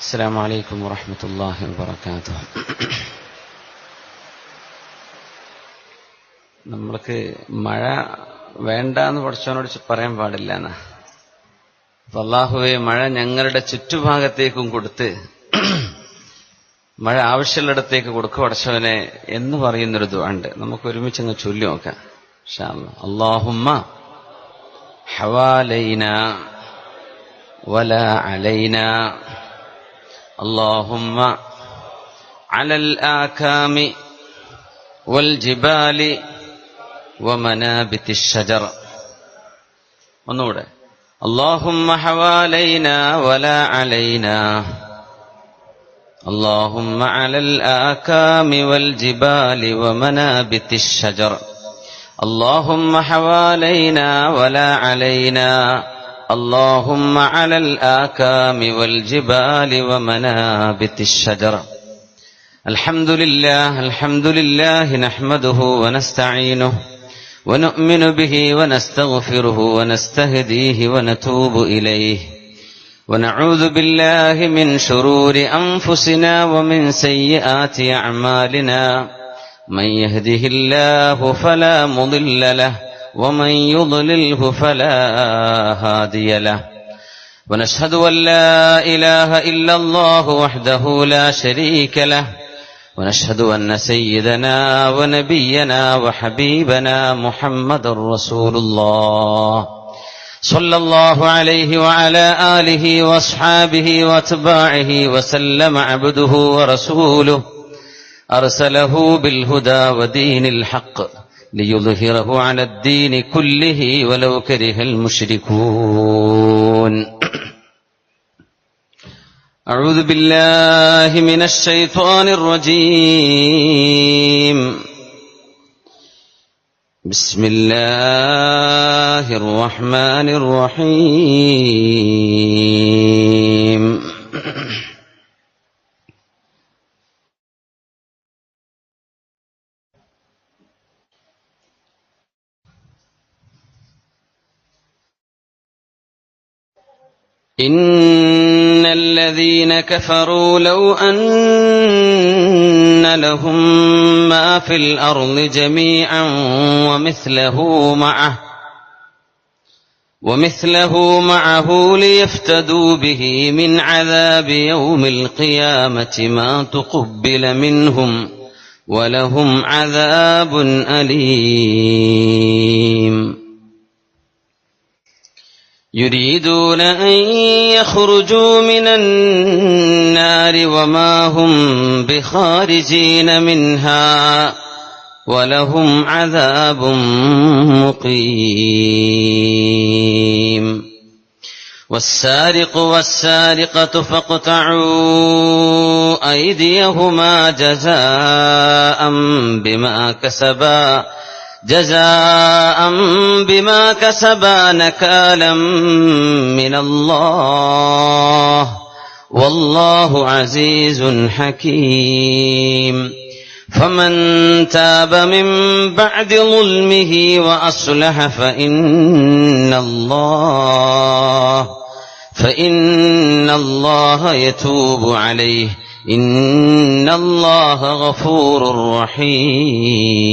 അസ്സലാമു അലൈക്കും വറഹ്മത്തുള്ളാഹി വബറകാതുഹു. നമ്മൾക്ക് മഴ വേണ്ടാന്ന് പടച്ചവനോട് പറയാൻ പാടില്ല എന്നാ. അപ്പൊ അല്ലാഹുവേ, മഴ ഞങ്ങളുടെ ചുറ്റുഭാഗത്തേക്കും കൊടുത്ത് മഴ ആവശ്യമുള്ളിടത്തേക്ക് കൊടുക്കുക പടച്ചവനെ എന്ന് പറയുന്നൊരു ദുആ ഉണ്ട്. നമുക്ക് ഒരുമിച്ച് അങ്ങ് ചൊല്ലി നോക്കാം ഇൻഷാ അല്ലാഹ്. അല്ലാഹുമ്മ ഹവാലൈനാ വലാ അലൈനാ اللهم على الآكام والجبال ومنابت الشجر. ഒന്നുകൂടെ. اللهم حوالينا ولا علينا اللهم على الآكام والجبال ومنابت الشجر اللهم حوالينا ولا علينا اللهم على الآكام والجبال ومنابت الشجر. الحمد لله نحمده ونستعينه ونؤمن به ونستغفره ونستهديه ونتوب إليه ونعوذ بالله من شرور أنفسنا ومن سيئات أعمالنا. من يهده الله فلا مضل له ومن يضلله فلا هادي له. ونشهد أن لا إله إلا الله وحده لا شريك له. ونشهد أن سيدنا ونبينا وحبيبنا محمد رسول الله صلى الله عليه وعلى آله وأصحابه وأتباعه وسلم. عبده ورسوله أرسله بالهدى ودين الحق ليظهره على الدين كله ولو كره المشركون. أعوذ بالله من الشيطان الرجيم. بسم الله الرحمن الرحيم. إن الذين كفروا لو أن لهم ما في الأرض جميعا ومثله معه ليفتدوا به من عذاب يوم القيامة ما تقبل منهم ولهم عذاب أليم. يريدون أن يخرجوا من النار وما هم بخارجين منها ولهم عذاب مقيم. والسارق والسارقة فاقطعوا أيديهما جزاء بما كسبا نكالا من الله والله عزيز حكيم. فمن تاب من بعد ظلمه وأصلح فإن الله يتوب عليه إن الله غفور رحيم.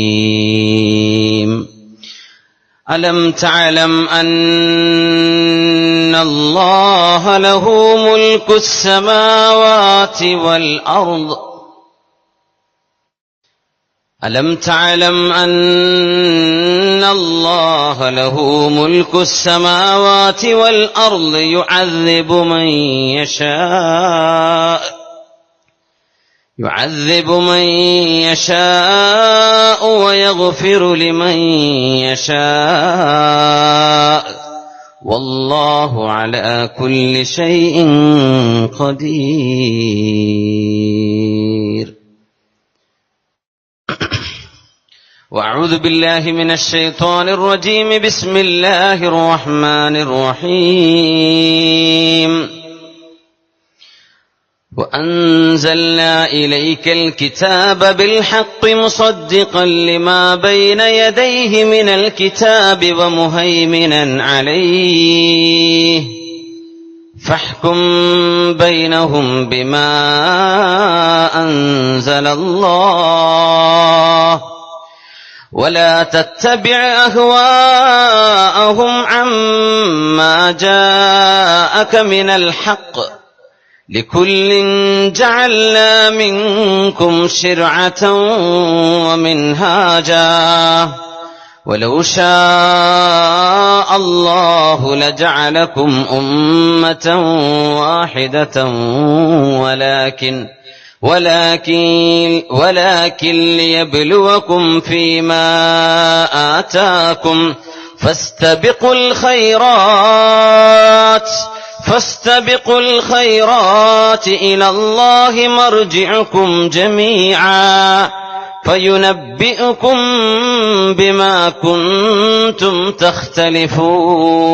ألم تعلم أن الله له ملك السماوات والأرض ألم تعلم أن الله له ملك السماوات والأرض يعذب من يشاء ويغفر لمن يشاء والله على كل شيء قدير. وأعوذ بالله من الشيطان الرجيم. بسم الله الرحمن الرحيم. وأنزلنا إليك الكتاب بالحق مصدقا لما بين يديه من الكتاب ومهيمنا عليه فاحكم بينهم بما أنزل الله ولا تتبع أهواءهم عما جاءك من الحق لكل جعلنا منكم شرعة ومنهاجا ولو شاء الله لجعلكم أمة واحدة ولكن ليبلوكم فيما آتاكم فاستبقوا الخيرات إلى الله مرجعكم جميعا فينبئكم بما كنتم تختلفون.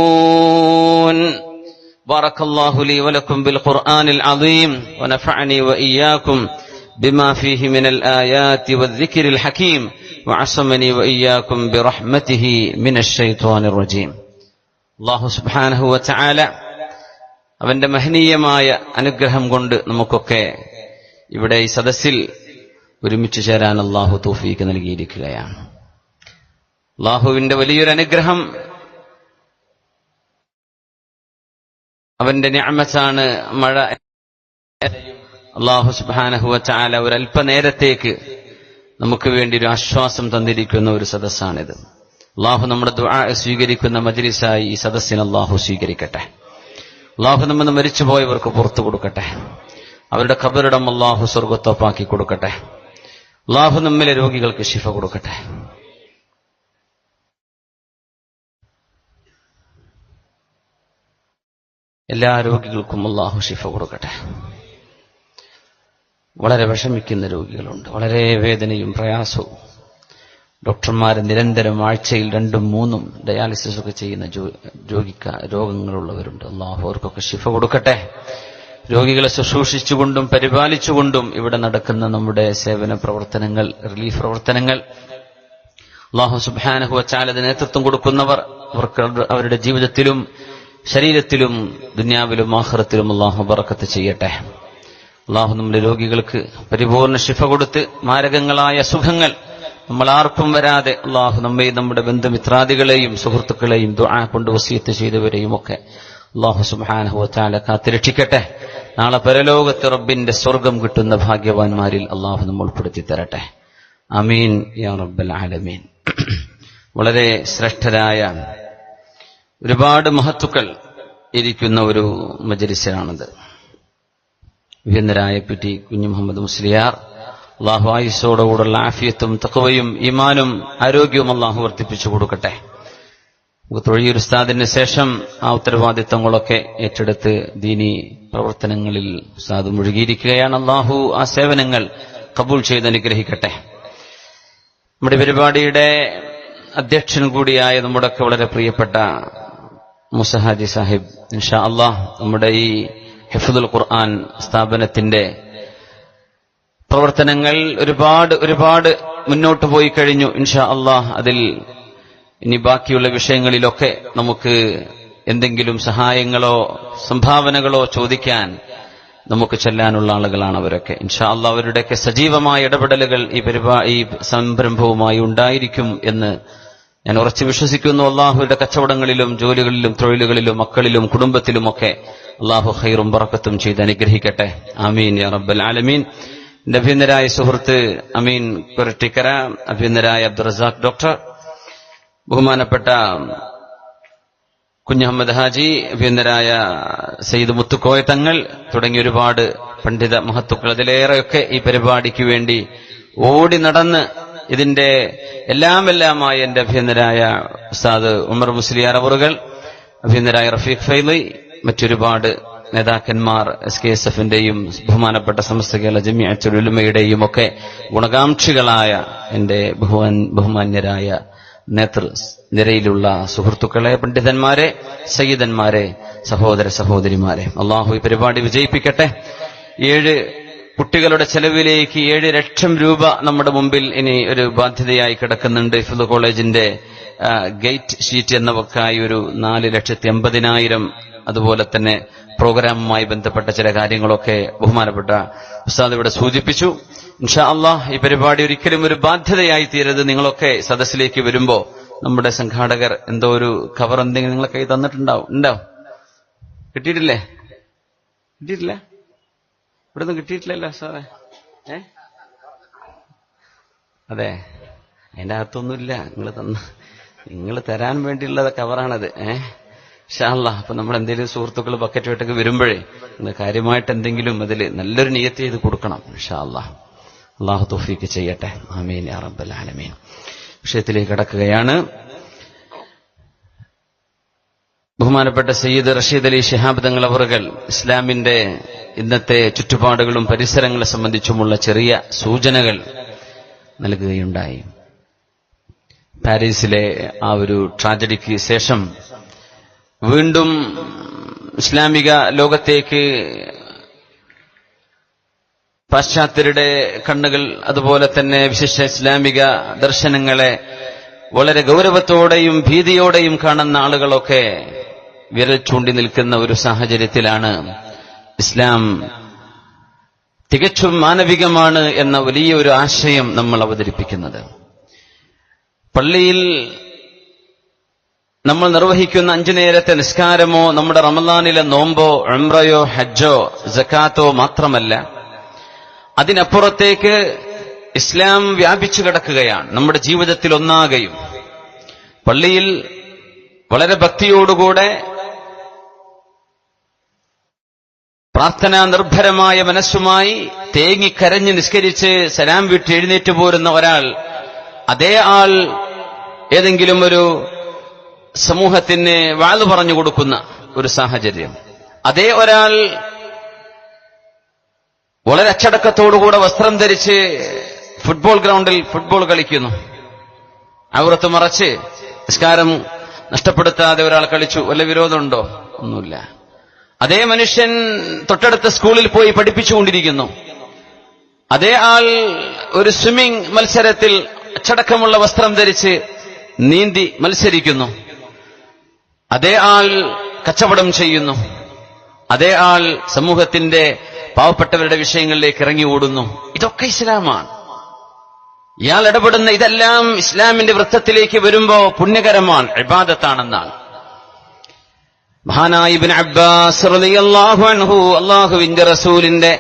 بارك الله لي ولكم بالقرآن العظيم ونفعني وإياكم بما فيه من الآيات والذكر الحكيم وعصمني وإياكم برحمته من الشيطان الرجيم. الله سبحانه وتعالى അവന്റെ മഹനീയമായ അനുഗ്രഹം കൊണ്ട് നമുക്കൊക്കെ ഇവിടെ ഈ സദസ്സിൽ ഒരുമിച്ച് ചേരാൻ അള്ളാഹു തൗഫീക്ക് നൽകിയിരിക്കുകയാണ്. അള്ളാഹുവിന്റെ വലിയൊരു അനുഗ്രഹം, അവന്റെ നിഅമത്താണ് മഴ. അള്ളാഹു സുബ്ഹാനഹു വ തആല ഒരല്പനേരത്തേക്ക് നമുക്ക് വേണ്ടി ഒരു ആശ്വാസം തന്നിരിക്കുന്ന ഒരു സദസ്സാണിത്. അള്ളാഹു നമ്മുടെ ദുആ സ്വീകരിക്കുന്ന മജ്ലിസായി ഈ സദസ്സിനെ അള്ളാഹു സ്വീകരിക്കട്ടെ. അള്ളാഹു നമ്മെ മരിച്ചുപോയവർക്ക് പുറത്തു കൊടുക്കട്ടെ. അവരുടെ ഖബറിടം അള്ളാഹു സ്വർഗ്ഗത്തോപ്പാക്കി കൊടുക്കട്ടെ. അള്ളാഹു നമ്മിലെ രോഗികൾക്ക് ശിഫ കൊടുക്കട്ടെ. എല്ലാ രോഗികൾക്കും അള്ളാഹു ശിഫ കൊടുക്കട്ടെ. വളരെ വിഷമിക്കുന്ന രോഗികളുണ്ട്, വളരെ വേദനയും പ്രയാസവും. ഡോക്ടർമാരെ നിരന്തരം ആഴ്ചയിൽ 2-3 ഡയാലിസിസ് ഒക്കെ ചെയ്യുന്ന രോഗങ്ങളുള്ളവരുണ്ട്. അള്ളാഹു അവർക്കൊക്കെ ശിഫ കൊടുക്കട്ടെ. രോഗികളെ ശുശ്രൂഷിച്ചുകൊണ്ടും പരിപാലിച്ചുകൊണ്ടും ഇവിടെ നടക്കുന്ന നമ്മുടെ സേവന പ്രവർത്തനങ്ങൾ, റിലീഫ് പ്രവർത്തനങ്ങൾ, അല്ലാഹു സുബ്ഹാനഹു വ തആലയുടെ നേതൃത്വം കൊടുക്കുന്നവർ അവർക്ക് അവരുടെ ജീവിതത്തിലും ശരീരത്തിലും ദുനിയാവിലും ആഖിറത്തിലും അല്ലാഹു ബറക്കത്ത് ചെയ്യട്ടെ. അല്ലാഹു നമ്മുടെ രോഗികൾക്ക് പരിപൂർണ്ണ ശിഫ കൊടുത്ത് മാരകങ്ങളായ സുഖങ്ങൾ നമ്മൾ ആർക്കും വരാതെ അല്ലാഹു നമ്മെയും നമ്മുടെ ബന്ധുമിത്രാദികളെയും സുഹൃത്തുക്കളെയും ദുആ കൊണ്ട് വസിയത്ത് ചെയ്തവരെയും ഒക്കെ അല്ലാഹു സുബ്ഹാനഹു വ തആല കാത്തിരക്ഷിക്കട്ടെ. നാളെ പരലോകത്ത് റബ്ബിന്റെ സ്വർഗം കിട്ടുന്ന ഭാഗ്യവാന്മാരിൽ അല്ലാഹു നമ്മൾ ഉൾപ്പെടുത്തി തരട്ടെ. ആമീൻ യാ റബ്ബൽ ആലമീൻ. വളരെ ശ്രേഷ്ഠരായ ഒരുപാട് മഹത്തുക്കൾ ഇരിക്കുന്ന ഒരു മജ്ലിസാണിത്. വിഹ്വലരായ പിടി കുഞ്ഞു മുഹമ്മദ് മുസ്ലിയാർ, അല്ലാഹു ആയുസ്സോടുകൂടുള്ള ആഫിയത്തും തഖ്വയും ഈമാനും ആരോഗ്യവും അല്ലാഹു വർദ്ധിപ്പിച്ചു കൊടുക്കട്ടെ. തൊഴിയൂർ ഉസ്താദിന് ശേഷം ആ ഉത്തരവാദിത്തങ്ങളൊക്കെ ഏറ്റെടുത്ത് ദീനി പ്രവർത്തനങ്ങളിൽ ഉസ്താദ് മുഴുകിയിരിക്കുകയാണ്. അല്ലാഹു ആ സേവനങ്ങൾ കബൂൽ ചെയ്ത് അനുഗ്രഹിക്കട്ടെ. നമ്മുടെ പരിപാടിയുടെ അധ്യക്ഷൻ കൂടിയായ നമ്മുടെയൊക്കെ വളരെ പ്രിയപ്പെട്ട മൂസ ഹാജി സാഹിബ് ഇൻഷാ അല്ലാഹ് നമ്മുടെ ഈ ഹിഫ്ദുൽ ഖുർആൻ സ്ഥാപനത്തിന്റെ പ്രവർത്തനങ്ങൾ ഒരുപാട് മുന്നോട്ട് പോയി കഴിഞ്ഞു. ഇൻഷാ അല്ലാഹ് അതിൽ ഇനി ബാക്കിയുള്ള വിഷയങ്ങളിലൊക്കെ നമുക്ക് എന്തെങ്കിലും സഹായങ്ങളോ സംഭാവനകളോ ചോദിക്കാൻ നമുക്ക് ചെല്ലാനുള്ള ആളുകളാണ് അവരൊക്കെ. ഇൻഷാ അല്ലാഹ് അവരുടെയൊക്കെ സജീവമായ ഇടപെടലുകൾ ഈ സംരംഭവുമായി ഉണ്ടായിരിക്കും എന്ന് ഞാൻ ഉറച്ചു വിശ്വസിക്കുന്നു. അല്ലാഹുവിന്റെ കച്ചവടങ്ങളിലും ജോലികളിലും തൊഴിലുകളിലും മക്കളിലും കുടുംബത്തിലുമൊക്കെ അല്ലാഹു ഖൈറും ബറക്കത്തും ചെയ്ത് അനുഗ്രഹിക്കട്ടെ. ആമീൻ യാ റബ്ബൽ ആലമീൻ. എന്റെ അഭിനന്ദരായ സുഹൃത്ത് അമീൻ കൊരട്ടിക്കര, അഭിനന്ദരായ അബ്ദുൾ റസാഖ് ഡോക്ടർ, ബഹുമാനപ്പെട്ട കുഞ്ഞഹമ്മദ് ഹാജി, അഭിനന്ദരായ സയ്യിദ് മുത്തുക്കോയ തങ്ങൾ തുടങ്ങിയ ഒരുപാട് പണ്ഡിത മഹത്തുക്കൾ, അതിലേറെയൊക്കെ ഈ പരിപാടിക്ക് വേണ്ടി ഓടി നടന്ന് ഇതിന്റെ എല്ലാമായ എന്റെ അഭിനന്ദരായ ഉസ്താദ് ഉമർ മുസ്ലിയാർ അവറുകൾ, അഭിനന്ദരായ റഫീഖ് ഫൈലി, മറ്റൊരുപാട് നേതാക്കന്മാർ, SKSF-ന്റെയും ബഹുമാനപ്പെട്ട സമസ്ത കേരള ജമിഅത്തുൽ ഉലമയുടെയും ഒക്കെ ഗുണകാംക്ഷികളായ എന്റെ ബഹുമാന്യരായ നേതൃനിരയിലുള്ള സുഹൃത്തുക്കളെ, പണ്ഡിതന്മാരെ, സയ്യിദന്മാരെ, സഹോദര സഹോദരിമാരെ, അള്ളാഹു ഈ പരിപാടി വിജയിപ്പിക്കട്ടെ. 7 കുട്ടികളുടെ ചെലവിലേക്ക് 7 ലക്ഷം രൂപ നമ്മുടെ മുമ്പിൽ ഇനി ഒരു ബാധ്യതയായി കിടക്കുന്നുണ്ട്. ഹിഫ്ദ് കോളേജിന്റെ ഗേറ്റ് ഷീറ്റ് എന്നവക്കായി ഒരു 4,80,000, അതുപോലെ തന്നെ പ്രോഗ്രാമുമായി ബന്ധപ്പെട്ട ചില കാര്യങ്ങളൊക്കെ ബഹുമാനപ്പെട്ട ഉസ്താദ് ഇവിടെ സൂചിപ്പിച്ചു. ഇൻഷാ അല്ലാഹ് ഈ പരിപാടി ഒരിക്കലും ഒരു ബാധ്യതയായി തീരരുത്. നിങ്ങളൊക്കെ സദസ്സിലേക്ക് വരുമ്പോ നമ്മുടെ സംഘാടകർ എന്തോ ഒരു കവർ എന്തെങ്കിലും നിങ്ങളെ കൈ ഉണ്ടാവും. കിട്ടിയിട്ടില്ലേ? ഇവിടുന്ന് കിട്ടിയിട്ടില്ലല്ലോ സാറേ. അതെ, അതിന്റെ അകത്തൊന്നുമില്ല. നിങ്ങൾ തരാൻ വേണ്ടിയുള്ള കവറാണത്. ഇൻഷാ അല്ലാഹ്. അപ്പൊ നമ്മൾ എന്തെങ്കിലും സുഹൃത്തുക്കൾ ബക്കറ്റുമായിട്ടൊക്കെ വരുമ്പോഴേ കാര്യമായിട്ട് എന്തെങ്കിലും അതിൽ നല്ലൊരു നിയത്ത് ചെയ്ത് കൊടുക്കണം. ഇൻഷാ അല്ലാഹ്. അല്ലാഹു തൗഫീഖ് ചെയ്യട്ടെ. ആമീൻ യാ റബ്ബൽ ആലമീൻ. വിഷയത്തിലേക്ക് കടക്കുകയാണ്. ബഹുമാനപ്പെട്ട സയ്യിദ് റഷീദ് അലി ശിഹാബ് തങ്ങൾ അവറുകൾ ഇസ്ലാമിന്റെ ഇന്നത്തെ ചുറ്റുപാടുകളും പരിസരങ്ങളെ സംബന്ധിച്ചുമുള്ള ചെറിയ സൂചനകൾ നൽകുകയുണ്ടായി. പാരീസിലെ ആ ഒരു ട്രാജഡിക്ക് ശേഷം വീണ്ടും ഇസ്ലാമിക ലോകത്തേക്ക് പാശ്ചാത്യരുടെ കണ്ണുകൾ, അതുപോലെ തന്നെ വിശിഷ്ട ഇസ്ലാമിക ദർശനങ്ങളെ വളരെ ഗൗരവത്തോടെയും ഭീതിയോടെയും കാണുന്ന ആളുകളൊക്കെ വിരൽ ചൂണ്ടി നിൽക്കുന്ന ഒരു സാഹചര്യത്തിലാണ് ഇസ്ലാം തികച്ചും മാനവികമാണ് എന്ന വലിയൊരു ആശയം നമ്മൾ അവതരിപ്പിക്കുന്നത്. പള്ളിയിൽ നമ്മൾ നിർവഹിക്കുന്ന 5 നേരത്തെ നിസ്കാരമോ നമ്മുടെ റമളാനിലെ നോമ്പോ ഉംറയോ ഹജ്ജോ സകാത്തോ മാത്രമല്ല, അതിനപ്പുറത്തേക്ക് ഇസ്ലാം വ്യാപിച്ചു കിടക്കുകയാണ് നമ്മുടെ ജീവിതത്തിൽ ഒന്നാകെയും. പള്ളിയിൽ വളരെ ഭക്തിയോടുകൂടെ പ്രാർത്ഥനാ നിർഭരമായ മനസ്സുമായി തേങ്ങിക്കരഞ്ഞ് നിസ്കരിച്ച് സലാം വിട്ട് എഴുന്നേറ്റ് പോരുന്ന ഒരാൾ, അതേ ആൾ ഏതെങ്കിലും ഒരു സമൂഹത്തിന് വാള് പറഞ്ഞു കൊടുക്കുന്ന ഒരു സാഹചര്യം, അതേ ഒരാൾ വളരെ അച്ചടക്കത്തോടുകൂടെ വസ്ത്രം ധരിച്ച് ഫുട്ബോൾ ഗ്രൗണ്ടിൽ ഫുട്ബോൾ കളിക്കുന്നു, ഔറത്ത് മറച്ച് നിസ്കാരം നഷ്ടപ്പെടുത്താതെ ഒരാൾ കളിച്ചു, വല്ല വിരോധമുണ്ടോ? ഒന്നുമില്ല. അതേ മനുഷ്യൻ തൊട്ടടുത്ത സ്കൂളിൽ പോയി പഠിപ്പിച്ചുകൊണ്ടിരിക്കുന്നു. അതേ ആൾ ഒരു സ്വിമ്മിംഗ് മത്സരത്തിൽ അച്ചടക്കമുള്ള വസ്ത്രം ധരിച്ച് നീന്തി മത്സരിക്കുന്നു. അതേ ആൾ കച്ചവടം ചെയ്യുന്നു. അതേ ആൾ സമൂഹത്തിന്റെ പാവപ്പെട്ടവരുടെ വിഷയങ്ങളിലേക്ക് ഇറങ്ങി ഓടുന്നു. ഇതൊക്കെ ഇസ്ലാമാണ്. ഇയാൾ ഇടപെടുന്ന ഇതെല്ലാം ഇസ്ലാമിന്റെ വൃത്തത്തിലേക്ക് വരുമ്പോ പുണ്യകരമാണ്, ഇബാദത്താണെന്നാണ്. മഹാനായ ഇബ്നു അബ്ബാസ് റളിയല്ലാഹു അൻഹു അല്ലാഹുവിന്റെ റസൂലിന്റെ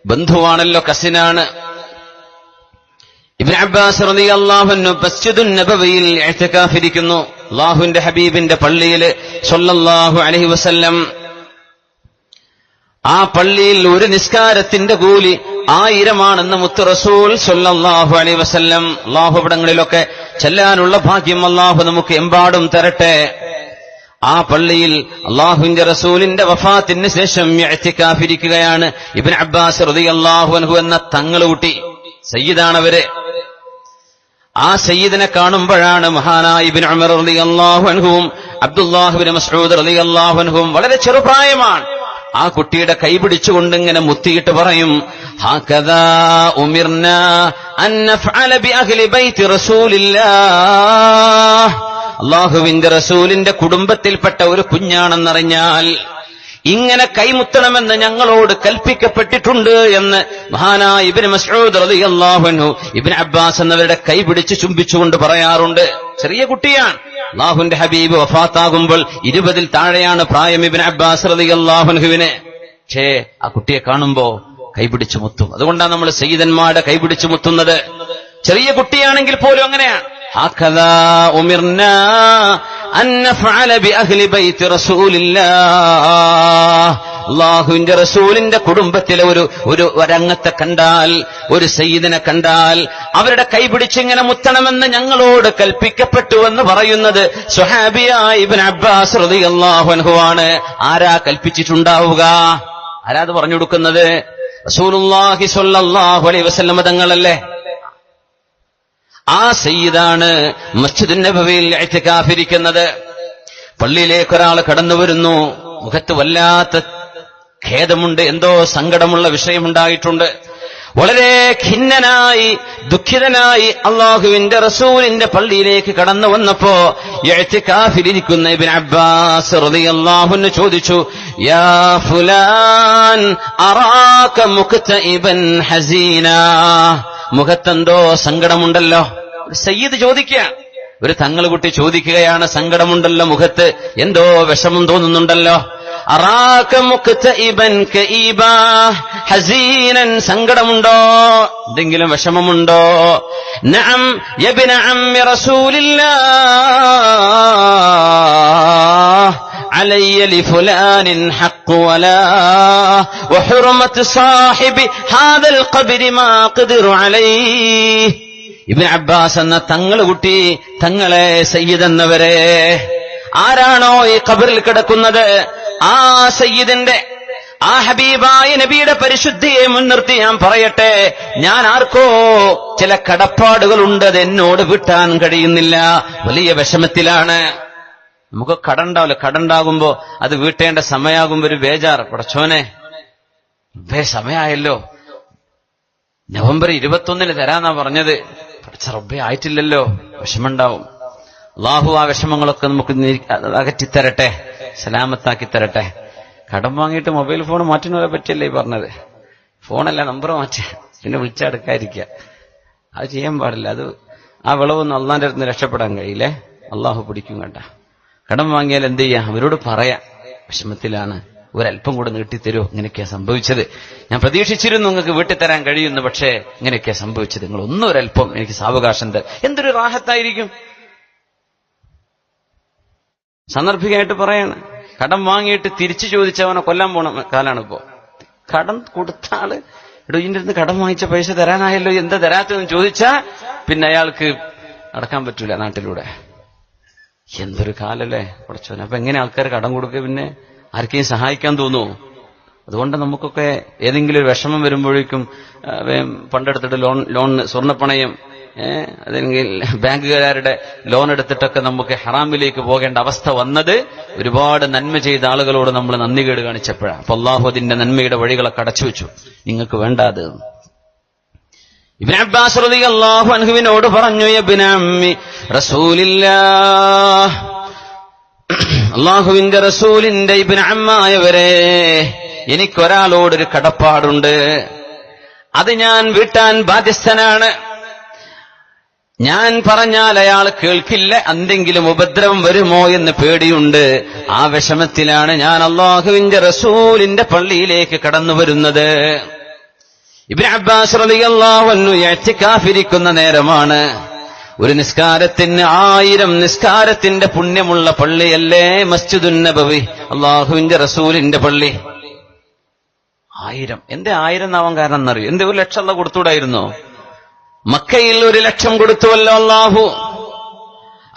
ബന്ധുവാണല്ലോ, കസിനാണ്. ഇബ്നു അബ്ബാസ് റളിയല്ലാഹു അൻഹു മസ്ജിദുൻ നബവിയിൽ ഇഅ്തികാഫ് ഇരിക്കുന്നു, അല്ലാഹുവിന്റെ ഹബീബിന്റെ പള്ളിയിൽ സ്വല്ലല്ലാഹു അലൈഹി വസല്ലം. ആ പള്ളിയിൽ ഒരു നിസ്കാരത്തിന്റെ കൂലി 1000 മുത്ത് റസൂൽ സ്വല്ലല്ലാഹു അലൈഹി വസല്ലം. അല്ലാഹു ഇവിടങ്ങളിലൊക്കെ ചെല്ലാനുള്ള ഭാഗ്യം അല്ലാഹു നമുക്ക് എമ്പാടും തരട്ടെ. ആ പള്ളിയിൽ അല്ലാഹുവിന്റെ റസൂലിന്റെ വഫാത്തിന് ശേഷം ഇഅ്തികാഫ് ഇരിക്കുകയാണ് ഇബ്നു അബ്ബാസ് റളിയല്ലാഹു അൻഹു എന്ന തങ്ങളുട്ടി. സയ്യിദാണവര്. ആ സയ്യിദിനെ കാണുമ്പോഴാണ് മഹാനായ ഇബ്നു ഉമർ റളിയല്ലാഹു അൻഹുവും അബ്ദുല്ലാഹ് ഇബ്നു മസ്ഊദ് റളിയല്ലാഹു അൻഹുവും, വളരെ ചെറുപ്രായമാണ്, ആ കുട്ടിയുടെ കൈപിടിച്ചുകൊണ്ട് ഇങ്ങനെ മുത്തിയിട്ട് പറയും, ഹകദാ ഉമിർനാ അൻ നഫ്അല ബി അഹ്ലി ബൈത്തി റസൂലില്ലാഹ്. അല്ലാഹുവിന്റെ റസൂലിന്റെ കുടുംബത്തിൽപ്പെട്ട ഒരു കുഞ്ഞാണെന്നറിഞ്ഞാൽ ഇങ്ങനെ കൈമുത്തണമെന്ന് ഞങ്ങളോട് കൽപ്പിക്കപ്പെട്ടിട്ടുണ്ട് എന്ന് മഹാനായ ഇബ്നു മസ്ഊദ് റളിയല്ലാഹു അൻഹു ഇബ്നു അബ്ബാസ് എന്നവരുടെ കൈപിടിച്ച് ചുംബിച്ചുകൊണ്ട് പറയാറുണ്ട്. ചെറിയ കുട്ടിയാണ്. അല്ലാഹുവിന്റെ ഹബീബ് വഫാത്താകുമ്പോൾ 20-ൽ താഴെയാണ് പ്രായം ഇബ്നു അബ്ബാസ് റളിയല്ലാഹു അൻഹുവിന്. പക്ഷേ ആ കുട്ടിയെ കാണുമ്പോ കൈപിടിച്ചു മുത്തും. അതുകൊണ്ടാണ് നമ്മൾ സയ്യിദന്മാരുടെ കൈപിടിച്ചു മുത്തുന്നത്. ചെറിയ കുട്ടിയാണെങ്കിൽ പോലും അങ്ങനെയാണ്. ഹകദാ ഉമിർനാ അൻ നഫ്അല ബി അഹ്ലി ബൈത്തി റസൂലില്ലാഹ്. അല്ലാഹുവിന്റെ റസൂലിന്റെ കുടുംബത്തിലെ ഒരു രംഗത്തെ കണ്ടാൽ, ഒരു സയ്യിദിനെ കണ്ടാൽ അവരുടെ കൈപിടിച്ചിങ്ങനെ മുത്തണമെന്ന് ഞങ്ങളോട് കൽപ്പിക്കപ്പെട്ടുവെന്ന് പറയുന്നത് സ്വഹാബിയായ ഇബ്നു അബ്ബാസ് റളിയല്ലാഹു അൻഹു ആണ്. ആരാ കൽപ്പിച്ചിട്ടുണ്ടാവുക? ആരാ അത് പറഞ്ഞു കൊടുക്കുന്നത്? റസൂലുള്ളാഹി സ്വല്ലല്ലാഹു അലൈഹി വസല്ലം തങ്ങളല്ലേ. ആ സയ്യിദാണ് മസ്ജിദുൻ നബവിയിൽ ഇഅ്തികാഫ് ഇരിക്കുന്നത്. പള്ളിയിലേക്ക് ഒരാൾ കടന്നു വരുന്നു, മുഖത്ത് വല്ലാത്ത ഖേദമുണ്ട്, എന്തോ സങ്കടമുള്ള വിഷയമുണ്ടായിട്ടുണ്ട്. വളരെ ഖിന്നനായി ദുഃഖിതനായി അള്ളാഹുവിന്റെ റസൂലിന്റെ പള്ളിയിലേക്ക് കടന്നു വന്നപ്പോ ഇഅ്തികാഫിലിരിക്കുന്ന ഇബ്നു അബ്ബാസ് റളിയല്ലാഹു അൻഹു ചോദിച്ചു, യാ ഫുലാൻ അറാക മുക്തഇബൻ ഹസീനാ, മുഖത്തെന്തോ സങ്കടമുണ്ടല്ലോ. ഒരു സയ്യിദ് ചോദിക്കുകയാണ്, ഒരു തങ്ങളുകുട്ടി ചോദിക്കുകയാണ്, സങ്കടമുണ്ടല്ലോ മുഖത്ത്, എന്തോ വിഷമം തോന്നുന്നുണ്ടല്ലോ. അറാക മുക്തഇബൻ കഈബാ ഹസീനൻ, സങ്കടമുണ്ടോ, എന്തെങ്കിലും വിഷമമുണ്ടോ? നഅം യബ്ന അമ്മി റസൂലില്ലാഹ് അലയ്യ ലിഫുലാനിൻ ഹഖ് വലാ വഹുർമത്ത് സാഹിബി ഹാദൽ ഖബ്രി മാ ഖദിറു അലൈഹി. ഇബ്നു അബ്ബാസ് എന്ന തങ്ങളുകുട്ടി, തങ്ങളെ സയ്യിദ് എന്നവരെ, ആരാണോ ഈ ഖബറിൽ കിടക്കുന്നത്, ആ സയ്യിദിന്റെ, ആ ഹബീബായ നബിയുടെ പരിശുദ്ധിയെ മുൻനിർത്തി ഞാൻ പറയട്ടെ, ഞാൻ ആർക്കോ ചില കടപ്പാടുകളുണ്ട്, അത് എന്നോട് വിട്ടാൻ കഴിയുന്നില്ല, വലിയ വിഷമത്തിലാണ്. നമുക്ക് കടണ്ടാവില്ല, കടണ്ടാകുമ്പോ അത് വീട്ടേണ്ട സമയമാകുമ്പോ ഒരു ബേജാർ, പടച്ചോനെ സമയമായല്ലോ, നവംബർ 21 തരാന്നാ പറഞ്ഞത്, പഠിച്ച റബ്ബേ ആയിട്ടില്ലല്ലോ, വിഷമുണ്ടാവും. അള്ളാഹു ആ വിഷമങ്ങളൊക്കെ നമുക്ക് അകറ്റിത്തരട്ടെ, സലാമത്താക്കി തരട്ടെ. കടം വാങ്ങിയിട്ട് മൊബൈൽ ഫോൺ മാറ്റുന്നവരെ പറ്റിയല്ലേ ഈ പറഞ്ഞത്. ഫോണല്ല, നമ്പർ മാറ്റി പിന്നെ വിളിച്ചെടുക്കാതിരിക്കുക, അത് ചെയ്യാൻ പാടില്ല. അത് ആ വിളവൊന്നും അള്ളാന്റെ അടുത്ത് രക്ഷപ്പെടാൻ കഴിയില്ലേ, അള്ളാഹു പിടിക്കും. കേട്ട കടം വാങ്ങിയാൽ എന്ത് ചെയ്യാം, അവരോട് പറയാം, വിഷമത്തിലാണ്, ഒരല്പം കൂടെ നീട്ടിത്തരൂ, ഇങ്ങനെയൊക്കെയാ സംഭവിച്ചത്, ഞാൻ പ്രതീക്ഷിച്ചിരുന്നു നിങ്ങൾക്ക് വീട്ടിൽ തരാൻ കഴിയുന്നു, പക്ഷേ ഇങ്ങനെയൊക്കെയാ സംഭവിച്ചത്, നിങ്ങൾ ഒന്നും ഒരല്പം എനിക്ക് സാവകാശം തരും. എന്തൊരു റാഹത്തായിരിക്കും. സന്ദർഭികമായിട്ട് പറയാണ്, കടം വാങ്ങിയിട്ട് തിരിച്ചു ചോദിച്ചവനെ കൊല്ലാൻ പോണ കാലാണ് ഇപ്പോ. കടം കൊടുത്ത ആള് എടോ ഇതിന്റെ അടുത്ത് കടം വാങ്ങിച്ച പൈസ തരാനായല്ലോ, എന്താ തരാത്തതെന്ന് ചോദിച്ചാ പിന്നെ അയാൾക്ക് അടക്കാൻ പറ്റൂല നാട്ടിലൂടെ. എന്തൊരു കാലല്ലേ കുറച്ചോനെ. അപ്പൊ എങ്ങനെ ആൾക്കാർ കടം കൊടുക്കുക, പിന്നെ ആർക്കെയും സഹായിക്കാൻ തോന്നുമോ? അതുകൊണ്ട് നമുക്കൊക്കെ ഏതെങ്കിലും ഒരു വിഷമം വരുമ്പോഴേക്കും പണ്ടെടുത്തിട്ട് ലോൺ സ്വർണ്ണപ്പണയം, അല്ലെങ്കിൽ ബാങ്കുകാരുടെ ലോൺ എടുത്തിട്ടൊക്കെ നമുക്ക് ഹറാമിലേക്ക് പോകേണ്ട അവസ്ഥ വന്നത് ഒരുപാട് നന്മ ചെയ്ത ആളുകളോട് നമ്മൾ നന്ദികേട് കാണിച്ചപ്പോഴാണ്. അപ്പൊ അള്ളാഹു അതിന്റെ നന്മയുടെ വഴികളൊക്കെ അടച്ചു വെച്ചു, നിങ്ങൾക്ക് വേണ്ടാത്. ഇബ്നു അബ്ബാസ് റളിയല്ലാഹു അൻഹുവിനോട് പറഞ്ഞു, ഇബ്ന അമ്മി റസൂലില്ലാഹ്, അള്ളാഹുവിന്റെ റസൂലിന്റെ ഇബ്നു അമ്മായവരെ, എനിക്കൊരാളോടൊരു കടപ്പാടുണ്ട്, അത് ഞാൻ വീട്ടാൻ ബാധ്യസ്ഥനാണ്. ഞാൻ പറഞ്ഞാൽ അയാൾ കേൾക്കില്ല, എന്തെങ്കിലും ഉപദ്രവം വരുമോ എന്ന് പേടിയുണ്ട്. ആ വിഷമത്തിലാണ് ഞാൻ അള്ളാഹുവിന്റെ റസൂലിന്റെ പള്ളിയിലേക്ക് കടന്നു വരുന്നത്. ഇബ്നു അബ്ബാസ് റളിയല്ലാഹു അൻഹു ഇഅ്തികാഫിരിക്കുന്ന നേരമാണ്. ഒരു നിസ്കാരത്തിന് 1000 നിസ്കാരത്തിന്റെ പുണ്യമുള്ള പള്ളിയല്ലേ മസ്ജിദുൻ നബവി, അള്ളാഹുവിന്റെ റസൂലിന്റെ പള്ളി. 1000. എന്തേ 1000 എന്നാവാൻ കാരണം എന്നറിയോ? എന്തേ 1 ലക്ഷം കൊടുത്തുകൂടായിരുന്നോ? മക്കയിൽ 1 ലക്ഷം കൊടുത്തുവല്ലോ അല്ലാഹു.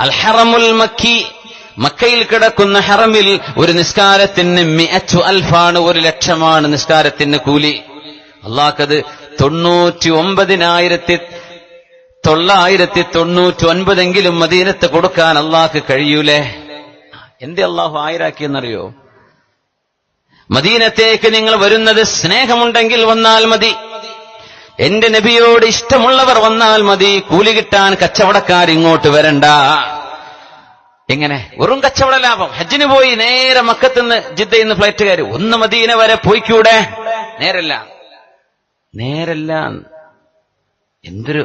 അൽ ഹറമുൽ മക്കി, മക്കയിൽ കിടക്കുന്ന ഹറമിൽ ഒരു നിസ്കാരത്തിന് 100,000 1 ലക്ഷമാണ് നിസ്കാരത്തിന് കൂലി. അള്ളാഹ്ക്കത് 99,999 മദീനത്ത് കൊടുക്കാൻ അള്ളാഹ്ക്ക് കഴിയൂലേ? എന്തേ അള്ളാഹു 1000 ആക്കിയെന്നറിയോ? മദീനത്തേക്ക് നിങ്ങൾ വരുന്നത് സ്നേഹമുണ്ടെങ്കിൽ വന്നാൽ മതി, എന്റെ നബിയോട് ഇഷ്ടമുള്ളവർ വന്നാൽ മതി, കൂലി കിട്ടാൻ കച്ചവടക്കാർ ഇങ്ങോട്ട് വരണ്ട. എങ്ങനെ? വെറും കച്ചവട ലാഭം. ഹജ്ജിന് പോയി നേരെ മക്കത്തുനിന്ന് ജിദ്ദയിൽ നിന്ന് ഫ്ലൈറ്റ് കയറി ഒന്ന് മദീന വരെ പോയിക്കൂടെ? നേരല്ല. എന്തൊരു,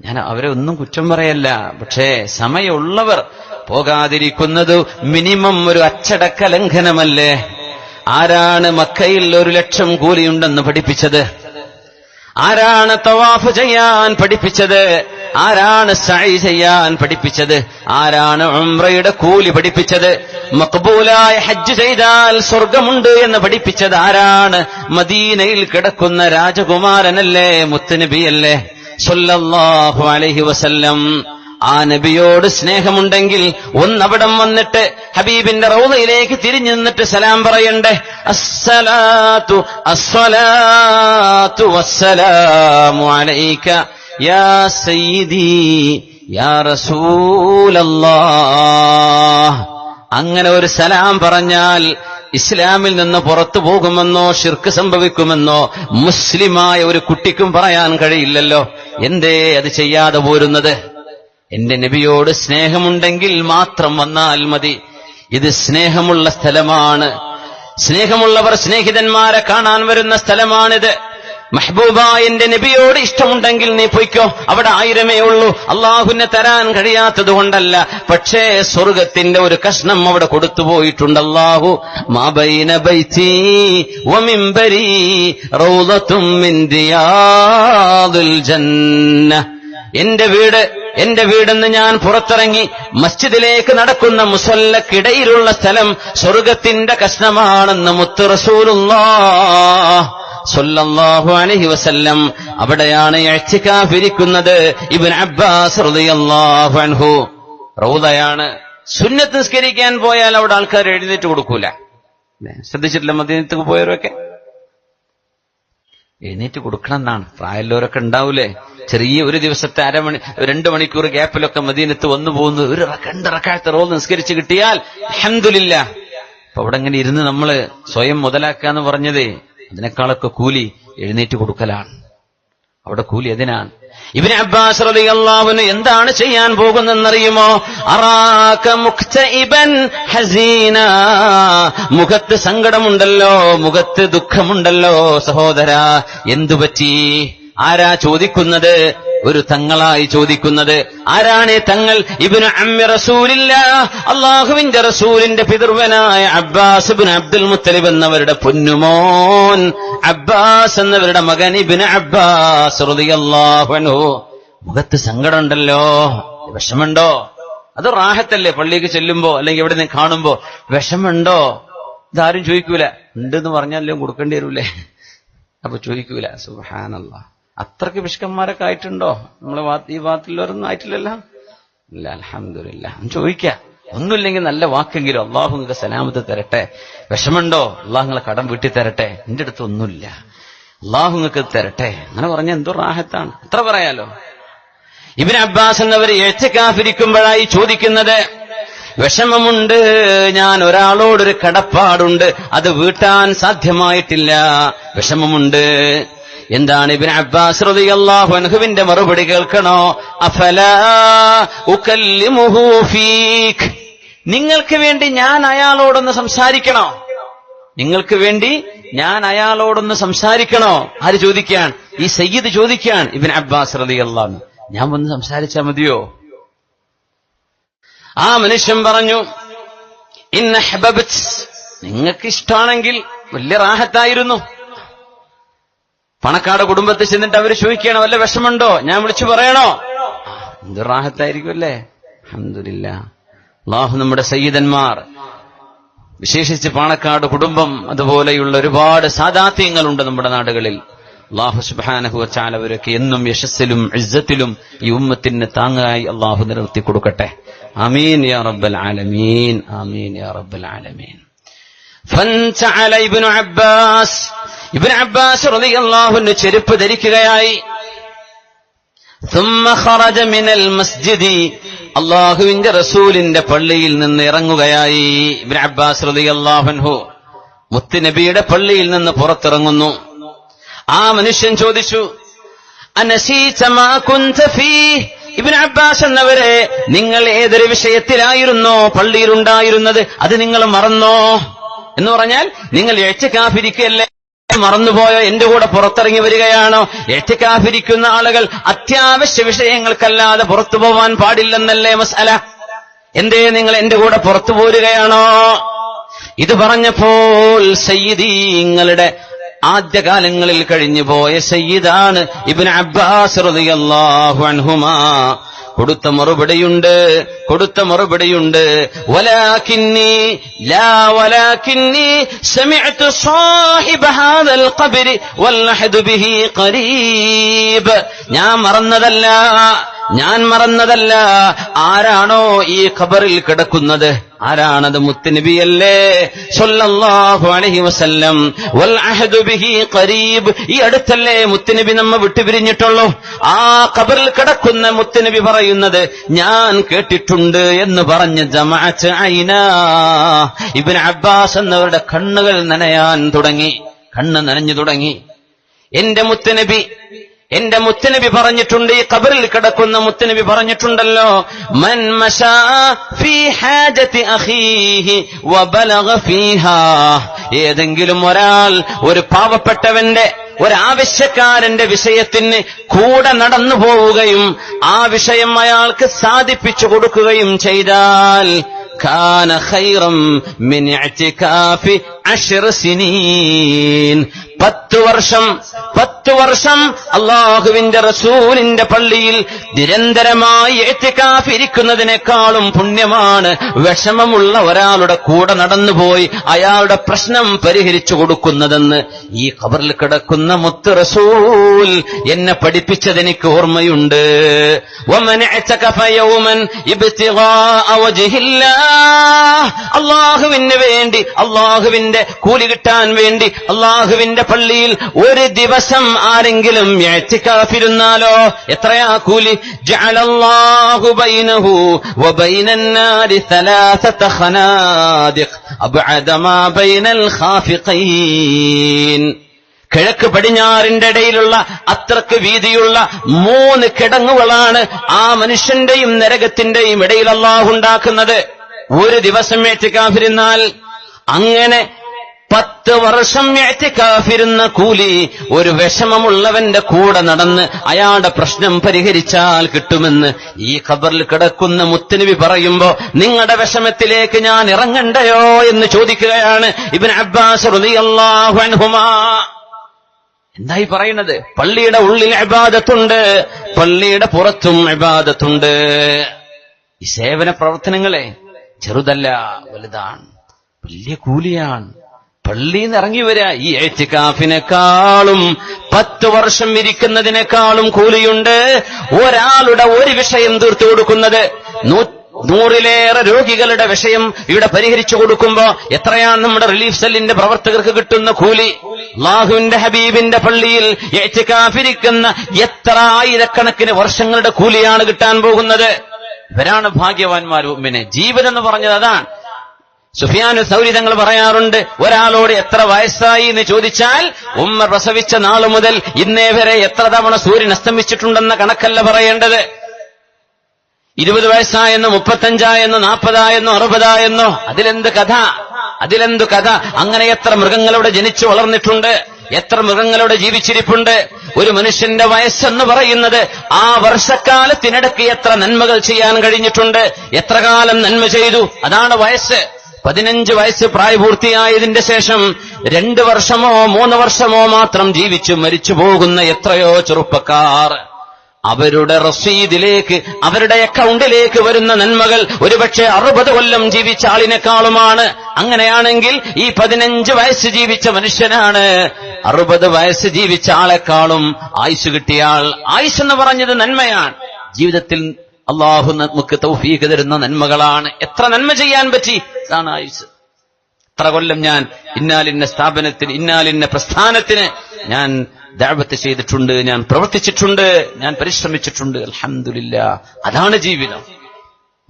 ഞാൻ അവരെ ഒന്നും കുറ്റം പറയല്ല, പക്ഷേ സമയമുള്ളവർ പോകാതിരിക്കുന്നത് മിനിമം ഒരു അച്ചടക്ക ലംഘനമല്ലേ? ആരാണ് മക്കയിൽ 1 ലക്ഷം കൂലിയുണ്ടെന്ന് പഠിപ്പിച്ചത്? ആരാണ് തവാഫ് ചെയ്യാൻ പഠിപ്പിച്ചത്? ആരാണ് സഅയ് ചെയ്യാൻ പഠിപ്പിച്ചത്? ആരാണ് ഉംറയുടെ കൂലി പഠിപ്പിച്ചത്? മഖ്ബൂലായ ഹജ്ജ് ചെയ്താൽ സ്വർഗമുണ്ട് എന്ന് പഠിപ്പിച്ചത് ആരാണ്? മദീനയിൽ കിടക്കുന്ന രാജകുമാരനല്ലേ, മുത്തുനബിയല്ലേ സ്വല്ലല്ലാഹു അലൈഹി വസല്ലം. ആ നബിയോട് സ്നേഹമുണ്ടെങ്കിൽ ഒന്നവിടം വന്നിട്ട് ഹബീബിന്റെ റൗളയിലേക്ക് തിരിഞ്ഞു നിന്നിട്ട് സലാം പറയണ്ടേ? അസ്സലാത്തു അസ്സലാത്തു വസ്സലാമു അലൈക യാ സയ്യിദി യാ റസൂലല്ലാഹ്. അങ്ങനെ ഒരു സലാം പറഞ്ഞാൽ ഇസ്ലാമിൽ നിന്ന് പുറത്തു പോകുമെന്നോ ശിർക്ക് സംഭവിക്കുമെന്നോ മുസ്ലിമായ ഒരു കുട്ടിക്കും പറയാൻ കഴിയില്ലല്ലോ. എന്തേ അത് ചെയ്യാതെ പോരുന്നത്? എന്റെ നബിയോട് സ്നേഹമുണ്ടെങ്കിൽ മാത്രം വന്നാൽ മതി. ഇത് സ്നേഹമുള്ള സ്ഥലമാണ്. സ്നേഹമുള്ളവർ സ്നേഹിതന്മാരെ കാണാൻ വരുന്ന സ്ഥലമാണിത്. മെഹബൂബ എന്റെ നബിയോട് ഇഷ്ടമുണ്ടെങ്കിൽ നീ പൊയ്ക്കോ, അവിടെ 1000 ഉള്ളൂ. അള്ളാഹുവിനെ തരാൻ കഴിയാത്തത് കൊണ്ടല്ല, പക്ഷേ സ്വർഗത്തിന്റെ ഒരു കഷ്ണം അവിടെ കൊടുത്തുപോയിട്ടുണ്ട് അള്ളാഹു. മാ ബൈന ബൈതി വമിൻബരി റൗളത്തും മിൻ റിയാദിൽ ജന്ന. എന്റെ വീടെന്ന് ഞാൻ പുറത്തിറങ്ങി മസ്ജിദിലേക്ക് നടക്കുന്ന മുസല്ലക്കിടയിലുള്ള സ്ഥലം സ്വർഗത്തിന്റെ കഷ്ണമാണെന്ന് മുത്ത് റസൂലുള്ളാഹ് സ്വല്ലല്ലാഹു അലൈഹി വസല്ലം. അവിടെയാണ് ഇഅ്തികാഫ് ഇരിക്കുന്നത്. ഇബ്നു അബ്ബാസ് റളിയല്ലാഹു അൻഹു. റൗദയാണ്. സുന്നത്ത് നിസ്കരിക്കാൻ പോയാൽ അവിടെ ആൾക്കാർ എഴുന്നേറ്റ് കൊടുക്കൂല. ശ്രദ്ധിച്ചിട്ടില്ല? മദീനത്തേക്ക് പോയവരൊക്കെ എഴുന്നേറ്റ് കൊടുക്കണം എന്നാണ്. പ്രായമുള്ളവരൊക്കെ ഉണ്ടാവൂലേ, ചെറിയ ഒരു ദിവസത്തെ 2 മണിക്കൂർ ഗ്യാപ്പിലൊക്കെ മദീനത്ത് വന്നു പോകുന്നത്. ഒരു 2 റക്അത്ത് റോൾ നിസ്കരിച്ച് കിട്ടിയാൽ അൽഹംദുലില്ലാഹ്. അപ്പൊ അവിടെ ഇങ്ങനെ ഇരുന്ന് നമ്മള് സ്വയം മുതലാക്കാന്ന് പറഞ്ഞത് അതിനേക്കാളൊക്കെ കൂലി എഴുന്നേറ്റ് കൊടുക്കലാണ്. അവിടെ കൂലി അതിനാണ്. ഇബ്നു അബ്ബാസ് റളിയല്ലാഹു അൻഹു എന്താണ് ചെയ്യാൻ പോകുന്നതെന്നറിയുമോ? അറാക മുക്തഇബൻ ഹസീന. മുഖത്ത് സങ്കടമുണ്ടല്ലോ, മുഖത്ത് ദുഃഖമുണ്ടല്ലോ സഹോദരാ. എന്തുപറ്റി? ആരാ ചോദിക്കുന്നത്? ഒരു തങ്ങളായി ചോദിക്കുന്നത്. ആരാണ് തങ്ങൾ? ഇബ്നു അമ്മി റസൂലില്ലാഹ്, അല്ലാഹുവിന്റെ റസൂലിന്റെ പിതൃവനായ അബ്ബാസ് ഇബ്നു അബ്ദുൽ മുത്തലിബ് എന്നവരുടെ പൊന്നുമോൻ അബ്ബാസ് എന്നവരുടെ മകൻ ഇബ്നു അബ്ബാസ് റളിയല്ലാഹു അൻഹു. മുഖത്ത് സങ്കടമുണ്ടല്ലോ, വിഷമുണ്ടോ? അത് റാഹത്തല്ലേ? പള്ളിക്ക് ചെല്ലുമ്പോ അല്ലെങ്കിൽ എവിടെ നിന്ന് കാണുമ്പോ വിഷമുണ്ടോ? ഇതാരും ചോദിക്കൂല. ഉണ്ടെന്ന് പറഞ്ഞാലും കൊടുക്കേണ്ടി വരൂലേ? അപ്പൊ ചോദിക്കൂല. സുബ്ഹാനല്ലാഹ്. അത്രയ്ക്ക് പിശുക്കന്മാരൊക്കെ ആയിട്ടുണ്ടോ? നമ്മളെ ഈ ഭാഗത്തുള്ളവരൊന്നും ആയിട്ടില്ലല്ലോ. ഇല്ല, അൽഹംദുലില്ലാഹ്. ചോദിക്കാം. ഒന്നുമില്ലെങ്കിൽ നല്ല വാക്കെങ്കിലും അള്ളാഹു നിങ്ങൾക്ക് സലാമത്ത് തരട്ടെ. വിഷമുണ്ടോ? അള്ളാഹു നിങ്ങളെ കടം വീട്ടി തരട്ടെ. എന്റെ അടുത്ത് ഒന്നുമില്ല, അള്ളാഹു നിങ്ങൾക്ക് തരട്ടെ. അങ്ങനെ പറഞ്ഞ എന്തോ റാഹത്താണ്. അത്ര പറയാലോ. ഇബ്നു അബ്ബാസ് എന്നവർ ഇഅ്തികാഫിരിക്കുമ്പോഴായി ചോദിക്കുന്നത്, വിഷമമുണ്ട്, ഞാൻ ഒരാളോടൊരു കടപ്പാടുണ്ട്, അത് വീട്ടാൻ സാധ്യമായിട്ടില്ല, വിഷമമുണ്ട്. എന്താണ്? ഇബ്നു അബ്ബാസ് റളിയല്ലാഹു അൻഹുവിന്റെ മറുപടി കേൾക്കണോ? അഫലാ ഉകല്ലിമുഹു ഫീക്. നിങ്ങൾക്ക് വേണ്ടി ഞാൻ അയാളോടൊന്ന് സംസാരിക്കണോ? നിങ്ങൾക്ക് വേണ്ടി ഞാൻ അയാളോടൊന്ന് സംസാരിക്കണോ? ആര് ചോദിക്കാൻ? ഈ സയ്യിദ് ചോദിക്കാൻ. ഇബ്നു അബ്ബാസ് റളിയല്ലാഹു അൻഹു, ഞാൻ വന്ന് സംസാരിച്ചാൽ മതിയോ? ആ മനുഷ്യൻ പറഞ്ഞു, ഇന്ന ഹബബത്, നിങ്ങൾക്ക് ഇഷ്ടമാണെങ്കിൽ വലിയ റാഹത്തായിരുന്നു. പണക്കാട് കുടുംബത്തിൽ ചെന്നിട്ട് അവര് ചോദിക്കുകയാണ്, വല്ല വിഷമുണ്ടോ? ഞാൻ വിളിച്ചു പറയണോ? എന്ത് റാഹത്തായിരിക്കും അല്ലേ? അൽഹംദുലില്ലാഹ്. അല്ലാഹു നമ്മുടെ സയ്യിദന്മാർ, വിശേഷിച്ച് പാണക്കാട് കുടുംബം, അതുപോലെയുള്ള ഒരുപാട് സാദാത്യങ്ങളുണ്ട് നമ്മുടെ നാടുകളിൽ. അല്ലാഹു സുബ്ഹാനഹു വ തആല അവരൊക്കെ എന്നും യശസ്സിലും ഇസ്സത്തിലും ഈ ഉമ്മത്തിന് താങ്ങായി അല്ലാഹു നിലനിർത്തി കൊടുക്കട്ടെ. ആമീൻ യാ റബ്ബൽ ആലമീൻ. ആമീൻ യാ റബ്ബൽ ആലമീൻ. ഫൻതഅല ഇബ്നു അബ്ബാസ്, ഇബ്നു അബ്ബാസ് റളിയല്ലാഹു അൻഹു ചെരുപ്പ് ധരിക്കുകയായി. ثم خرج من المسجد, അല്ലാഹുവിന്റെ റസൂലിന്റെ പള്ളിയിൽ നിന്ന് ഇറങ്ങുകയായി. ഇബ്നു അബ്ബാസ് റളിയല്ലാഹു അൻഹു മുത്തുനബിയുടെ പള്ളിയിൽ നിന്ന് പുറത്തിറങ്ങുന്നു. ആ മനുഷ്യൻ ചോദിച്ചു, അനസീത മാ കുൻത ഫീഹ്. ഇബ്നു അബ്ബാസ് എന്നവരെ, നിങ്ങൾ ഏതൊരു വിഷയത്തിലായിരുന്നോ പള്ളിയിലുണ്ടായിരുന്നത്, അത് നിങ്ങൾ മറന്നോ? എന്ന് പറഞ്ഞാൽ നിങ്ങൾ ഇഅ്തികാഫിരിക്കല്ലേ, മറന്നുപോയോ? എന്റെ കൂടെ പുറത്തിറങ്ങി വരികയാണോ? ഇഅ്തികാഫിരിക്കുന്ന ആളുകൾ അത്യാവശ്യ വിഷയങ്ങൾക്കല്ലാതെ പുറത്തു പോവാൻ പാടില്ലെന്നല്ലേ മസ്അല? എന്തേ നിങ്ങൾ എന്റെ കൂടെ പുറത്തു പോരുകയാണോ? ഇത് പറഞ്ഞപ്പോൾ സയ്യിദീങ്ങളുടെ ആദ്യകാലങ്ങളിൽ കഴിഞ്ഞുപോയ സയ്യിദാണ് ഇബ്നു അബ്ബാസ് റളിയല്ലാഹു അൻഹുമാ. കൊടുത്ത മറുപടിയുണ്ട്. വലാകിന്നി സമിഅ്തു സാഹിബ ഹാദൽ ഖബ്രി വൽ ലഹദു ബിഹി ഖരീബ്. ഞാൻ മറന്നതല്ല, ഞാൻ മറന്നതല്ല. ആരാണോ ഈ ഖബറിൽ കിടക്കുന്നത്, ആരാണത്? മുത്തുനബിയല്ലേ സ്വല്ലല്ലാഹു അലൈഹി വസല്ലം. വൽ അഹദു ബിഹി ഖരീബ്. ഈ അടുത്തല്ലേ മുത്തുനബി നമ്മെ വിട്ടുപിരിഞ്ഞിട്ടുള്ളൂ. ആ ഖബറിൽ കിടക്കുന്ന മുത്തുനബി പറയുന്നത് ഞാൻ കേട്ടിട്ടുണ്ട് എന്ന് പറഞ്ഞ് ജമഅത്ത് ഐനാ. ഇബ്നു അബ്ബാസ് എന്നവരുടെ കണ്ണുകൾ നനയാൻ തുടങ്ങി, കണ്ണ് നനഞ്ഞു തുടങ്ങി. എന്റെ മുത്തുനബി പറഞ്ഞിട്ടുണ്ട്, ഈ ഖബറിൽ കിടക്കുന്ന മുത്തുനബി പറഞ്ഞിട്ടുണ്ടല്ലോ, മൻ മശാ ഫീ ഹാജതി അഖീഹി വബലഗ ഫീഹാ. ഏതെങ്കിലും ഒരാൾ ഒരു പാവപ്പെട്ടവന്റെ, ഒരാവശ്യക്കാരന്റെ വിഷയത്തിന് കൂടെ നടന്നു പോവുകയും ആ വിഷയം അയാൾക്ക് സാധിപ്പിച്ചു കൊടുക്കുകയും ചെയ്താൽ കാന ഖൈറം മിൻ ഇഅ്തികാഫി 10 സിനീൻ. 10 വർഷം അല്ലാഹുവിന്റെ റസൂലിന്റെ പള്ളിയിൽ നിരന്തരമായി ഇഅ്തികാഫ് ഇരിക്കുന്നതിനേക്കാളും പുണ്യമാണ് വിഷമമുള്ള ഒരാളുടെ കൂടെ നടന്നുപോയി അയാളുടെ പ്രശ്നം പരിഹരിച്ചു കൊടുക്കുന്നതെന്ന് ഈ ഖബറിൽ കിടക്കുന്ന മുത്ത് റസൂൽ എന്നെ പഠിപ്പിച്ചതെനിക്ക് ഓർമ്മയുണ്ട്. വമൻ ഇഅ്തകഫ യൗമൻ ഇബ്തിഗാഅ വജ്ഹില്ലാഹ്. അല്ലാഹുവിന് വേണ്ടി, അല്ലാഹുവിന്റെ കൂലി കിട്ടാൻ വേണ്ടി അല്ലാഹുവിന്റെ പള്ളിയിൽ ഒരു ദിവസം ആരെങ്കിലും ഇഅ്തികാഫിരുന്നാലോ എത്രയാ കൂലി? ജഅലല്ലാഹു ബൈനഹു വബൈനൻ നാരി 3 ഖനാദിഖ് അബ്അദ മാ ബൈനൽ ഖാഫിഖൈൻ. കിഴക്ക് പടിഞ്ഞാറിന്റെ ഇടയിലുള്ള അത്രക്ക് വീതിയുള്ള 3 കിടങ്ങുകളാണ് ആ മനുഷ്യന്റെയും നരകത്തിന്റെയും ഇടയിൽ അല്ലാഹു ഉണ്ടാക്കുന്നത് ഒരു ദിവസം ഇഅ്തികാഫിരുന്നാൽ. അങ്ങനെ 10 വർഷം ഇഅ്തികാഫിരുന്ന കൂലി ഒരു വിഷമമുള്ളവന്റെ കൂടെ നടന്ന് അയാളുടെ പ്രശ്നം പരിഹരിച്ചാൽ കിട്ടുമെന്ന് ഈ ഖബറിൽ കിടക്കുന്ന മുത്തുനബി പറയുമ്പോ നിങ്ങളുടെ വിഷമത്തിലേക്ക് ഞാൻ ഇറങ്ങണ്ടയോ എന്ന് ചോദിക്കുകയാണ് ഇബ്നു അബ്ബാസ് റളിയല്ലാഹു അൻഹുമാ. എന്തായി പറയുന്നത്? പള്ളിയുടെ ഉള്ളിൽ ഇബാദത്തുണ്ട്, പള്ളിയുടെ പുറത്തും ഇബാദത്തുണ്ട്. ഈ സേവന പ്രവർത്തനങ്ങളെ ചെറുതല്ല, വലുതാണ്, വലിയ കൂലിയാണ്. പള്ളിയിൽ നിന്ന് ഇറങ്ങി വരിക, ഈ ഇഅ്തികാഫിനെക്കാളും 10 വർഷം ഇരിക്കുന്നതിനേക്കാളും കൂലിയുണ്ട്. ഒരാളുടെ ഒരു വിഷയം തീർത്തു കൊടുക്കുന്നത് 100-ലേറെ രോഗികളുടെ വിഷയം ഇവിടെ പരിഹരിച്ചു കൊടുക്കുമ്പോ എത്രയാണ് നമ്മുടെ റിലീഫ് സെല്ലിന്റെ പ്രവർത്തകർക്ക് കിട്ടുന്ന കൂലി? അല്ലാഹുവിന്റെ ഹബീബിന്റെ പള്ളിയിൽ ഇഅ്തികാഫിരിക്കുന്ന എത്ര ആയിരക്കണക്കിന് വർഷങ്ങളുടെ കൂലിയാണ് കിട്ടാൻ പോകുന്നത്. ഇവരാണ് ഭാഗ്യവാന്മാർ. മുഅ്മിനെ ജീവിതം എന്ന് പറഞ്ഞത് അതാണ്. സുഫിയാൻ സൗരി തങ്ങൾ പറയാറുണ്ട്, ഒരാളോട് എത്ര വയസ്സായി എന്ന് ചോദിച്ചാൽ ഉമ്മ പ്രസവിച്ച നാളു മുതൽ ഇന്നേ വരെ എത്ര തവണ സൂര്യൻ അസ്തമിച്ചിട്ടുണ്ടെന്ന കണക്കല്ല പറയേണ്ടത്. 20 വയസ്സായെന്നോ 35 40 60 അതിലെന്ത് കഥ? അങ്ങനെ എത്ര മൃഗങ്ങളോട് ജനിച്ചു വളർന്നിട്ടുണ്ട്, എത്ര മൃഗങ്ങളോട് ജീവിച്ചിരിപ്പുണ്ട്. ഒരു മനുഷ്യന്റെ വയസ്സെന്ന് പറയുന്നത് ആ വർഷക്കാലത്തിനിടയ്ക്ക് എത്ര നന്മകൾ ചെയ്യാൻ കഴിഞ്ഞിട്ടുണ്ട്, എത്ര കാലം നന്മ ചെയ്തു, അതാണ് വയസ്സ്. 15 വയസ്സ് പ്രായപൂർത്തിയായതിന്റെ ശേഷം 2 വർഷമോ 3 വർഷമോ മാത്രം ജീവിച്ചു മരിച്ചു പോകുന്ന എത്രയോ ചെറുപ്പക്കാർ. അവരുടെ റസീദിലേക്ക്, അവരുടെ അക്കൗണ്ടിലേക്ക് വരുന്ന നന്മകൾ ഒരുപക്ഷെ 60 കൊല്ലം ജീവിച്ച ആളിനേക്കാളുമാണ്. അങ്ങനെയാണെങ്കിൽ ഈ 15 വയസ്സ് ജീവിച്ച മനുഷ്യനാണ് 60 വയസ്സ് ജീവിച്ച ആളെക്കാളും ആയുസ് കിട്ടിയ ആൾ. ആയുസ് എന്ന് പറഞ്ഞത് നന്മയാണ്. ജീവിതത്തിൽ അള്ളാഹു നമുക്ക് തൗഫീഖ് തരുന്ന നന്മകളാണ്. എത്ര നന്മ ചെയ്യാൻ പറ്റി, അതാണ് ആയുസ്. എത്ര കൊല്ലം ഞാൻ ഇന്നാലിന്ന സ്ഥാപനത്തിന്, ഇന്നാലിന്ന പ്രസ്ഥാനത്തിന് ഞാൻ ദഅവത്ത് ചെയ്തിട്ടുണ്ട്, ഞാൻ പ്രവർത്തിച്ചിട്ടുണ്ട്, ഞാൻ പരിശ്രമിച്ചിട്ടുണ്ട്. അൽഹംദുലില്ലാ, അതാണ് ജീവിതം.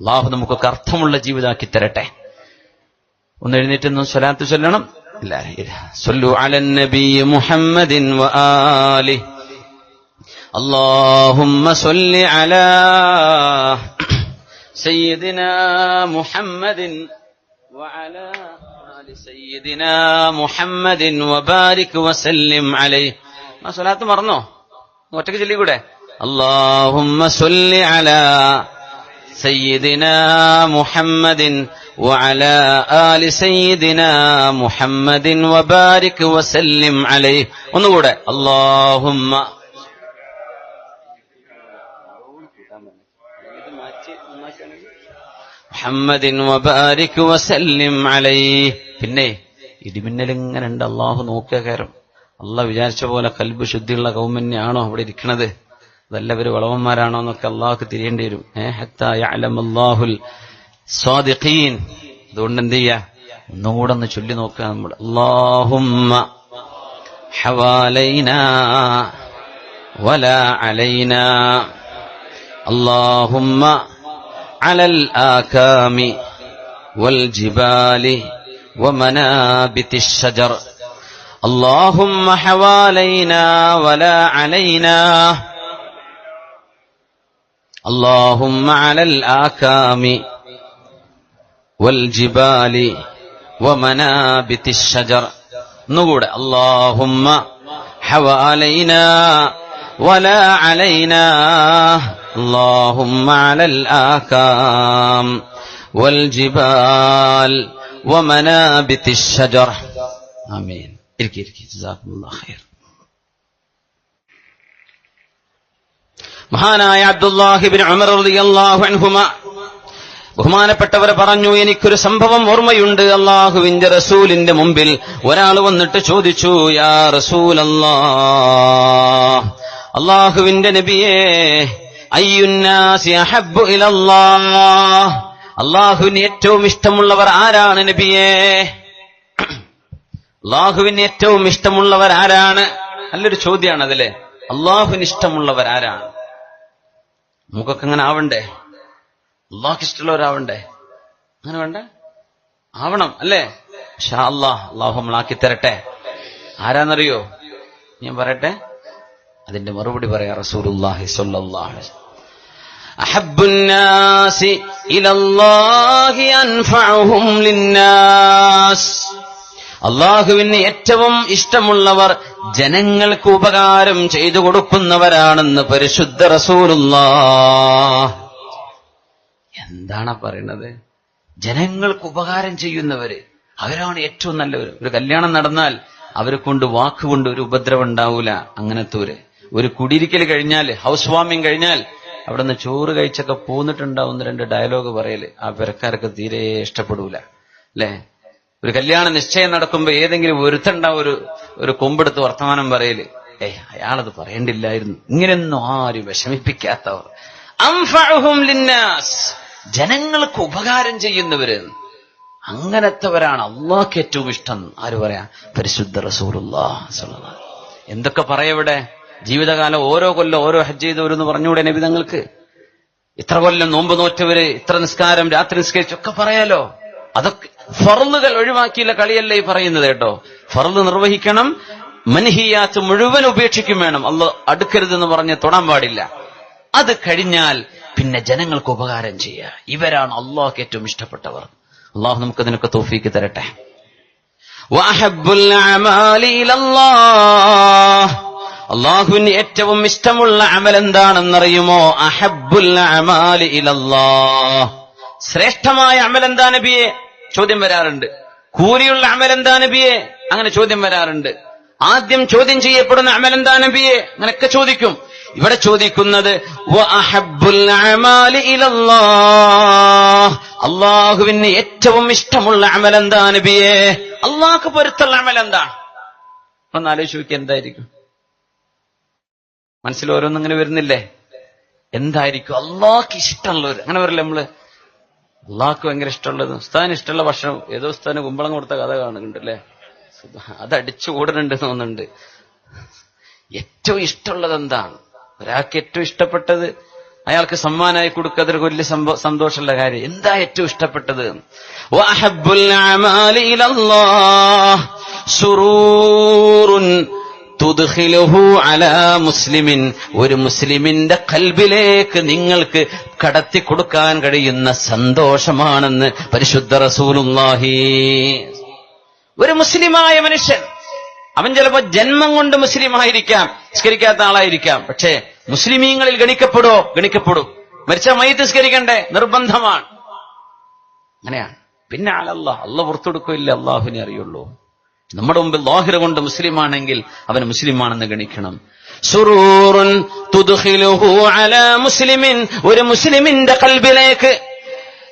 അള്ളാഹു നമുക്കൊക്കെ അർത്ഥമുള്ള ജീവിതമാക്കി തരട്ടെ. ഒന്ന് എഴുന്നേറ്റ് സ്വലാത്ത് ചൊല്ലണം. സ്വല്ലു അലൻ നബി മുഹമ്മദിൻ വആലിഹി. اللهم صل على سيدنا محمد وعلى آل سيدنا محمد وبارك وسلم عليه. ما صلاة مرنو ഒറ്റയ്ക്ക് ചൊല്ലിക്കൂടെ? اللهم صل على سيدنا محمد وعلى آل سيدنا محمد وبارك وسلم عليه. ഒന്നുകൂടെ اللهم മുഹമ്മദിൻ വബാരിക് വസല്ലിം അലൈഹി. പിന്നെ ഇടിമിന്നലിങ്ങനെ ഉണ്ട്, അള്ളാഹു നോക്കുക കയറും. അള്ളാഹ് വിചാരിച്ച പോലെ കൽബ് ശുദ്ധിയുള്ള കൗമന്യാണോ അവിടെ ഇരിക്കണത്? അതെല്ലാവരും വളവന്മാരാണോ എന്നൊക്കെ അള്ളാഹുക്ക് തിരിയേണ്ടി വരും. ഹത്താ യഅലമല്ലാഹുൽ സ്വാദിഖീൻ. അതുകൊണ്ട് എന്ത് ചെയ്യാ, ഒന്നുകൂടെ ഒന്ന് ചൊല്ലി നോക്കുക നമ്മൾ. അല്ലാഹുമ്മ ഹവാലൈനാ വലാ അലൈനാ അല്ലാഹുമ്മ അലൽ ആകാമി വൽ ജിബാലി വമനാബിതിശ് ശജർ അല്ലാഹുമ്മ ഹവാലൈനാ വലാ അലൈനാ അല്ലാഹുമ്മ അലൽ ആകാമി വൽ ജിബാലി വമനാബിതിശ് ശജർ. ഒന്നുകൂടെ. അല്ലാഹുമ്മ ഹവാലൈനാ വലാ അലൈനാ അല്ലാഹുമ്മ അലൽ ആകാം വൽ ജിബാൽ വമനാബിതിശ് ശജർ. ആമീൻ. ഇരിക്കി. ജസാകുമുല്ലാഹു ഖൈർ. മഹാനായ അബ്ദുല്ലാഹി ഇബ്നു ഉമർ റളിയല്ലാഹു അൻഹുമ ബഹുമാനപ്പെട്ടവർ പറഞ്ഞു, എനിക്കൊരു സംഭവം ഓർമ്മയുണ്ട്. അല്ലാഹുവിന്റെ റസൂലിന്റെ മുമ്പിൽ ഒരാൾ വന്നിട്ട് ചോദിച്ചു, യാ റസൂലല്ലാഹ്, അല്ലാഹുവിന്റെ നബിയേ, അയ്യുന്നാസി അഹബ്ബു ഇലല്ലാഹ്, അല്ലാഹുവിന് ഏറ്റവും ഇഷ്ടമുള്ളവർ ആരാണ് നബിയേ? അല്ലാഹുവിന് ഏറ്റവും ഇഷ്ടമുള്ളവർ ആരാണ്? നല്ലൊരു ചോദ്യമാണ് അതിലെ. അല്ലാഹുവിന് ഇഷ്ടമുള്ളവർ ആരാണ്? നമുക്കൊക്കെ അങ്ങനെ ആവണ്ടേ? അള്ളാഹ്ക്ക് ഇഷ്ടമുള്ളവരാവണ്ടേ? അങ്ങനെ വേണ്ട? ആവണം അല്ലേ? ഇൻഷാ അല്ലാഹ് അള്ളാഹു നമ്മളാക്കി തരട്ടെ. ആരാന്നറിയോ? ഞാൻ പറയട്ടെ, അതിന്റെ മറുപടി പറയാ റസൂലുള്ളാഹി സ്വല്ലല്ലാഹു അലൈഹി വസല്ലം. അഹബ്ബുന്നാസി ഇലല്ലാഹി അൻഫഉഹും ലിന്നാസ്. അള്ളാഹുവിന് ഏറ്റവും ഇഷ്ടമുള്ളവർ ജനങ്ങൾക്ക് ഉപകാരം ചെയ്തു കൊടുക്കുന്നവരാണെന്ന് പരിശുദ്ധ റസൂലുള്ളാഹ്. എന്താണ് പറയുന്നത്? ജനങ്ങൾക്ക് ഉപകാരം ചെയ്യുന്നവര് അവരാണ് ഏറ്റവും നല്ലവർ. ഒരു കല്യാണം നടന്നാൽ അവരെ കൊണ്ട് വാക്കുകൊണ്ട് ഒരു ഉപദ്രവം ഉണ്ടാവൂല. അങ്ങനത്തെ ഒരു കുടിയിരിക്കൽ കഴിഞ്ഞാൽ, ഹൗസ് വാമിങ് കഴിഞ്ഞാൽ അവിടെ നിന്ന് ചോറ് കഴിച്ചൊക്കെ പോന്നിട്ടുണ്ടാവുന്ന 2 ഡയലോഗ് പറയല് ആ പെരക്കാർക്ക് തീരെ ഇഷ്ടപ്പെടൂല അല്ലെ? ഒരു കല്യാണ നിശ്ചയം നടക്കുമ്പോ ഏതെങ്കിലും ഒരുത്തുണ്ടാവും ഒരു കൊമ്പെടുത്ത് വർത്തമാനം പറയല്, അയാളത് പറയേണ്ടില്ലായിരുന്നു. ഇങ്ങനെയൊന്നും ആരും വിഷമിപ്പിക്കാത്തവർ. അൻഫഉഹും ലിന്നാസ്, ജനങ്ങൾക്ക് ഉപകാരം ചെയ്യുന്നവര്. അങ്ങനത്തെവരാണ് അള്ളാഹ്ക്ക് ഏറ്റവും ഇഷ്ടം. ആര് പറയാ? പരിശുദ്ധ റസൂലുള്ളാഹി സ്വല്ലല്ലാഹു അലൈഹി വസല്ലം. എന്തൊക്കെ പറയവിടെ? ജീവിതകാലം ഓരോ കൊല്ലം ഓരോ ഹജ്ജ് ചെയ്തവരെന്ന് പറഞ്ഞുകൂടെ നബി തങ്ങൾക്ക്? ഇത്ര കൊല്ലം നോമ്പ് നോറ്റവര്, ഇത്ര നിസ്കാരം, രാത്രി നിസ്കരിച്ചൊക്കെ പറയാലോ. അതൊക്കെ ഫർളുകൾ ഒഴിവാക്കിയുള്ള കളിയല്ല ഈ പറയുന്നത് കേട്ടോ. ഫർള് നിർവഹിക്കണം, മൻഹിയാത്ത് മുഴുവൻ ഉപേക്ഷിക്കും വേണം. അള്ളാഹ് അടുക്കരുതെന്ന് പറഞ്ഞ് തൊടാൻ പാടില്ല. അത് കഴിഞ്ഞാൽ പിന്നെ ജനങ്ങൾക്ക് ഉപകാരം ചെയ്യുക. ഇവരാണ് അള്ളാഹ്ക്ക് ഏറ്റവും ഇഷ്ടപ്പെട്ടവർ. അള്ളാഹു നമുക്ക് അതിനൊക്കെ തൗഫീക്ക് തരട്ടെ. വഅഹബ്ബുൽ അമാലി ഇലല്ലാഹ്, അള്ളാഹുവിന് ഏറ്റവും ഇഷ്ടമുള്ള അമൽ എന്താണെന്നറിയുമോ? അഹബ്ബുൽ അമാലി ഇലല്ലാഹ്, ശ്രേഷ്ഠമായ അമൽ എന്താ നബിയെ? ചോദ്യം വരാറുണ്ട്. കൂലിയുള്ള അമൽ എന്താ നബിയെ? അങ്ങനെ ചോദ്യം വരാറുണ്ട്. ആദ്യം ചോദ്യം ചെയ്യപ്പെടുന്ന അമൽ എന്താ നബിയെ? അങ്ങനെയൊക്കെ ചോദിക്കും. ഇവിടെ ചോദിക്കുന്നത് വഅഹബ്ബുൽ അമാലി ഇലല്ലാഹ്, അള്ളാഹുവിന് ഏറ്റവും ഇഷ്ടമുള്ള അമൽ എന്താ നബിയെ? അള്ളാഹ്ക്ക് പൊരുത്തുള്ള അമൽ എന്താ? ഒന്ന് ആലോചിച്ച് നോക്കി. എന്തായിരിക്കും? മനസ്സിൽ ഓരോന്നും ഇങ്ങനെ വരുന്നില്ലേ? എന്തായിരിക്കും അള്ളാഹ്ക്ക് ഇഷ്ടമുള്ളവർ? അങ്ങനെ വരില്ല നമ്മള്. അള്ളാഹ്ക്ക് ഭയങ്കര ഇഷ്ടമുള്ളത്, ഉസ്താദിന് ഇഷ്ടമുള്ള ഭക്ഷണം. ഏതോ ഉസ്താദിന് കുമ്പളം കൊടുത്ത കഥ കാണുന്നുണ്ടല്ലേ? അതടിച്ചു കൂടുന്നുണ്ട് തോന്നുന്നുണ്ട്. ഏറ്റവും ഇഷ്ടമുള്ളത് എന്താണ്? ഒരാൾക്ക് ഏറ്റവും ഇഷ്ടപ്പെട്ടത് അയാൾക്ക് സമ്മാനമായി കൊടുക്കുക. അതൊരു വലിയ സന്തോഷമുള്ള കാര്യം. എന്താ ഏറ്റവും ഇഷ്ടപ്പെട്ടത്? വഅഹബ്ബുൽ അമാലി ഇലല്ലാഹ് സുറൂറുൻ തുദ്ഖിലുഹു അലാ മുസ്ലിമിൻ, ഒരു മുസ്ലിമിന്റെ ഖൽബിലേക്ക് നിങ്ങൾക്ക് കടത്തി കൊടുക്കാൻ കഴിയുന്ന സന്തോഷമാണെന്ന് പരിശുദ്ധ റസൂലുള്ളാഹി. ഒരു മുസ്ലിമായ മനുഷ്യൻ, അവൻ ചിലപ്പോ ജന്മം കൊണ്ട് മുസ്ലിമായിരിക്കാം, നിസ്കരിക്കാത്ത ആളായിരിക്കാം. പക്ഷേ മുസ്ലിമീങ്ങളിൽ ഗണിക്കപ്പെടുമോ? ഗണിക്കപ്പെടും. മരിച്ച മയ്യിത്ത് നിസ്കരിക്കണ്ടേ? നിർബന്ധമാണ്. അങ്ങനെയാണ്. പിന്നെ അല്ലാഹ് പുറത്തു കൊടുക്കില്ല, അള്ളാഹുവിനെ അറിയുള്ളൂ. നമ്മുടെ മുമ്പിൽ ലാഹിറ കൊണ്ട് മുസ്ലിമാണെങ്കിൽ അവൻ മുസ്ലിമാണെന്ന് ഗണിക്കണം. സുറൂറുൻ തുദ്ഖിലുഹു അലാ മുസ്ലിമിൻ, ഒരു മുസ്ലിമിന്റെ ഖൽബിലേക്ക്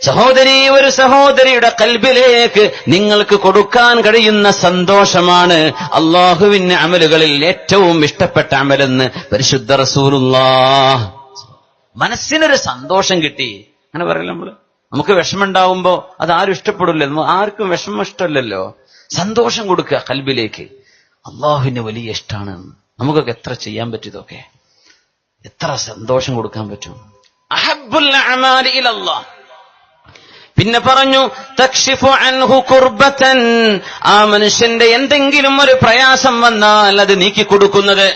സഹോദരി, ഒരു സഹോദരിയുടെ ഖൽബിലേക്ക് നിങ്ങൾക്ക് കൊടുക്കാൻ കഴിയുന്ന സന്തോഷമാണ് അള്ളാഹുവിന്റെ അമലുകളിൽ ഏറ്റവും ഇഷ്ടപ്പെട്ട അമലെന്ന് പരിശുദ്ധ റസൂലുള്ളാഹ്. മനസ്സിനൊരു സന്തോഷം കിട്ടി. അങ്ങനെ പറയില്ല നമ്മള്. നമുക്ക് വിഷമുണ്ടാവുമ്പോ അത് ആരും ഇഷ്ടപ്പെടില്ലല്ലോ, ആർക്കും വിഷമം ഇഷ്ടമല്ലല്ലോ. സന്തോഷം കൊടുക്കുക ഖൽബിലേക്ക്. അള്ളാഹുവിന് വലിയ ഇഷ്ടമാണ്. നമുക്കൊക്കെ എത്ര ചെയ്യാൻ പറ്റും ഇതൊക്കെ? എത്ര സന്തോഷം കൊടുക്കാൻ പറ്റും? അഹബ്ബുൽ അഅമാലി ഇലല്ലാഹ്. പിന്നെ പറഞ്ഞു തക്ഷിഫു അൻഹു കുർബതൻ, ആ മനുഷ്യന്റെ എന്തെങ്കിലും ഒരു പ്രയാസം വന്നാൽ അത് നീക്കി കൊടുക്കുന്നത്.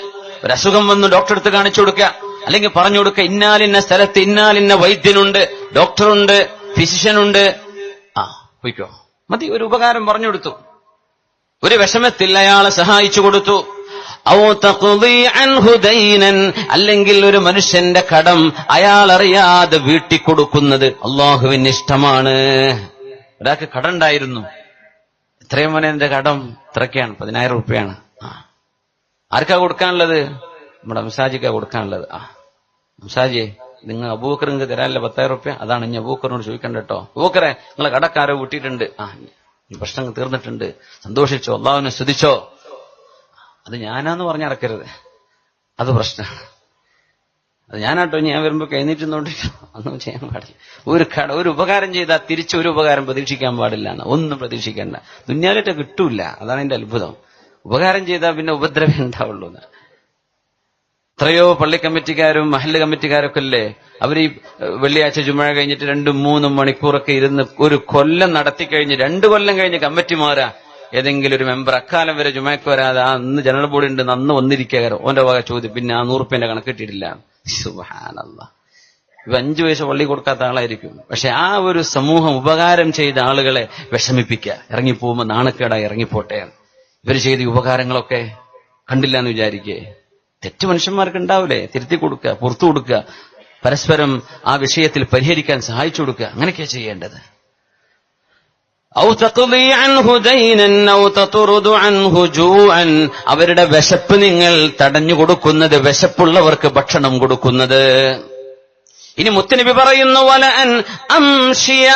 ഒരു അസുഖം വന്നു, ഡോക്ടറെ അടുത്ത് കാണിച്ചു കൊടുക്കുക, അല്ലെങ്കിൽ പറഞ്ഞു കൊടുക്കുക ഇന്നാലിന്ന സ്ഥലത്ത് ഇന്നാലിന്ന വൈദ്യനുണ്ട്, ഡോക്ടറുണ്ട്, ഫിസിഷ്യനുണ്ട്, പോയിക്കോ മതി. ഒരു ഉപകാരം പറഞ്ഞു കൊടുത്തു. ഒരു വിഷമത്തിൽ അയാളെ സഹായിച്ചു കൊടുത്തു. ഔ തഖ്ദി അൻഹു ദൈനൻ, അല്ലെങ്കിൽ ഒരു മനുഷ്യന്റെ കടം അയാൾ അറിയാതെ വീട്ടിക്കൊടുക്കുന്നത് അള്ളാഹുവിന് ഇഷ്ടമാണ്. ഒരാൾക്ക് കടം ഉണ്ടായിരുന്നു. എത്രയും മോനെ എന്റെ കടം ഇത്രയ്ക്കാണ്, 10,000 രൂപയാണ്. ആർക്കാ കൊടുക്കാനുള്ളത്? നമ്മുടെ മുസാജിക്കാ കൊടുക്കാനുള്ളത്. മുസാജിയെ, നിങ്ങൾ അബൂബക്കറിന് തരാനല്ലേ 10,000 രൂപ? അതാണ് ഇനി അബൂബക്കറിനോട് ചോദിക്കണ്ട കേട്ടോ. അബൂബക്കറെ, നിങ്ങളെ കടക്കാരോ വീട്ടിയിട്ടുണ്ട്, പ്രശ്നങ്ങൾ തീർന്നിട്ടുണ്ട്, സന്തോഷിച്ചോ, അള്ളാഹുവിനെ സ്തുതിച്ചോ. അത് ഞാനാന്ന് പറഞ്ഞിറക്കരുത്, അത് പ്രശ്നമാണ്. അത് ഞാനാട്ടോ, ഞാൻ വരുമ്പോ കഴിഞ്ഞിട്ടുന്നോണ്ട് ഒന്നും ചെയ്യാൻ പാടില്ല. ഒരു ഉപകാരം ചെയ്താൽ തിരിച്ചൊരു ഉപകാരം പ്രതീക്ഷിക്കാൻ പാടില്ല. ഒന്നും പ്രതീക്ഷിക്കേണ്ട. ദുന്യാവിലേറ്റ കിട്ടൂല. അതാണ് എന്റെ അത്ഭുതം. ഉപകാരം ചെയ്താൽ പിന്നെ ഉപദ്രവം ഉണ്ടാവുള്ളൂ. എത്രയോ പള്ളി കമ്മിറ്റിക്കാരും മഹല്ല് കമ്മിറ്റിക്കാരൊക്കെ അല്ലേ, അവർ ഈ വെള്ളിയാഴ്ച ജുമുഅ കഴിഞ്ഞിട്ട് 2-3 മണിക്കൂറൊക്കെ ഇരുന്ന് ഒരു കൊല്ലം നടത്തിക്കഴിഞ്ഞ് 2 കൊല്ലം കഴിഞ്ഞ് കമ്മിറ്റി മാറാ. ഏതെങ്കിലും ഒരു മെമ്പർ അക്കാലം വരെ ജുമഅക്ക് വരാതെ അന്ന് ജനറൽ ബോഡി ഉണ്ട് അന്ന് വന്നിരിക്കാരോ ഓന്റെ വക ചോദ്യം, പിന്നെ 100 രൂപേന്റെ കണക്കിട്ടിട്ടില്ല. സുബ്ഹാനല്ലാഹ്. 5 പൈസ പള്ളി കൊടുക്കാത്ത ആളായിരിക്കും. പക്ഷെ ആ ഒരു സമൂഹം ഉപകാരം ചെയ്ത ആളുകളെ വിഷമിപ്പിക്കുക, ഇറങ്ങിപ്പോകുമ്പോ നാണക്കേടായി ഇറങ്ങിപ്പോട്ടെ. ഇവര് ചെയ്ത ഉപകാരങ്ങളൊക്കെ കണ്ടില്ല എന്ന് വിചാരിക്കേ. തെറ്റ് മനുഷ്യന്മാർക്ക് ഉണ്ടാവില്ലേ, തിരുത്തി കൊടുക്കുക, പുറത്തു കൊടുക്കുക, പരസ്പരം ആ വിഷയത്തിൽ പരിഹരിക്കാൻ സഹായിച്ചു കൊടുക്കുക. അങ്ങനെയൊക്കെയാ ചെയ്യേണ്ടത്. ഔ തഖ്ദി അൻഹു ദൈനൻ ഔ തത്റുദു അൻഹു ജൂഅൻ, അവരുടെ വിശപ്പ് നിങ്ങൾ തടഞ്ഞു കൊടുക്കുന്നത്, വിശപ്പുള്ളവർക്ക് ഭക്ഷണം കൊടുക്കുന്നത്. ഇനി മുത്തനബി പറയുന്നു വലഅൻ അംശിയ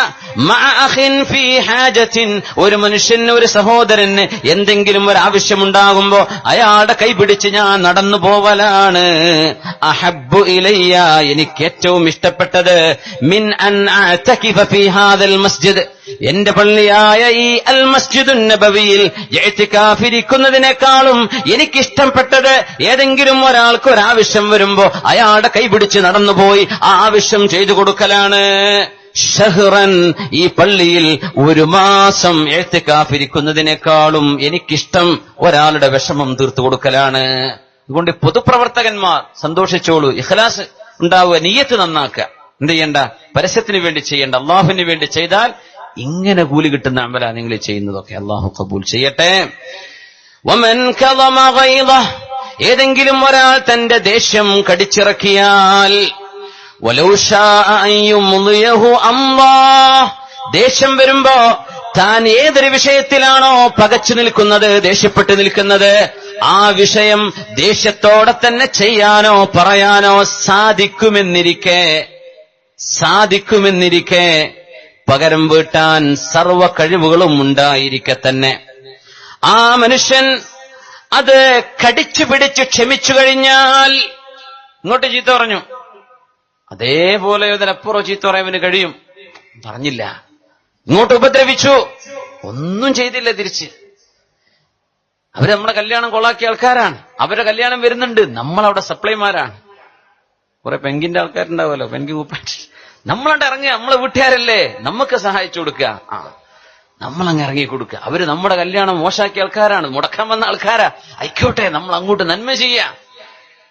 മഅ അഖിൻ ഫീ ഹാജത്തിൻ, ഒരു മനുഷ്യന്, ഒരു സഹോദരന് എന്തെങ്കിലും ഒരു ആവശ്യമുണ്ടാകുമ്പോ അയാളുടെ കൈപിടിച്ച് ഞാൻ നടന്നു പോവലാണ്. അഹബ്ബു ഇലയ്യ, എനിക്ക് ഏറ്റവും ഇഷ്ടപ്പെട്ടത്, മിൻ അൻ അഅ്തകിഫ ഫീ ഹാദൽ മസ്ജിദ്, എന്റെ പള്ളിയായ ഈ അൽ മസ്ജിദുൻ നബവിയിൽ ഇഅ്തികാഫിരിക്കുന്നതിനേക്കാളും എനിക്കിഷ്ടപ്പെട്ടത് ഏതെങ്കിലും ഒരാൾക്ക് ഒരാവശ്യം വരുമ്പോ അയാളുടെ കൈപിടിച്ച് നടന്നുപോയി ആ ആവശ്യം ചെയ്തു കൊടുക്കലാണ്. ഷഹ്റൻ, ഈ പള്ളിയിൽ 1 മാസം ഇഅ്തികാഫിരിക്കുന്നതിനേക്കാളും എനിക്കിഷ്ടം ഒരാളുടെ വിഷമം തീർത്തു കൊടുക്കലാണ്. അതുകൊണ്ട് പൊതുപ്രവർത്തകന്മാർ സന്തോഷിച്ചോളൂ, ഇഖ്ലാസ് ഉണ്ടാവുക, നിയ്യത്ത് നന്നാക്കുക. എന്ത് ചെയ്യണ്ട? പരസ്യത്തിന് വേണ്ടി ചെയ്യേണ്ട, അള്ളാഹുവിന് വേണ്ടി ചെയ്താൽ ഇങ്ങനെ കൂലി കിട്ടുന്ന അമല നിങ്ങൾ ചെയ്യുന്നതൊക്കെ. അള്ളാഹു ഖബൂൽ ചെയ്യട്ടെ. വമൻ കളമ ഗൈളഹ്, ഏതെങ്കിലും ഒരാൾ തന്റെ ദേഷ്യം കടിച്ചിറക്കിയാൽ, വലൗ ശാഅ അൻ യുംളിയഹു അല്ലാഹ്, ദേഷ്യം വരുമ്പോ താൻ ഏതൊരു വിഷയത്തിലാണോ പകച്ചു നിൽക്കുന്നത്, ദേഷ്യപ്പെട്ട് നിൽക്കുന്നത്, ആ വിഷയം ദേഷ്യത്തോടെ തന്നെ ചെയ്യാനോ പറയാനോ സാധിക്കുമെന്നിരിക്കെ പകരം വീട്ടാൻ സർവ കഴിവുകളും ഉണ്ടായിരിക്കെ തന്നെ ആ മനുഷ്യൻ അത് കടിച്ചു പിടിച്ച് ക്ഷമിച്ചു കഴിഞ്ഞാൽ, ഇങ്ങോട്ട് ചീത്ത പറഞ്ഞു, അതേപോലെ അതിനപ്പുറം ചീത്ത പറയാൻ കഴിയും. പറഞ്ഞില്ല, ഇങ്ങോട്ട് ഉപദ്രവിച്ചു, ഒന്നും ചെയ്തില്ല തിരിച്ച്. അവര് നമ്മുടെ കല്യാണം കൊളാക്കിയ ആൾക്കാരാണ്. അവരുടെ കല്യാണം വരുന്നുണ്ട്, നമ്മളവിടെ സപ്ലൈമാരാണ്. കുറെ പെങ്കിന്റെ ആൾക്കാരുണ്ടാവുമല്ലോ, പെങ്കി കൂപ്പായിട്ട്. നമ്മളവിടെ ഇറങ്ങി, നമ്മളെ വീട്ടുകാരല്ലേ, നമുക്ക് സഹായിച്ചു കൊടുക്കുക. നമ്മളങ്ങ് ഇറങ്ങി കൊടുക്കുക. അവര് നമ്മുടെ കല്യാണം മോശാക്കിയ ആൾക്കാരാണ്, മുടക്കാൻ വന്ന ആൾക്കാരാ, ആയിക്കോട്ടെ, നമ്മൾ അങ്ങോട്ട് നന്മ ചെയ്യാം.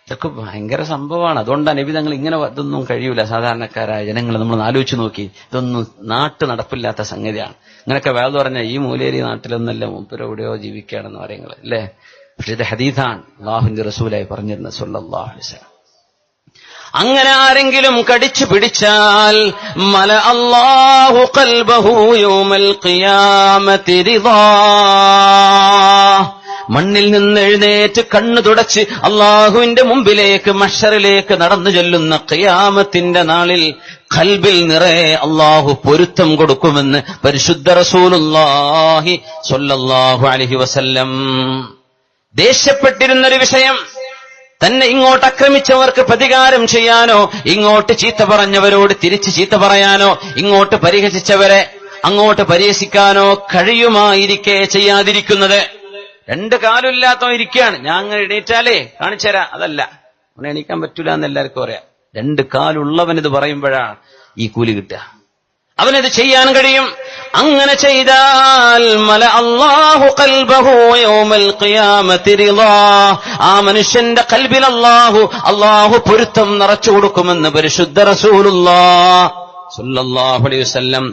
ഇതൊക്കെ ഭയങ്കര സംഭവമാണ്. അതുകൊണ്ടാണ് നബി തങ്ങൾ ഇങ്ങനെ, ഇതൊന്നും കഴിയൂല സാധാരണക്കാരായ ജനങ്ങൾ. നമ്മൾ ആലോചിച്ച് നോക്കി, ഇതൊന്നും നാട്ടു നടപ്പില്ലാത്ത സംഗതിയാണ്. ഇങ്ങനെയൊക്കെ വേദം പറഞ്ഞാൽ ഈ മൂലേരി നാട്ടിലൊന്നല്ല, മൂപ്പര് എവിടെയോ ജീവിക്കുകയാണെന്ന് പറയുന്നത് അല്ലേ. പക്ഷെ ഇത് ഹദീഥാണ്, അല്ലാഹുവിന്റെ റസൂലായി പറഞ്ഞിരുന്നത് സല്ലല്ലാഹു അലൈഹി വസല്ലം. അങ്ങനെ ആരെങ്കിലും കടിച്ചു പിടിച്ചാൽ, മല അല്ലാഹു ഖൽബഹു യൗമൽ ഖിയാമത്തി റിദാ, മണ്ണിൽ നിന്ന് എഴുന്നേറ്റ് കണ്ണു തുടച്ച് അള്ളാഹുവിന്റെ മുമ്പിലേക്ക് മഹ്ശറിലേക്ക് നടന്നു ചെല്ലുന്ന ഖിയാമത്തിന്റെ നാളിൽ ഖൽബിൽ നിറയെ അള്ളാഹു പൊരുത്തം കൊടുക്കുമെന്ന് പരിശുദ്ധ റസൂലുള്ളാഹി സ്വല്ലല്ലാഹു അലൈഹി വസല്ലം. ദേഷ്യപ്പെട്ടിരുന്നൊരു വിഷയം, തന്നെ ഇങ്ങോട്ട് ആക്രമിച്ചവർക്ക് പ്രതികാരം ചെയ്യാനോ, ഇങ്ങോട്ട് ചീത്ത പറഞ്ഞവരോട് തിരിച്ച് ചീത്ത പറയാനോ, ഇങ്ങോട്ട് പരിഹസിച്ചവരെ അങ്ങോട്ട് പരിഹസിക്കാനോ കഴിയുമായിരിക്കെ ചെയ്യാതിരിക്കുന്നത്. രണ്ട് കാലുമില്ലാത്തോ ഇരിക്കുകയാണ്, ഞാൻ അങ്ങനെ എണീറ്റാലേ കാണിച്ചുതരാം, അതല്ല, അവനെ എണീക്കാൻ പറ്റൂല എന്ന് എല്ലാവർക്കും അറിയാം. രണ്ട് കാലുള്ളവനിത് പറയുമ്പോഴാണ് ഈ കൂലി കിട്ടുക, അവനത് ചെയ്യാൻ കഴിയും. അങ്ങനെ ചെയ്താൽ മല അല്ലാഹു ഖൽബഹു യൗമൽ ഖിയാമത്തി റിളാ, ആ മനുഷ്യന്റെ ഖൽബിൽ അല്ലാഹു പൊരുത്തം നിറച്ചു കൊടുക്കുമെന്ന് പരിശുദ്ധ റസൂലുള്ളാഹി സ്വല്ലല്ലാഹു അലൈഹി വസല്ലം.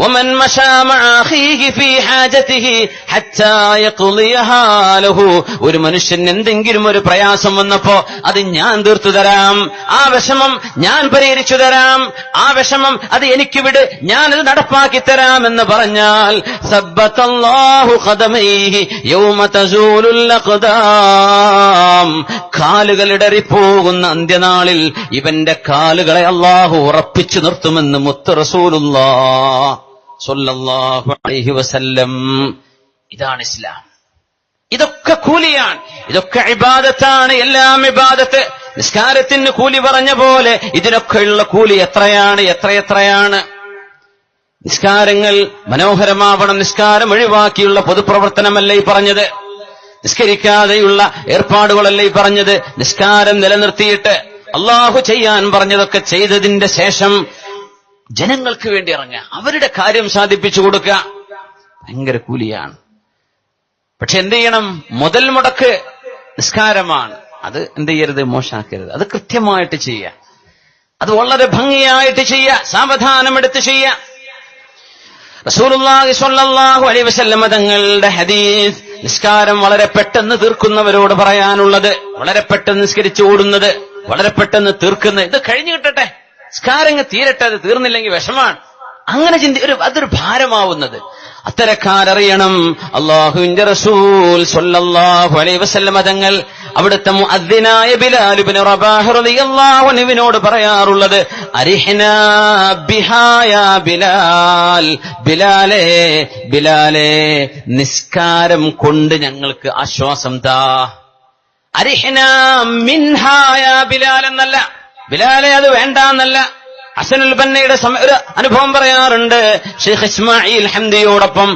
ومن مشى مع اخيه في حاجته حتى يقضيها له, ഒരു മനുഷ്യൻ എന്തെങ്കിലും ഒരു പ്രയാസം വന്നപ്പോ അത് ഞാൻ തീർത്തു തരാം, ആ വിഷമം ഞാൻ പരിഹരിച്ചു തരാം, ആ വിഷമം അത് എനിക്ക് വിട്, ഞാനത് നടപ്പാക്കി തരാം എന്ന് പറഞ്ഞാൽ സബ്ബത്തല്ലാഹു ഖദമൈഹി യൗമ തസൂലുൽ അഖ്ദാം, കാലുകൾ ഇടറിപ്പോകുന്ന അന്ത്യനാളിൽ ഇവന്റെ കാലുകളെ അല്ലാഹു ഉറപ്പിച്ചു നിർത്തുമെന്ന് മുത്ത് റസൂലുള്ളാഹി സ്വല്ലല്ലാഹു അലൈഹി വസല്ലം. ഇതാണ് ഇസ്ലാം. ഇതൊക്കെ കൂലിയാണ്, ഇതൊക്കെ ഇബാദത്താണ്, എല്ലാം ഇബാദത്ത്. നിസ്കാരത്തിന് കൂലി പറഞ്ഞ പോലെ ഇതിനൊക്കെയുള്ള കൂലി എത്രയാണ്. നിസ്കാരങ്ങൾ മനോഹരമാവണം, നിസ്കാരം ഒഴിവാക്കിയുള്ള പൊതുപ്രവർത്തനമല്ല ഈ പറഞ്ഞത്, നിസ്കരിക്കാതെയുള്ള ഏർപ്പാടുകളല്ല ഈ പറഞ്ഞത്. നിസ്കാരം നിലനിർത്തിയിട്ട് അള്ളാഹു ചെയ്യാൻ പറഞ്ഞതൊക്കെ ചെയ്തതിന്റെ ശേഷം ജനങ്ങൾക്ക് വേണ്ടി ഇറങ്ങുക, അവരുടെ കാര്യം സാധിപ്പിച്ചു കൊടുക്കുക, ഭയങ്കര കൂലിയാണ്. പക്ഷെ എന്ത് ചെയ്യണം? മുതൽ മുടക്ക് നിസ്കാരമാണ്, അത് എന്ത് ചെയ്യരുത്, മോശാക്കരുത്. അത് കൃത്യമായിട്ട് ചെയ്യുക, അത് വളരെ ഭംഗിയായിട്ട് ചെയ്യുക, സാവധാനമെടുത്ത് ചെയ്യുക. റസൂലുള്ളാഹി സ്വല്ലല്ലാഹു അലൈഹി വസല്ലം തങ്ങളുടെ ഹദീസ്, നിസ്കാരം വളരെ പെട്ടെന്ന് തീർക്കുന്നവരോട് പറയാനുള്ളത്, വളരെ പെട്ടെന്ന് നിസ്കരിച്ചു ഓടുന്നത്, വളരെ പെട്ടെന്ന് തീർക്കുന്നത്, ഇത് കഴിഞ്ഞു കിട്ടട്ടെ, നിസ്കാരങ്ങൾ തീരട്ടെ, അത് തീർന്നില്ലെങ്കിൽ വിഷമാണ്, അങ്ങനെ അതൊരു ഭാരമാവുന്നത്. അത്തരക്കാരറിയണം അല്ലാഹുവിന്റെ റസൂൽ സ്വല്ലല്ലാഹു അലൈഹി വസല്ലം തങ്ങൾ അവിടുത്തെ മുഅദ്ദിനായ ബിലാൽ ഇബ്നു റബാഹ് റളിയല്ലാഹു അൻഹുവിനോട് പറയാറുള്ളത്, അരിഹ്നാ ബിഹാ യാ ബിലാൽ, ബിലാലേ നിസ്കാരം കൊണ്ട് ഞങ്ങൾക്ക് ആശ്വാസം താ. അരിഹ്നാ മിൻഹാ യാ ബിലാൽ എന്നല്ല, ബിലാലെ അത് വേണ്ടാന്നല്ല. ഹസനുൽ ബന്നയുടെ ഒരു അനുഭവം പറയാറുണ്ട്. ഷെയ്ഖ് ഇസ്മായിൽ ഹംദിയോടൊപ്പം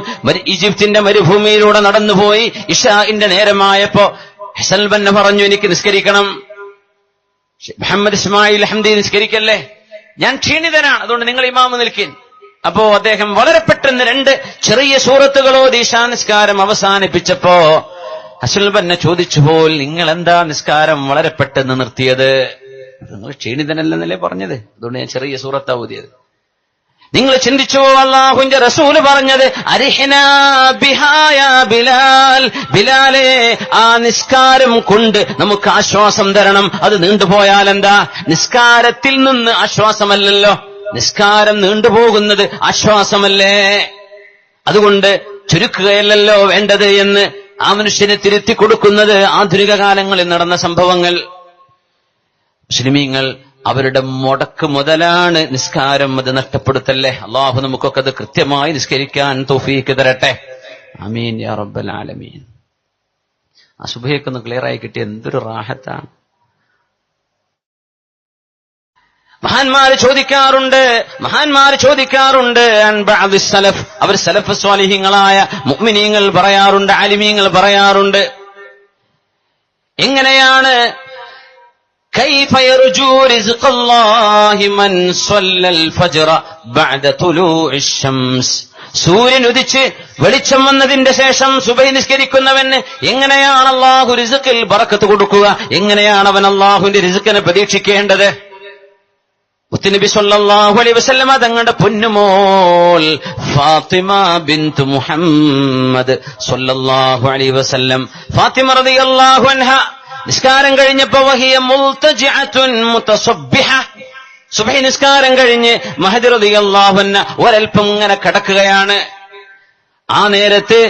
ഈജിപ്തിന്റെ മരുഭൂമിയിലൂടെ നടന്നുപോയി ഇശാഇന്റെ നേരമായപ്പോ ഹസനുൽ ബന്ന പറഞ്ഞു, എനിക്ക് നിസ്കരിക്കണം. മുഹമ്മദ് ഇസ്മായിൽ ഹംദി നിസ്കരിക്കല്ലേ, ഞാൻ ക്ഷീണിതനാണ്, അതുകൊണ്ട് നിങ്ങൾ ഇമാമ് നിൽക്കിൻ. അപ്പോ അദ്ദേഹം വളരെ പെട്ടെന്ന് 2 ചെറിയ സൂറത്തുകളോ ഇശാ നിസ്കാരം അവസാനിപ്പിച്ചപ്പോ ഹസനുൽ ബന്ന ചോദിച്ചു പോൽ, നിങ്ങൾ എന്താ നിസ്കാരം വളരെ പെട്ടെന്ന് നിർത്തിയത്? നിങ്ങൾ ക്ഷീണിതനല്ലെന്നല്ലേ പറഞ്ഞത്, അതുകൊണ്ട് ഞാൻ ചെറിയ സൂറത്താ ഓതിയത്. നിങ്ങൾ ചിന്തിച്ചു, അല്ലാഹുവിന്റെ റസൂല് പറഞ്ഞത് അരിഹ്നാ ബിഹാ യാ ബിലാൽ, ബിലാലെ ആ നിസ്കാരം കൊണ്ട് നമുക്ക് ആശ്വാസം തരണം. അത് നീണ്ടുപോയാൽ എന്താ? നിസ്കാരത്തിൽ നിന്ന് ആശ്വാസമല്ലല്ലോ, നിസ്കാരം നീണ്ടുപോകുന്നത് ആശ്വാസമല്ലേ? അതുകൊണ്ട് ചുരുക്കുകയല്ലല്ലോ വേണ്ടത് എന്ന് ആ മനുഷ്യനെ തിരുത്തി കൊടുക്കുന്നത് ആധുനിക കാലങ്ങളിൽ നടന്ന സംഭവങ്ങൾ. മുസ്ലിമീങ്ങൾ അവരുടെ മുടക്ക് മുതലാണ് നിസ്കാരം, അത് നഷ്ടപ്പെടുത്തല്ലേ. അള്ളാഹു നമുക്കൊക്കെ അത് കൃത്യമായി നിസ്കരിക്കാൻ തൗഫീക്ക് തരട്ടെ, ആമീൻ യാ റബ്ബൽ ആലമീൻ. ആ സുബഹിയൊക്കെ ക്ലിയറായി കിട്ടിയ എന്തൊരു റാഹത്താണ്. മഹാന്മാര് ചോദിക്കാറുണ്ട് സലഫ്, അവർ സലഫ് സ്വാലിഹീങ്ങളായ മുഅ്മിനീങ്ങൾ പറയാറുണ്ട്, ആലിമീങ്ങൾ പറയാറുണ്ട്, എങ്ങനെയാണ് كيف يرجو رزق الله من صلى الفجر بعد طلوع الشمس, സൂര്യൻ ഉദിച്ച് വെളിച്ചം വന്നതിന്റെ ശേഷം സുബഹി നിസ്കരിക്കുന്നവന് എങ്ങനെയാണ് അല്ലാഹു റിസ്ക്കിൽ ബറക്കത്ത് കൊടുക്കുക? എങ്ങനെയാണ് അവൻ അല്ലാഹുവിന്റെ റിസ്ക്കിനെ പ്രതീക്ഷിക്കേണ്ടത്? മുത്തുനബി സ്വല്ലല്ലാഹു അലൈഹി വസല്ലമ തങ്ങളുടെ പൊന്നുമോൾ ഫാത്തിമ ബിൻത് മുഹമ്മദ് സ്വല്ലല്ലാഹു അലൈഹി വസല്ലം, ഫാത്തിമ റളിയല്ലാഹു അൻഹ നിസ്കാരം കഴിഞ്ഞപ്പോ വഹിയ മുൽതജിഅത്തുൻ മുതസബ്ബിഹ, സുബ്ഹി നിസ്കാരം കഴിഞ്ഞ് മഹദി റളിയല്ലാഹു അൻഹ ഒരൽപ്പം ഇങ്ങനെ കിടക്കുകയാണ്. ആ നേരത്ത്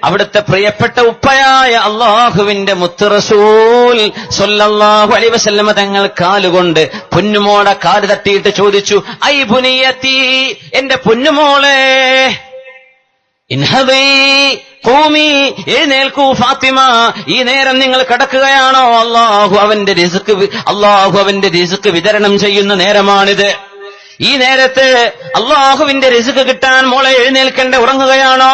അവിടുത്തെ പ്രിയപ്പെട്ട ഉപ്പയായ അള്ളാഹുവിന്റെ മുത്ത് റസൂൽ സ്വല്ലല്ലാഹു അലൈഹി വസല്ലമ തങ്ങൾ കാലുകൊണ്ട് പൊന്നുമോടെ കാല് തട്ടിയിട്ട് ചോദിച്ചു, ഐ ബുനിയത്തി, എന്റെ പൊന്നുമോളെ, ഇൻഹദീ ഖൂമി, എഴുന്നേൽക്കൂ ഫാത്തിമ, ഈ നേരം നിങ്ങൾ കിടക്കുകയാണോ? അള്ളാഹു അവന്റെ റിസ്ക് വിതരണം ചെയ്യുന്ന നേരമാണിത്. ഈ നേരത്ത് അള്ളാഹുവിന്റെ റിസ്ക് കിട്ടാൻ മോളെ എഴുന്നേൽക്കേണ്ട ഉറങ്ങുകയാണോ?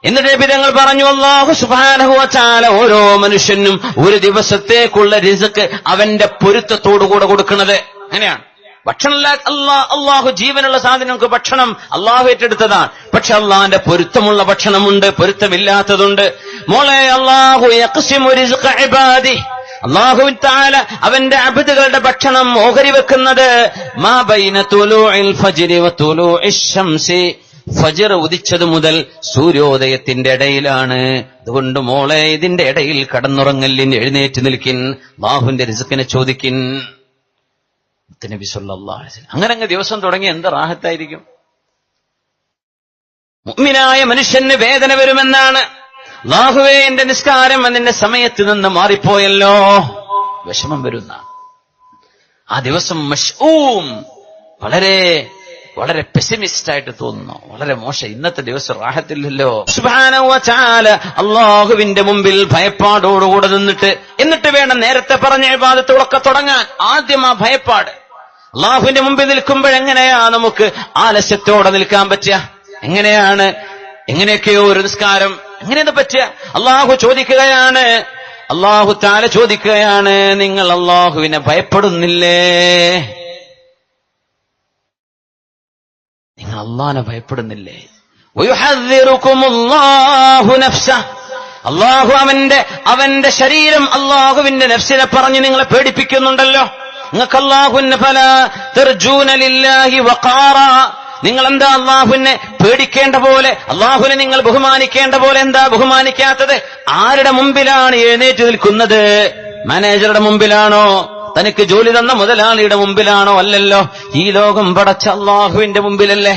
എന്നിട്ട് നബി തങ്ങൾ പറഞ്ഞു, അല്ലാഹു സുബ്ഹാനഹു വ തആല ഓരോ മനുഷ്യനും ഒരു ദിവസത്തേക്കുള്ള റിസ്ക് അവന്റെ പൊരുത്തത്തോടുകൂടെ കൊടുക്കുന്നത്. അങ്ങനെയാണ്. ഭക്ഷണമല്ല, അള്ളാഹു ജീവനുള്ള സാധനങ്ങൾക്ക് ഭക്ഷണം അള്ളാഹു ഏറ്റെടുത്തതാണ്. പക്ഷെ അള്ളാഹിന്റെ പൊരുത്തമുള്ള ഭക്ഷണമുണ്ട്, പൊരുത്തമില്ലാത്തതുണ്ട്. മോളെ, അള്ളാഹു യഖ്സിമു റിസ്ഖ ഇബാദി, അല്ലാഹു തആല അവന്റെ അബ്ദുകളുടെ ഭക്ഷണം ഓഹരി വെക്കുന്നത് മാ ബൈന തുലൂഇൽ ഫജ്രി വ തുലൂഇശ് ശംസി, ഫജ്ർ ഉദിച്ചത് മുതൽ സൂര്യോദയത്തിന്റെ ഇടയിലാണ്. അതുകൊണ്ട് മോളെ, ഇതിന്റെ ഇടയിൽ കടന്നുറങ്ങലിൻ, എഴുന്നേറ്റ് നിൽക്കിൻ, അല്ലാഹുവിന്റെ റിസ്കിനെ ചോദിക്കിൻ. നബി സല്ലല്ലാഹു അലൈഹി വസല്ലം അങ്ങനെ ദിവസം തുടങ്ങി എന്ത് റാഹത്തായിരിക്കും. മുഅ്മിനായ മനുഷ്യന് വേദന വരുമെന്നാണ്. അല്ലാഹുവേ, എന്റെ നിസ്കാരം അതിന്റെ സമയത്ത് നിന്ന് മാറിപ്പോയല്ലോ, വിഷമം വരുന്ന ആ ദിവസം മശ്ഊം, വളരെ വളരെ പെസിമിസ്റ്റ് ആയിട്ട് തോന്നുന്നു, വളരെ മോശം, ഇന്നത്തെ ദിവസം റാഹത്തില്ലല്ലോ. സുബ്ഹാനഹു വ തആല അല്ലാഹുവിന്റെ മുമ്പിൽ ഭയപ്പാടോടുകൂടെ എന്നിട്ട് വേണം നേരത്തെ പറഞ്ഞ ഇബാദത്തുകളൊക്കെ തുടങ്ങാൻ. ആദ്യം ആ ഭയപ്പാട്. അല്ലാഹുവിന്റെ മുമ്പിൽ നിൽക്കുമ്പോഴെങ്ങനെയാ നമുക്ക് ആലസ്യത്തോടെ നിൽക്കാൻ പറ്റുക? എങ്ങനെയൊക്കെയോ ഒരു നിസ്കാരം എങ്ങനെയാണ് പറ്റുക? അല്ലാഹു തആല ചോദിക്കുകയാണ്, നിങ്ങൾ അല്ലാഹുവിനെ ഭയപ്പെടുന്നില്ലേ? നിങ്ങൾ അല്ലാഹുവിനെ ഭയപ്പെടുന്നില്ലേ? വയുഹദ്ദിറുകുമുല്ലാഹു നഫ്സഹ, അല്ലാഹു അവന്റെ ശരീരം, അല്ലാഹുവിന്റെ നഫ്സിനെ പറഞ്ഞ് നിങ്ങളെ പേടിപ്പിക്കുന്നുണ്ടല്ലോ. നിങ്ങൾക്ക് അല്ലാഹുവിനെ ഫലാ തർജൂന ലില്ലാഹി വഖാറ, നിങ്ങൾ എന്താ അല്ലാഹുവിനെ പേടിക്കേണ്ട പോലെ, അല്ലാഹുവിനെ നിങ്ങൾ ബഹുമാനിക്കേണ്ട പോലെ എന്താ ബഹുമാനിക്കാത്തത്? ആരുടെ മുമ്പിലാണ് എഴുന്നേറ്റ് നിൽക്കുന്നത്? മാനേജറുടെ മുമ്പിലാണോ? തനിക്ക് ജോലി തന്ന മുതലാളിയുടെ മുമ്പിലാണോ? അല്ലല്ലോ. ഈ ലോകം പടച്ച അല്ലാഹുവിന്റെ മുമ്പിലല്ലേ?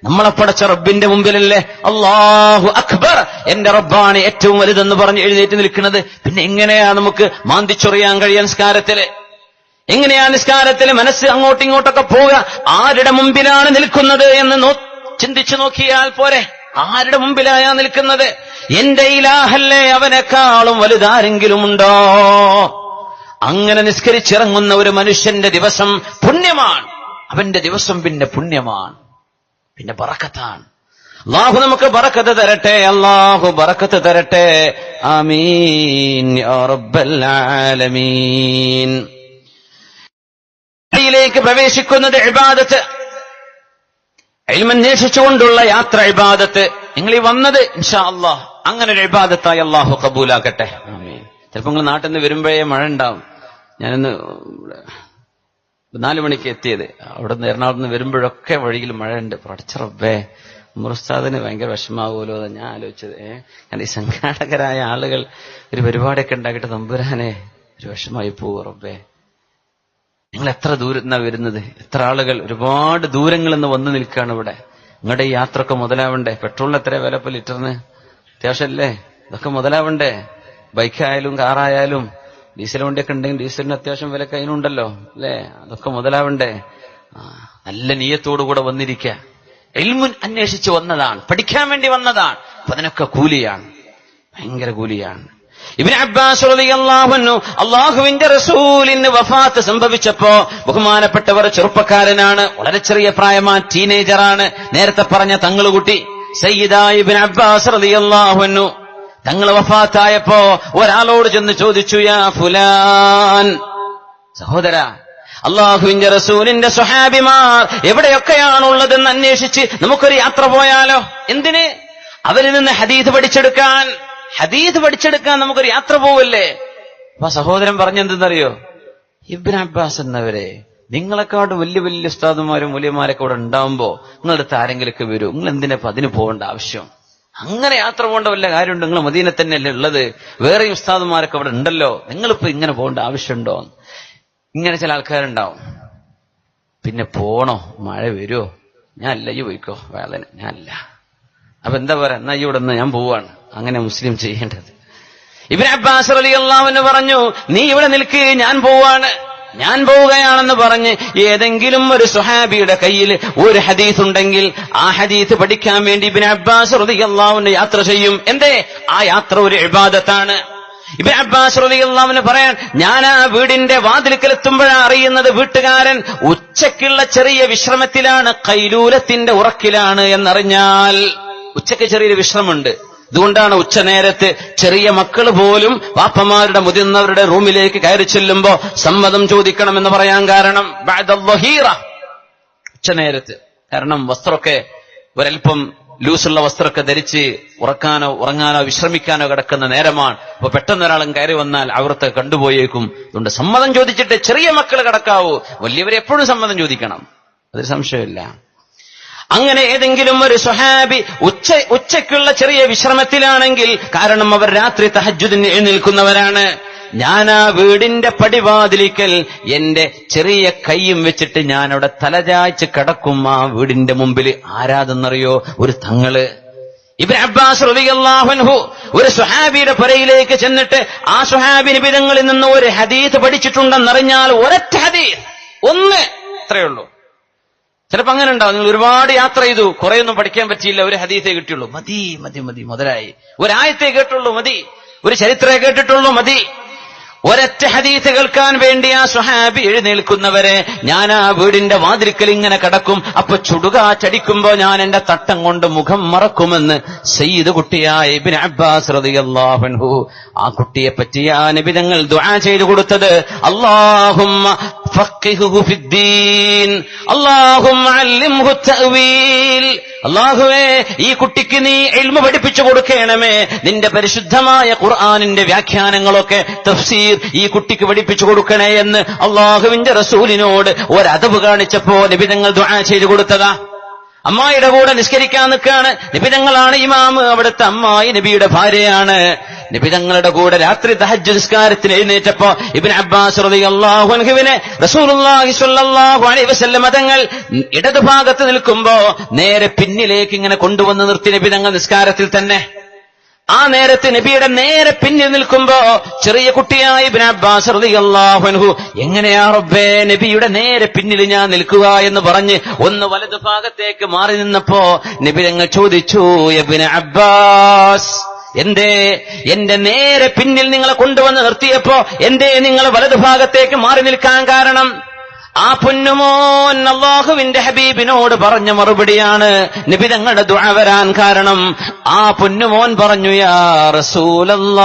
നമ്മളെ പടച്ച റബ്ബിന്റെ മുമ്പിലല്ലേ? അല്ലാഹു അക്ബർ, എന്റെ റബ്ബാണ് ഏറ്റവും വലുതെന്ന് പറഞ്ഞ് എഴുന്നേറ്റ് നിൽക്കുന്നത്. പിന്നെ എങ്ങനെയാ നമുക്ക് മാന്തിച്ചൊറിയാൻ കഴിയാൻ നിസ്കാരത്തില്? എങ്ങനെയാ നിസ്കാരത്തില് മനസ്സ് അങ്ങോട്ടിങ്ങോട്ടൊക്കെ പോവുക? ആരുടെ മുമ്പിലാണ് നിൽക്കുന്നത് എന്ന് ചിന്തിച്ചു നോക്കിയാൽ പോരെ. ആരുടെ മുമ്പിലായാ നിൽക്കുന്നത്? എന്റെ ഇലാഹല്ലേ, അവനെക്കാളും വലുതാരെങ്കിലും ഉണ്ടോ? അങ്ങനെ നിസ്കരിച്ചിറങ്ങുന്ന ഒരു മനുഷ്യന്റെ ദിവസം പുണ്യമാണ്. അവന്റെ ദിവസം പിന്നെ പുണ്യമാണ്, പിന്നെ ബറക്കത്താണ്. അല്ലാഹു നമുക്ക് ബറക്കത്ത് തരട്ടെ, അല്ലാഹു ബറക്കത്ത് തരട്ടെ. ആമീൻ യാ റബ്ബൽ ആലമീൻ. ിലേക്ക് പ്രവേശിക്കുന്നത് ഇബാദത്ത്, ഇൽമന്വേഷിച്ചുകൊണ്ടുള്ള യാത്ര ഇബാദത്ത്. നിങ്ങൾ ഈ വന്നത് ഇൻഷാ അല്ലാഹ് അങ്ങനെ ഒരു ഇബാദത്തായി അല്ലാഹു കബൂലാക്കട്ടെ. ആമീൻ. ചിലപ്പോൾ നിങ്ങൾ നാട്ടിൽ നിന്ന് വരുമ്പോഴേ മഴ ഉണ്ടാവും. ഞാനിന്ന് 4 മണിക്ക് എത്തിയത്, അവിടെ നിന്ന് എറണാകുളത്ത് നിന്ന് വരുമ്പോഴൊക്കെ വഴിയിൽ മഴയുണ്ട്. പടച്ച റബ്ബേ, ഉസ്താദിന് ഭയങ്കര വിഷമാവുമല്ലോ എന്ന് ഞാൻ ആലോചിച്ചത്. കാരണം ഈ സംഘാടകരായ ആളുകൾ ഒരു പരിപാടിയൊക്കെ ഉണ്ടാക്കിയിട്ട് തമ്പുരാനെ ഒരു വിഷമായി പോവും റബ്ബേ. നിങ്ങൾ എത്ര ദൂരത്തുനിന്നാ വരുന്നത്? എത്ര ആളുകൾ ഒരുപാട് ദൂരങ്ങളിൽ നിന്ന് വന്നു നിൽക്കുകയാണ് ഇവിടെ. നിങ്ങളുടെ ഈ യാത്രയൊക്കെ മുതലാവണ്ടേ? പെട്രോളിന് എത്ര വില ഇപ്പൊ ലിറ്ററിന്? അത്യാവശ്യമല്ലേ? ഇതൊക്കെ മുതലാവണ്ടേ? ബൈക്കായാലും കാറായാലും ഡീസൽ വണ്ടിയൊക്കെ ഉണ്ടെങ്കിൽ ഡീസലിന് അത്യാവശ്യം വിലക്ക് അതിനുണ്ടല്ലോ അല്ലേ? അതൊക്കെ മുതലാവണ്ടേ? നല്ല നീയത്തോടുകൂടെ വന്നിരിക്കുക. ഇൽമുൻ അന്വേഷിച്ച് വന്നതാണ്, പഠിക്കാൻ വേണ്ടി വന്നതാണ്. അപ്പൊ അതിനൊക്കെ കൂലിയാണ്, ഭയങ്കര കൂലിയാണ്. ഇബ്നു അബ്ബാസ് റളിയല്ലാഹു അൻഹു അല്ലാഹുവിന്റെ റസൂലിന് വഫാത്ത് സംഭവിച്ചപ്പോ, ബഹുമാനപ്പെട്ടവർ ചെറുപ്പക്കാരനാണ്, വളരെ ചെറിയ പ്രായമാണ്, ടീനേജറാണ്. നേരത്തെ പറഞ്ഞ തങ്ങളുകുട്ടി സയ്യിദായ ഇബ്നു അബ്ബാസ് റളിയല്ലാഹു അൻഹു തങ്ങൾ വഫാത്തായപ്പോ ഒരാളോട് ചെന്ന് ചോദിച്ചു, യാ ഫുലാൻ, സഹോദര, അല്ലാഹുവിന്റെ റസൂലിന്റെ സ്വഹാബിമാർ എവിടെയൊക്കെയാണുള്ളതെന്ന് അന്വേഷിച്ച് നമുക്കൊരു യാത്ര പോയാലോ? എന്തിന്? അവരിൽ നിന്ന് ഹദീസ് പഠിച്ചെടുക്കാൻ നമുക്കൊരു യാത്ര പോവല്ലേ? അപ്പൊ സഹോദരൻ പറഞ്ഞെന്തെന്നറിയോ? ഇബ്നു അബ്ബാസ് എന്നവരെ, നിങ്ങളെക്കാട്ടും വലിയ വലിയ ഉസ്താദുമാരും മൂല്യമാരൊക്കെ ഇവിടെ ഉണ്ടാവുമ്പോ നിങ്ങളടുത്ത് ആരെങ്കിലൊക്കെ വരും, നിങ്ങൾ എന്തിനാ അതിന് പോകേണ്ട ആവശ്യം? അങ്ങനെ യാത്ര പോകേണ്ട വല്ല കാര്യമുണ്ട്? നിങ്ങൾ മദീന തന്നെയല്ലേ ഉള്ളത്, വേറെ ഉസ്താദുമാരൊക്കെ അവിടെ ഉണ്ടല്ലോ, നിങ്ങളിപ്പോ ഇങ്ങനെ പോകേണ്ട ആവശ്യമുണ്ടോ? ഇങ്ങനെ ചില ആൾക്കാരുണ്ടാവും. പിന്നെ പോണോ? മഴ വരുമോ? ഞാനല്ല, ഈ പോയിക്കോ വേദന, ഞാനല്ല. അപ്പൊ എന്താ പറയാ, എന്നാ ഇവിടെ നിന്ന് ഞാൻ പോവാണ്. അങ്ങനെ മുസ്ലിം ചെയ്യേണ്ടത്. ഇബ്നു അബ്ബാസ് റളിയല്ലാഹു അൻഹു പറഞ്ഞു, നീ ഇവിടെ നിൽക്ക്, ഞാൻ പോവുകയാണെന്ന് പറഞ്ഞ് ഏതെങ്കിലും ഒരു സ്വഹാബിയുടെ കയ്യിൽ ഒരു ഹദീസ് ഉണ്ടെങ്കിൽ ആ ഹദീസ് പഠിക്കാൻ വേണ്ടി ഇബ്നു അബ്ബാസ് റളിയല്ലാഹു അൻഹു യാത്ര ചെയ്യും. എന്തേ? ആ യാത്ര ഒരു ഇബാദത്താണ്. ഇബ്നു അബ്ബാസ് റളിയല്ലാഹു അൻഹു പറയാൻ, ഞാൻ ആ വീടിന്റെ വാതിൽക്കലെത്തുമ്പോഴാണ് അറിയുന്നത് വീട്ടുകാരൻ ഉച്ചയ്ക്കുള്ള ചെറിയ വിശ്രമത്തിലാണ്, ഖൈലൂലത്തിന്റെ ഉറക്കിലാണ് എന്നറിഞ്ഞാൽ. ഉച്ചയ്ക്ക് ചെറിയൊരു വിശ്രമമുണ്ട്. അതുകൊണ്ടാണ് ഉച്ചനേരത്ത് ചെറിയ മക്കൾ പോലും വാപ്പമാരുടെ മുതിർന്നവരുടെ റൂമിലേക്ക് കയറി ചെല്ലുമ്പോ സമ്മതം ചോദിക്കണമെന്ന് പറയാൻ കാരണം ബഅദ-ളഹീറ, ഉച്ചനേരത്ത്. കാരണം വസ്ത്രമൊക്കെ ഒരൽപ്പം ലൂസുള്ള വസ്ത്രമൊക്കെ ധരിച്ച് ഉറങ്ങാനോ വിശ്രമിക്കാനോ കിടക്കുന്ന നേരമാണ്. അപ്പൊ പെട്ടെന്ന് ഒരാളും കയറി വന്നാൽ അവിടുത്തെ കണ്ടുപോയേക്കും. അതുകൊണ്ട് സമ്മതം ചോദിച്ചിട്ട് ചെറിയ മക്കൾ കിടക്കാവൂ, വലിയവരെ എപ്പോഴും സമ്മതം ചോദിക്കണം, അതൊരു സംശയമില്ല. അങ്ങനെ ഏതെങ്കിലും ഒരു സ്വഹാബി ഉച്ചയ്ക്കുള്ള ചെറിയ വിശ്രമത്തിലാണെങ്കിൽ, കാരണം അവർ രാത്രി തഹജ്ജുദിന് എഴുന്നേൽക്കുന്നവരാണ്, ഞാൻ ആ വീടിന്റെ പടിവാതിലിക്കൽ എന്റെ ചെറിയ കൈയും വെച്ചിട്ട് ഞാൻ അവിടെ തലചായ്ച്ച് കിടക്കും. ആ വീടിന്റെ മുമ്പിൽ ആരാതെന്നറിയോ? ഒരു തങ്ങള്. ഇബ്നു അബ്ബാസ് റളിയല്ലാഹു അൻഹു ഒരു സ്വഹാബിയുടെ പുരയിലേക്ക് ചെന്നിട്ട് ആ സ്വഹാബി നിബിതങ്ങളിൽ നിന്ന് ഒരു ഹദീസ് പഠിച്ചിട്ടുണ്ടെന്നറിഞ്ഞാൽ ഒരൊറ്റ ഹദീസ്, ഒന്ന്, അത്രയേ ഉള്ളൂ. ചിലപ്പോ അങ്ങനെ ഉണ്ടാവും. നിങ്ങൾ ഒരുപാട് യാത്ര ചെയ്തു, കുറെയൊന്നും പഠിക്കാൻ പറ്റിയില്ല, ഒരു ഹദീസേ കിട്ടിയുള്ളൂ, മതി മതി മതി മുതലായി. ഒരായത്തേ കേട്ടുള്ളൂ, മതി. ഒരു ചരിത്രേ കേട്ടിട്ടുള്ളൂ, മതി. ഒരൊറ്റ ഹദീസ് കേൾക്കാൻ വേണ്ടി ആ സ്വഹാബി എഴുന്നേൽക്കുന്നവരെ ഞാൻ ആ വീടിന്റെ വാതിൽക്കൽ ഇങ്ങനെ കിടക്കും. അപ്പൊ ചുടുകാറ്റടിക്കുമ്പോ ഞാൻ എന്റെ തട്ടം കൊണ്ട് മുഖം മറക്കുമെന്ന് സയ്യിദ് കുട്ടിയായ ഇബ്നു അബ്ബാസ് റളിയല്ലാഹു അൻഹു, ആ കുട്ടിയെ പറ്റിയാ നബി തങ്ങൾ ദുആ ചെയ്തു കൊടുത്തത്, അല്ലാഹുമ്മ ഫഖിഹുഹു ഫിദ്ദീൻ, അല്ലാഹുമ്മ അല്ലിംഹു തഅ്വീൽ. അല്ലാഹുവേ, ഈ കുട്ടിക്ക് നീ ഇൽമു പഠിപ്പിച്ചു കൊടുക്കണമേ. നിന്റെ പരിശുദ്ധമായ ഖുർആനിന്റെ വ്യാഖ്യാനങ്ങളൊക്കെ, തഫ്സീർ ഈ കുട്ടിക്ക് പഠിപ്പിച്ചു കൊടുക്കണേ എന്ന് അല്ലാഹുവിന്റെ റസൂലിനോട് ഒരദബ് കാണിച്ചപ്പോ നബി തങ്ങൾ ദുആ ചെയ്തു കൊടുത്തതാ. അമ്മായിയുടെ കൂടെ നിസ്കരിക്കാൻ നിൽക്കാണ്, നബിതങ്ങളാണ് ഇമാമ്, അവിടുത്തെ അമ്മായി നബിയുടെ ഭാര്യയാണ്. നബിതങ്ങളുടെ കൂടെ രാത്രി തഹജ്ജുദ് നിസ്കാരത്തിന് എഴുന്നേറ്റപ്പോ ഇബ്നു അബ്ബാസ് റളിയല്ലാഹു അൻഹുവിനെ റസൂലുള്ളാഹി സ്വല്ലല്ലാഹു അലൈഹി വസല്ലം തങ്ങൾ ഇടതുഭാഗത്ത് നിൽക്കുമ്പോ നേരെ പിന്നിലേക്ക് ഇങ്ങനെ കൊണ്ടുവന്ന് നിർത്തി നബിതങ്ങൾ നിസ്കാരത്തിൽ തന്നെ. ആ നേരത്ത് നബിയുടെ നേരെ പിന്നിൽ നിൽക്കുമ്പോ ചെറിയ കുട്ടിയായ ഇബ്നു അബ്ബാസ് റളിയല്ലാഹു അൻഹു, എങ്ങനെയാ റബ്ബേ നബിയുടെ നേരെ പിന്നിൽ ഞാൻ നിൽക്കുക എന്ന് പറഞ്ഞ് ഒന്ന് വലതു ഭാഗത്തേക്ക് മാറി നിന്നപ്പോ നബി തങ്ങൾ ചോദിച്ചു, ഇബ്നു അബ്ബാസ്, എന്തേ എന്റെ നേരെ പിന്നിൽ നിങ്ങളെ കൊണ്ടുവന്ന് നിർത്തിയപ്പോ എന്തേ നിങ്ങൾ വലതു ഭാഗത്തേക്ക് മാറി നിൽക്കാൻ കാരണം? ആ പൊന്നുമോൻ അല്ലാഹുവിന്റെ ഹബീബിനോട് പറഞ്ഞ മറുപടിയാണ് നബി തങ്ങളുടെ ദുആ വരാൻ കാരണം. ആ പൊന്നുമോൻ പറഞ്ഞു, യാ റസൂലല്ലാഹ്,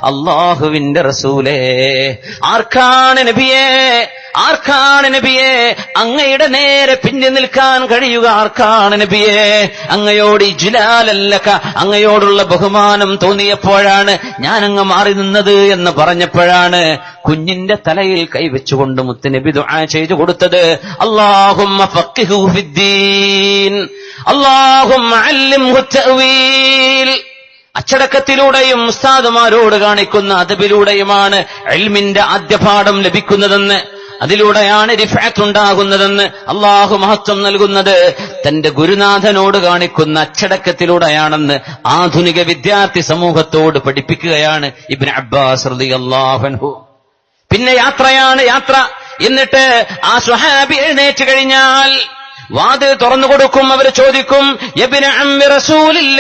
അല്ലാഹുവിന്റെ റസൂലേ, ആർക്കാണ് നബിയേ, ആർക്കാണ് നബിയേ അങ്ങയുടെ നേരെ പിന്നിൽ നിൽക്കാൻ കഴിയുക? ആർക്കാണ് നബിയേ? അങ്ങയോട് ഇജ്ലാലല്ലക, അങ്ങയോടുള്ള ബഹുമാനം തോന്നിയപ്പോഴാണ് ഞാൻ അങ്ങ് മാറി നിന്നത് എന്ന് പറഞ്ഞപ്പോഴാണ് കുഞ്ഞിന്റെ തലയിൽ കൈവച്ചുകൊണ്ട് മുത്തുനബി ദുആ ചെയ്തു കൊടുത്തത്, അല്ലാഹുമ്മ ഫഖിഹു ഫിദ്ദീൻ, അല്ലാഹുമ്മ അല്ലിംഹു തഅ്വീൽ. അച്ചടക്കത്തിലൂടെയും ഉസ്താദുമാരോട് കാണിക്കുന്ന അദബിലൂടെയുമാണ് ഇൽമിന്റെ ആദ്യ പാഠം ലഭിക്കുന്നതെന്ന്, അതിലൂടെയാണ് റിഫഅത്ത് ഉണ്ടാകുന്നതെന്ന് അല്ലാഹു മഹത്വം നൽകുന്നത് തന്റെ ഗുരുനാഥനോട് കാണിക്കുന്ന അച്ചടക്കത്തിലൂടെയാണെന്ന് ആധുനിക വിദ്യാർത്ഥി സമൂഹത്തോട് പഠിപ്പിക്കുകയാണ് ഇബ്നു അബ്ബാസ് റളിയല്ലാഹു അൻഹു. പിന്നെ യാത്രയാണ് യാത്ര. എന്നിട്ട് ആ സ്വഹാബി എഴുന്നേറ്റ് കഴിഞ്ഞാൽ വാതിൽ തുറന്നു കൊടുക്കും. അവർ ചോദിക്കും, യബ്ന അമ്മി റസൂലില്ലാഹി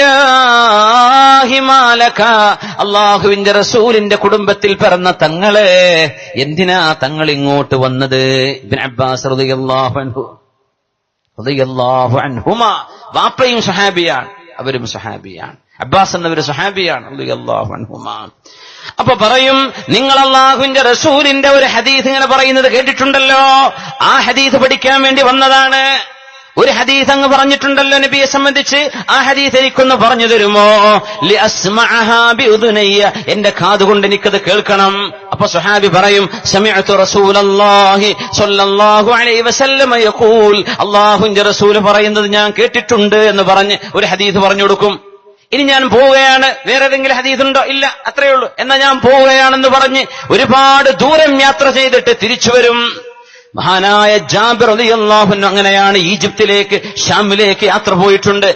മാലക, അല്ലാഹുവിന്റെ റസൂലിന്റെ കുടുംബത്തിൽ പിറന്ന തങ്ങളെ, എന്തിനാ തങ്ങൾ ഇങ്ങോട്ട് വന്നത്? ഇബ്നു അബ്ബാസ് റളിയല്ലാഹു അൻഹുമാ, വാപ്പയും സഹാബിയാണ്, അവരും സഹാബിയാണ്. അബ്ബാസ് എന്നവര് സഹാബിയാണ് റളിയല്ലാഹു അൻഹുമാ. അപ്പൊ പറയും, നിങ്ങൾ അല്ലാഹുവിന്റെ റസൂലിന്റെ ഒരു ഹദീസ് ഇങ്ങനെ പറയുന്നത് കേട്ടിട്ടുണ്ടല്ലോ, ആ ഹദീസ് പഠിക്കാൻ വേണ്ടി വന്നതാണ്. ഒരു ഹദീസ് അങ്ങ് പറഞ്ഞിട്ടുണ്ടല്ലോ നബിയെ സംബന്ധിച്ച്, ആ ഹദീസ് എനിക്കൊന്ന് പറഞ്ഞു തരുമോ? ലി അസ്മഅഹാ ബിഉദുനയ്യ, എന്റെ കാതുകൊണ്ട് എനിക്കത് കേൾക്കണം. അപ്പൊ സ്വഹാബി പറയും, സമിഅതു റസൂലല്ലാഹി സ്വല്ലല്ലാഹു അലൈഹി വസല്ലം യഖൂൽ, അല്ലാഹുവിന്റെ റസൂൽ പറയുന്നത് ഞാൻ കേട്ടിട്ടുണ്ട് എന്ന് പറഞ്ഞ് ഒരു ഹദീസ് പറഞ്ഞു കൊടുക്കും. ഇനി ഞാൻ പോവുകയാണ്, വേറെ ഏതെങ്കിലും ഹദീസ് ഉണ്ടോ? ഇല്ല, അത്രയേ ഉള്ളൂ. എന്നാ ഞാൻ പോവുകയാണെന്ന് പറഞ്ഞ് ഒരുപാട് ദൂരം യാത്ര ചെയ്തിട്ട് തിരിച്ചു വരും. മഹാനായ ജാബിർ റളിയല്ലാഹു അൻഹു അങ്ങനെയാണ് ഈജിപ്തിലേക്ക് ഷാമിലേക്ക് യാത്ര പോയിട്ടുണ്ട്.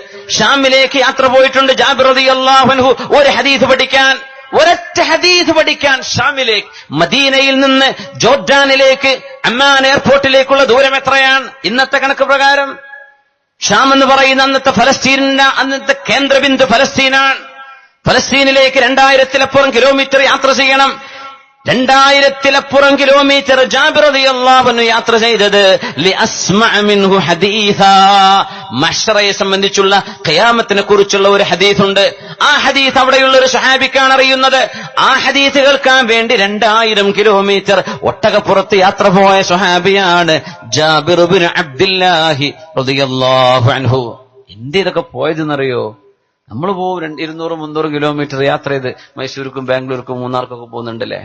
ജാബിർ റളിയല്ലാഹു അൻഹു ഒരു ഹദീസ് പഠിക്കാൻ, ഒരൊറ്റ ഹദീസ് പഠിക്കാൻ ഷാമിലേക്ക്, മദീനയിൽ നിന്ന് ജോർഡാനിലേക്ക് അമ്മാൻ എയർപോർട്ടിലേക്കുള്ള ദൂരം എത്രയാണ് ഇന്നത്തെ കണക്ക് പ്രകാരം? ഷാം എന്ന് പറയുന്ന അന്നത്തെ കേന്ദ്രബിന്ദു ഫലസ്തീനാണ്. ഫലസ്തീനിലേക്ക് 2000-ലപ്പുറം കിലോമീറ്റർ യാത്ര ചെയ്യണം. 2000-ലപ്പുറം കിലോമീറ്റർ ജാബിർ റളിയല്ലാഹു അൻഹു യാത്ര ചെയ്തത് ലിഅസ്മഅ മിൻഹു ഹദീസാ. മഹ്ശറയെ സംബന്ധിച്ചുള്ള ഖിയാമത്തിനെ കുറിച്ചുള്ള ഒരു ഹദീസുണ്ട്. ആ ഹദീസ് അവിടെയുള്ള ഒരു സ്വഹാബിക്കാണ് അറിയുന്നത്. ആ ഹദീസ് കേൾക്കാൻ വേണ്ടി 2000 കിലോമീറ്റർ ഒട്ടകപ്പുറത്ത് യാത്ര പോയ സ്വഹാബിയാണ് ജാബിർ ഇബ്നു അബ്ദുല്ലാഹി റളിയല്ലാഹു അൻഹു. എന്തിനൊക്കെ പോയതെന്നറിയോ? നമ്മൾ പോകും 200-300 കിലോമീറ്റർ യാത്ര ചെയ്ത് മൈസൂർക്കും ബാംഗ്ലൂർക്കും മൂന്നാർക്കൊക്കെ പോകുന്നില്ലേ?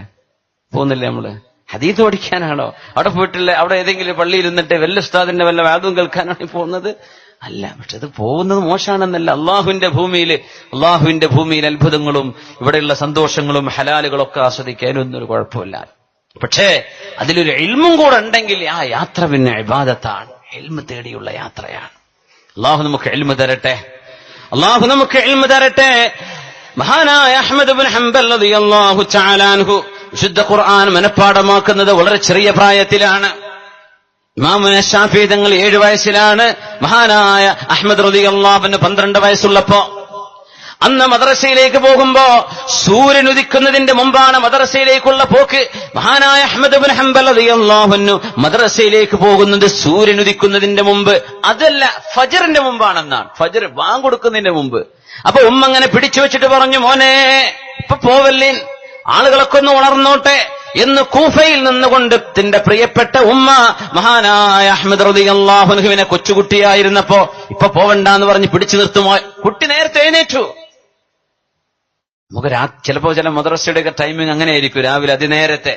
നമ്മള് ഹദീസ് പഠിക്കാനാണോ? അവിടെ പോയിട്ടില്ല, അവിടെ ഏതെങ്കിലും പള്ളിയിൽ നിന്നിട്ട് വല്ല ഉസ്താദിന്റെ വല്ല വാദവും കേൾക്കാനാണ് പോകുന്നത്? അല്ല. പക്ഷെ അത് പോകുന്നത് മോശമാണെന്നല്ല. അള്ളാഹുവിന്റെ ഭൂമിയിൽ അത്ഭുതങ്ങളും ഇവിടെയുള്ള സന്തോഷങ്ങളും ഹലാലുകളൊക്കെ ആസ്വദിക്കാനൊന്നും ഒരു കുഴപ്പമില്ല. പക്ഷേ അതിലൊരു ഇൽമും കൂടെ ഉണ്ടെങ്കിൽ ആ യാത്ര പിന്നെ ഇബാദത്താണ്, ഇൽമ് തേടിയുള്ള യാത്രയാണ്. അള്ളാഹു നമുക്ക് ഇൽമ് തരട്ടെ. മഹാനായ അഹ്മദ് ഇബ്നു ഹംബൽ റളിയല്ലാഹു തആല അൻഹു വിശുദ്ധ ഖുർആൻ മനഃപ്പാഠമാക്കുന്നത് വളരെ ചെറിയ പ്രായത്തിലാണ്. ഇമാമുന ശാഫിഈ തങ്ങൾ 7 വയസ്സിലാണ്. മഹാനായ അഹ്മദ് റളിയല്ലാഹു അൻഹു 12 വയസ്സുള്ളപ്പോ അന്ന് മദ്രസയിലേക്ക് പോകുമ്പോ സൂര്യൻ ഉദിക്കുന്നതിന്റെ മുമ്പാണ് മദ്രസയിലേക്കുള്ള പോക്ക്. മഹാനായ അഹ്മദ് ഇബ്നു ഹംബൽ റളിയല്ലാഹു അൻഹു മദ്രസയിലേക്ക് പോകുന്നത് സൂര്യൻ ഉദിക്കുന്നതിന്റെ മുമ്പ്, അതല്ല ഫജ്റിന്റെ മുമ്പാണെന്നാണ്. ഫജ്ർ ബാങ്ക് കൊടുക്കുന്നതിന്റെ മുമ്പ്. അപ്പൊ ഉമ്മ അങ്ങനെ പിടിച്ചു വെച്ചിട്ട് പറഞ്ഞു, മോനെ ഇപ്പൊ പോവല്ലേ, ആളുകളൊക്കെ ഒന്ന് ഉണർന്നോട്ടെ എന്ന് കൂഫയിൽ നിന്നുകൊണ്ട് തന്റെ പ്രിയപ്പെട്ട ഉമ്മ മഹാനായ അഹ്മദ് റളിയല്ലാഹു അൻഹുവിനെ കൊച്ചുകുട്ടിയായിരുന്നപ്പോ ഇപ്പൊ പോവണ്ടെന്ന് പറഞ്ഞ് പിടിച്ചു നിർത്തുമോ? കുട്ടി നേരത്തെ എഴുന്നേറ്റു. നമുക്ക് ചിലപ്പോ ചില മദ്രസയുടെയൊക്കെ ടൈമിങ് അങ്ങനെ ആയിരിക്കും, രാവിലെ അതിനേരത്തെ.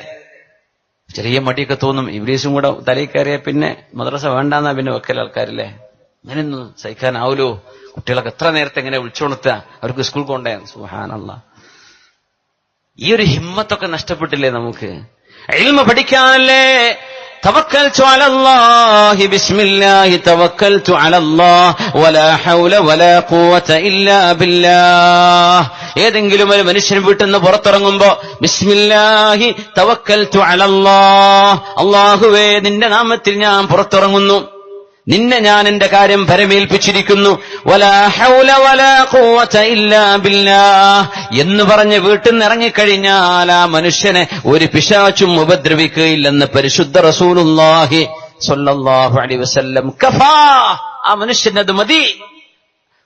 ചെറിയ മടിയൊക്കെ തോന്നും. ഇബ്ലീസും കൂടെ തലയിൽ കയറിയ പിന്നെ മദ്രസ വേണ്ടാന്നാ പിന്നെ വെക്കൽ ആൾക്കാരില്ലേ. അങ്ങനെയൊന്നും സഹിക്കാനാവൂലോ? കുട്ടികളൊക്കെ എത്ര നേരത്തെ എങ്ങനെ വിളിച്ചോണുത്തുക, അവർക്ക് സ്കൂൾ കൊണ്ടേ. സുബ്ഹാനല്ലാഹ്. ഈ ഒരു ഹിമ്മത്തൊക്കെ നഷ്ടപ്പെട്ടില്ലേ നമുക്ക്? ഇൽമ പഠിക്കാനല്ലേ തവക്കൽതു അലല്ലാഹി ബിസ്മില്ലാഹി തവക്കൽതു അലല്ലാഹ് വലാ ഹൗല വലാ ഖുവത ഇല്ലാ ബില്ലാഹ്. ഏതെങ്കിലും ഒരു മനുഷ്യൻ വീട്ടിൽ നിന്ന് പുറത്തിറങ്ങുമ്പോ ബിസ്മില്ലാഹി തവക്കൽതു അലല്ലാഹ്, അല്ലാഹുവേ നിന്റെ നാമത്തിൽ ഞാൻ പുറത്തിറങ്ങുന്നു, നിന്നെ ഞാൻ എന്റെ കാര്യം ഭരമേൽപ്പിച്ചിരിക്കുന്നു, വലാ ഹൗല വലാ ഖുവത ഇല്ലാ ബില്ലാഹ് എന്ന് പറഞ്ഞ് വീട്ടിൽ നിന്ന് ഇറങ്ങിക്കഴിഞ്ഞാൽ ആ മനുഷ്യനെ ഒരു പിശാചും ഉപദ്രവിക്കുകയില്ലെന്ന് പരിശുദ്ധ റസൂലുള്ളാഹി സ്വല്ലല്ലാഹു അലൈഹി വസല്ലം. കഫാ, ആ മനുഷ്യനത് മതി.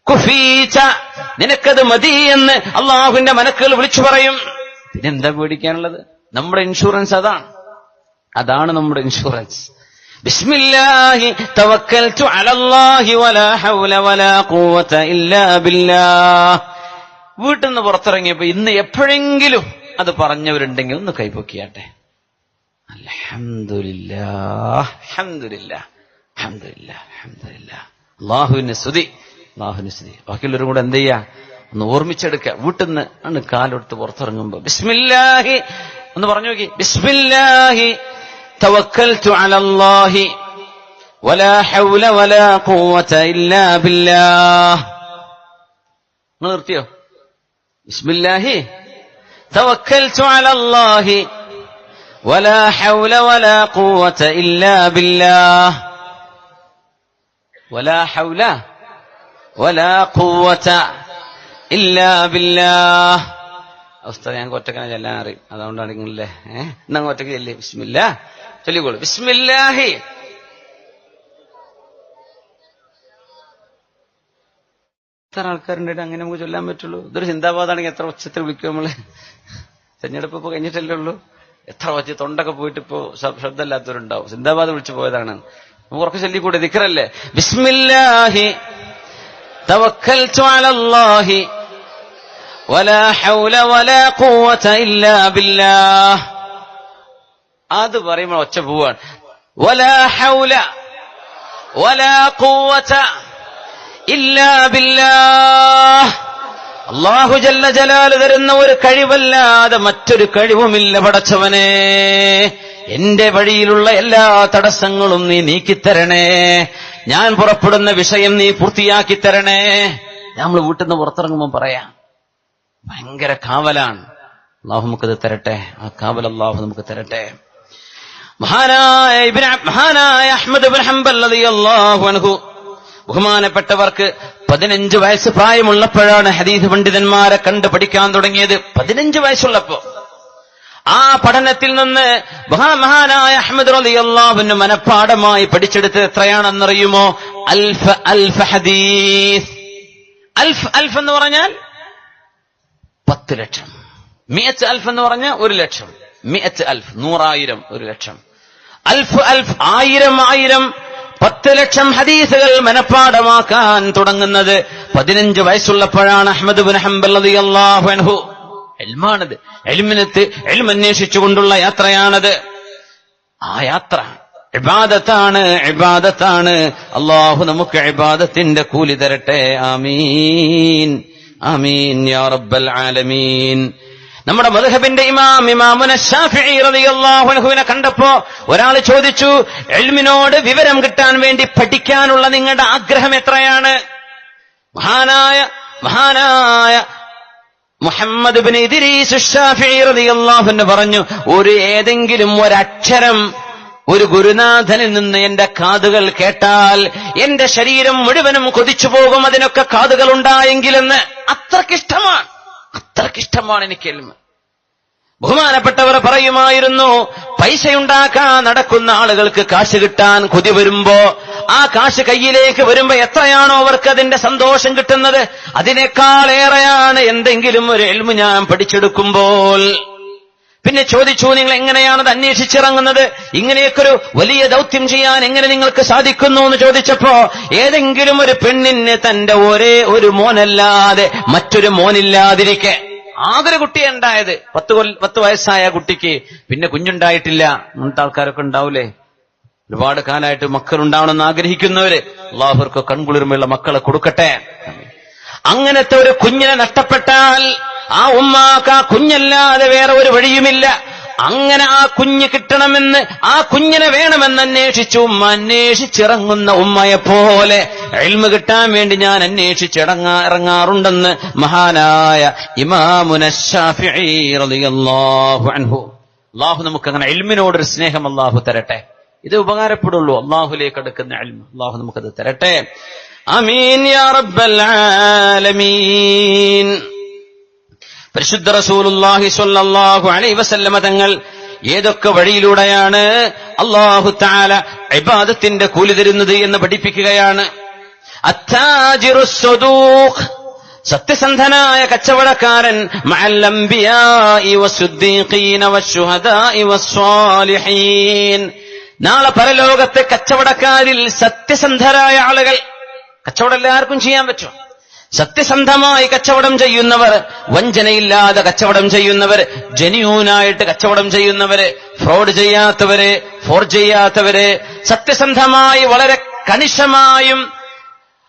കുഫീത, നിനക്കത് മതി എന്ന് അള്ളാഹുവിന്റെ മലക്കുകൾ വിളിച്ചു പറയും. പിന്നെന്താ പേടിക്കാനുള്ളത്? നമ്മുടെ ഇൻഷുറൻസ് അതാണ് നമ്മുടെ ഇൻഷുറൻസ്. ബിസ്മില്ലാഹി തവക്കൽതു അലല്ലാഹി വലാ ഹൗല വലാ ഖുവത ഇല്ലാ ബില്ലാഹ്. വീട്ടിൽ നിന്ന് പുറത്തിറങ്ങിയപ്പോ ഇന്ന് എപ്പോഴെങ്കിലും അത് പറഞ്ഞവരുണ്ടെങ്കിൽ ഒന്ന് കൈപൊക്കിയാട്ടെ. അൽഹംദുലില്ലാഹ് അൽഹംദുലില്ലാഹ് അൽഹംദുലില്ലാഹ് അൽഹംദുലില്ലാഹ്. അല്ലാഹുവിന്റെ സ്തുതി. ബാക്കിയുള്ളവരും കൂടെ എന്ത് ചെയ്യാ? ഒന്ന് ഓർമ്മിച്ചെടുക്കുക. വീട്ടിൽ നിന്ന് ആണ് കാലെടുത്ത് പുറത്തിറങ്ങുമ്പോ ബിസ്മില്ലാഹി ഒന്ന് പറഞ്ഞു നോക്കി. ബിസ്മില്ലാഹി തവക്കൽതു അലല്ലാഹി വലാ ഹൗല വലാ ഖുവത ഇല്ലാ ബില്ലാഹ്. നിങ്ങൾ നിർത്തിയോ? ബിസ്മില്ലാഹി തവക്കൽതു അലല്ലാഹി വലാ ഹൗല വലാ ഖുവത ഇല്ലാ ബില്ലാഹ്. വലാ ഹൗല വലാ ഖുവത ഇല്ലാ ബില്ലാഹ്. അവസ്ഥ ഞങ്ങൾക്ക് ഒറ്റക്കനെ ചെല്ലാൻ അറിയും, അതുകൊണ്ടാണ് നിങ്ങളില്ലേ എന്നാ ഒറ്റക്ക് ചെല്ലേ. ബിസ്മില്ലാ ചൊല്ലിക്കോളൂ. ബിസ്മില്ലാഹി. എത്ര ആൾക്കാരുണ്ടായിട്ട് അങ്ങനെ നമുക്ക് ചൊല്ലാൻ പറ്റുള്ളൂ? ഇതൊരു ചിന്താബാദാണെങ്കിൽ എത്ര ഉച്ചത്തിൽ വിളിക്കും നമ്മള്. തെരഞ്ഞെടുപ്പ് ഇപ്പൊ കഴിഞ്ഞിട്ടല്ലേ ഉള്ളൂ. എത്ര ഒച്ച തൊണ്ടൊക്കെ പോയിട്ട് ഇപ്പോ ശബ്ദമില്ലാത്തവരുണ്ടാവും. സിന്ദാബാദ് വിളിച്ചു പോയതാണ്. നമുക്ക് ഉറക്കെ ചൊല്ലിക്കൂടെ? ദിക്റല്ലേ. ബിസ്മില്ലാഹി തവക്കൽതു അലല്ലാഹി വലാ ഹൗല വലാ ഖുവത ഇല്ലാ ബില്ലാഹ്. അത് പറയുമ്പോൾ ഒച്ച പോവാണ്. വലാ ഹൗല വലാ ഖുവത ഇല്ലാ ബില്ലാഹ്. അല്ലാഹു ജല്ല ജലാല് തരുന്ന ഒരു കഴിവല്ലാതെ മറ്റൊരു കഴിവുമില്ല പടച്ചവനെ എന്റെ വഴിയിലുള്ള എല്ലാ തടസ്സങ്ങളും നീ നീക്കിത്തരണേ, ഞാൻ പുറപ്പെടുന്ന വിഷയം നീ പൂർത്തിയാക്കി തരണേ. നമ്മൾ വീട്ടിൽ നിന്ന് പുറത്തിറങ്ങുമ്പോൾ പറയാം, ഭയങ്കര കാവലാണ്. അള്ളാഹു നമുക്കത് തരട്ടെ, ആ കാവൽ അള്ളാഹു നമുക്ക് തരട്ടെ. മഹാനായ അഹ്മദ് ഇബ്നു ഹംബൽ റളിയല്ലാഹു അൻഹു, ബഹുമാനപ്പെട്ടവർക്ക് 15 വയസ്സ് പ്രായമുള്ളപ്പോഴാണ് ഹദീസ് പണ്ഡിതന്മാരെ കണ്ടു പഠിക്കാൻ തുടങ്ങിയത്. 15 വയസ്സുള്ളപ്പോ ആ പഠനത്തിൽ നിന്ന് മഹാനായ അഹ്മദ് റളിയല്ലാഹു അൻഹു മനഃപ്പാഠമായി പഠിച്ചെടുത്ത് എത്രയാണെന്നറിയുമോ? അൽഫ് ഹദീസ്. അൽഫ് എന്ന് പറഞ്ഞാൽ 10 ലക്ഷം. മിഅത്ത് അൽഫ് എന്ന് പറഞ്ഞാൽ 1 ലക്ഷം. മിഅത്ത് അൽഫ് 100,000, 1 ലക്ഷം. അൽഫ് 1000 10 ലക്ഷം ഹദീസുകൾ മനഃപ്പാഠമാക്കാൻ തുടങ്ങുന്നത് 15 വയസ്സുള്ളപ്പോഴാണ് അഹ്മദ് ഇബ്നു ഹംബൽ റളിയല്ലാഹു അൻഹു. ഇൽമാണത്, ഇൽമ് അന്വേഷിച്ചുകൊണ്ടുള്ള യാത്രയാണത്. ആ യാത്ര ഇബാദത്താണ്. അല്ലാഹു നമുക്ക് ഇബാദത്തിന്റെ കൂലി തരട്ടെ. ആമീൻ ആമീൻ യാ റബ്ബൽ ആലമീൻ. നമ്മുടെ മദ്ഹബിന്റെ ഇമാമുന ശാഫിഈ റളിയല്ലാഹു അൻഹുവിനെ കണ്ടപ്പോ ഒരാൾ ചോദിച്ചു, ഇൽമിനോട് വിവരം കിട്ടാൻ വേണ്ടി പഠിക്കാനുള്ള നിങ്ങളുടെ ആഗ്രഹം എത്രയാണ്? മഹാനായ മുഹമ്മദ് ഇബ്നു ഇദ്രീസ് ശാഫിഈ റളിയല്ലാഹു അൻഹു പറഞ്ഞു, ഏതെങ്കിലും ഒരക്ഷരം ഒരു ഗുരുനാഥനിൽ നിന്ന് എന്റെ കാതുകൾ കേട്ടാൽ എന്റെ ശരീരം മുഴുവനും കൊതിച്ചു പോകും, അതിനൊക്കെ കാതുകൾ ഉണ്ടായെങ്കിലെന്ന്. അത്രക്കിഷ്ടമാണ് എനിക്ക് ഇൽമ്. ബഹുമാനപ്പെട്ടവർ പറയുമായിരുന്നു, പൈസയുണ്ടാക്കാൻ നടക്കുന്ന ആളുകൾക്ക് കാശ് കിട്ടാൻ കൊതി വരുമ്പോ, ആ കാശ് കയ്യിലേക്ക് വരുമ്പോ എത്രയാണോ അവർക്ക് അതിന്റെ സന്തോഷം കിട്ടുന്നത്, അതിനേക്കാളേറെയാണ് എന്തെങ്കിലും ഒരു ഇൽമ് ഞാൻ പഠിച്ചെടുക്കുമ്പോൾ. പിന്നെ ചോദിച്ചു, നിങ്ങൾ എങ്ങനെയാണത് അന്വേഷിച്ചിറങ്ങുന്നത്? ഇങ്ങനെയൊക്കെ വലിയ ദൗത്യം ചെയ്യാൻ എങ്ങനെ നിങ്ങൾക്ക് സാധിക്കുന്നു എന്ന് ചോദിച്ചപ്പോ, ഏതെങ്കിലും ഒരു പെണ്ണിന് തന്റെ ഒരേ ഒരു മോനല്ലാതെ മറ്റൊരു മോനില്ലാതിരിക്കെ, ആകൊരു കുട്ടിയെ ഉണ്ടായത്, 10 വയസ്സായ കുട്ടിക്ക് പിന്നെ കുഞ്ഞുണ്ടായിട്ടില്ല. അങ്ങനത്തെ ആൾക്കാരൊക്കെ ഉണ്ടാവൂലേ, ഒരുപാട് കാലമായിട്ട് മക്കളുണ്ടാവണമെന്ന് ആഗ്രഹിക്കുന്നവര്. അല്ലാഹുർക്ക് കൺകുളിർമയുള്ള മക്കളെ കൊടുക്കട്ടെ. അങ്ങനത്തെ ഒരു കുഞ്ഞിനെ നഷ്ടപ്പെട്ടാൽ ആ ഉമ്മാക്ക് ആ കുഞ്ഞല്ലാതെ വേറെ ഒരു വഴിയുമില്ല. അങ്ങനെ ആ കുഞ്ഞ് കിട്ടണമെന്ന്, ആ കുഞ്ഞിനെ വേണമെന്ന് അന്വേഷിച്ചിറങ്ങുന്ന ഉമ്മയെപ്പോലെ ഇൽമ് കിട്ടാൻ വേണ്ടി ഞാൻ ഇറങ്ങാറുണ്ടെന്ന് മഹാനായ ഇമാമുന ശാഫിഈ റളിയല്ലാഹു അൻഹു. അല്ലാഹു നമുക്ക് അങ്ങനെ ഇൽമിനോടൊരു സ്നേഹം അല്ലാഹു തരട്ടെ. ഇത് ഉപകാരപ്പെടുള്ളൂ, അല്ലാഹുലേക്ക് അടുക്കുന്ന ഇൽമ്. അല്ലാഹു നമുക്കത് തരട്ടെ. ആമീൻ യാ റബ്ബൽ ആലമീൻ. പരിശുദ്ധ റസൂലുള്ളാഹി സ്വല്ലല്ലാഹു അലൈഹി വസല്ലമ തങ്ങൾ ഏതൊക്കെ വഴിയിലൂടെയാണ് അല്ലാഹു തആല ഇബാദത്തിന്റെ കൂലി തരുന്നത് എന്ന് പഠിപ്പിക്കുകയാണ്. അത്താജിറു സ്വദൂഖ്, സത്യസന്ധനായ കച്ചവടക്കാരൻ, മഅൽ അംബിയാഇ വസ്സുദ്ദീഖീന വശുഹദാഇ വസ്സാലിഹീൻ. നാളെ പരലോകത്തെ കച്ചവടക്കാരിൽ സത്യസന്ധരായ ആളുകൾ. കച്ചവടം എല്ലാവർക്കും ചെയ്യാൻ പറ്റും. സത്യസന്ധമായി കച്ചവടം ചെയ്യുന്നവർ, വഞ്ചനയില്ലാതെ കച്ചവടം ചെയ്യുന്നവർ, ജെന്യൂനായിട്ട് കച്ചവടം ചെയ്യുന്നവര്, ഫ്രോഡ് ചെയ്യാത്തവര്, ഫോർജ് ചെയ്യാത്തവര്, സത്യസന്ധമായി വളരെ കണിശമായും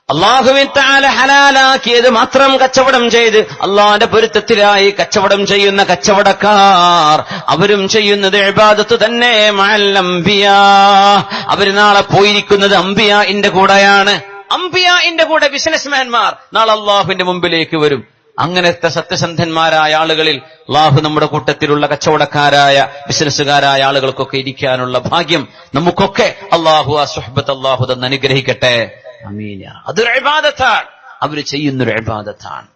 അല്ലാഹു തആല ഹലാലാക്കിയത് മാത്രം കച്ചവടം ചെയ്ത് അല്ലാഹുവിന്റെ പൊരുത്തത്തിലായി കച്ചവടം ചെയ്യുന്ന കച്ചവടക്കാർ, അവരും ചെയ്യുന്നത് ഇബാദത്ത് തന്നെ. മഅൽ അംബിയാ, അവര് നാളെ പോയിരിക്കുന്നത് അംബിയാഇന്റെ കൂടെയാണ്. അംബിയാഇന്റെ കൂടെ ബിസിനസ്മാൻമാർ നാളെ അല്ലാഹുവിന്റെ മുമ്പിലേക്ക് വരും. അങ്ങനത്തെ സത്യസന്ധന്മാരായ ആളുകളിൽ അല്ലാഹു നമ്മുടെ കൂട്ടത്തിലുള്ള കച്ചവടക്കാരായ ബിസിനസ്സുകാരായ ആളുകൾക്കൊക്കെ ഇരിക്കാനുള്ള ഭാഗ്യം നമുക്കൊക്കെ അല്ലാഹു ആ സുഹബത്ത് അല്ലാഹു തന്ന് അനുഗ്രഹിക്കട്ടെ. ആമീൻ. അതൊരു ഇബാദത്താണ്, അവര് ചെയ്യുന്നൊരു ഇബാദത്താണ്.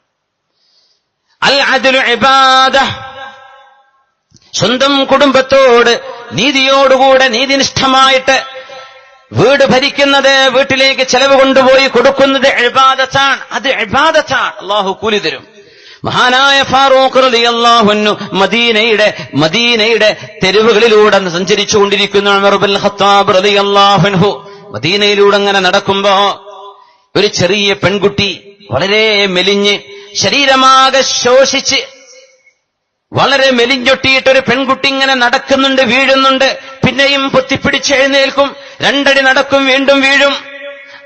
അൽ അദ്ലു ഇബാദ, സ്വന്തം കുടുംബത്തോട് നീതിയോടുകൂടെ നീതിനിഷ്ഠമായിട്ട് വീട് ഭരിക്കുന്നത്, വീട്ടിലേക്ക് ചെലവ് കൊണ്ടുപോയി കൊടുക്കുന്നത് ഇബാദത്താണ്. അത് ഇബാദത്താണ്, അല്ലാഹു കൂലി തരും. മഹാനായ ഫാറൂഖ് റളിയല്ലാഹു അൻഹു മദീനയുടെ തെരുവുകളിലൂടെ സഞ്ചരിച്ചുകൊണ്ടിരിക്കുന്ന ഉമർ ഇബ്നുൽ ഖത്താബ് റളിയല്ലാഹു അൻഹു മദീനയിലൂടെ അങ്ങനെ നടക്കുമ്പോ ഒരു ചെറിയ പെൺകുട്ടി, വളരെ മെലിഞ്ഞ്, ശരീരമാകെ ശോഷിച്ച് വളരെ മെലിഞ്ഞൊട്ടിയിട്ടൊരു പെൺകുട്ടി ഇങ്ങനെ നടക്കുന്നുണ്ട്, വീഴുന്നുണ്ട്, പിന്നെയും പൊത്തിപ്പിടിച്ച് എഴുന്നേൽക്കും, 2 അടി നടക്കും, വീണ്ടും വീഴും.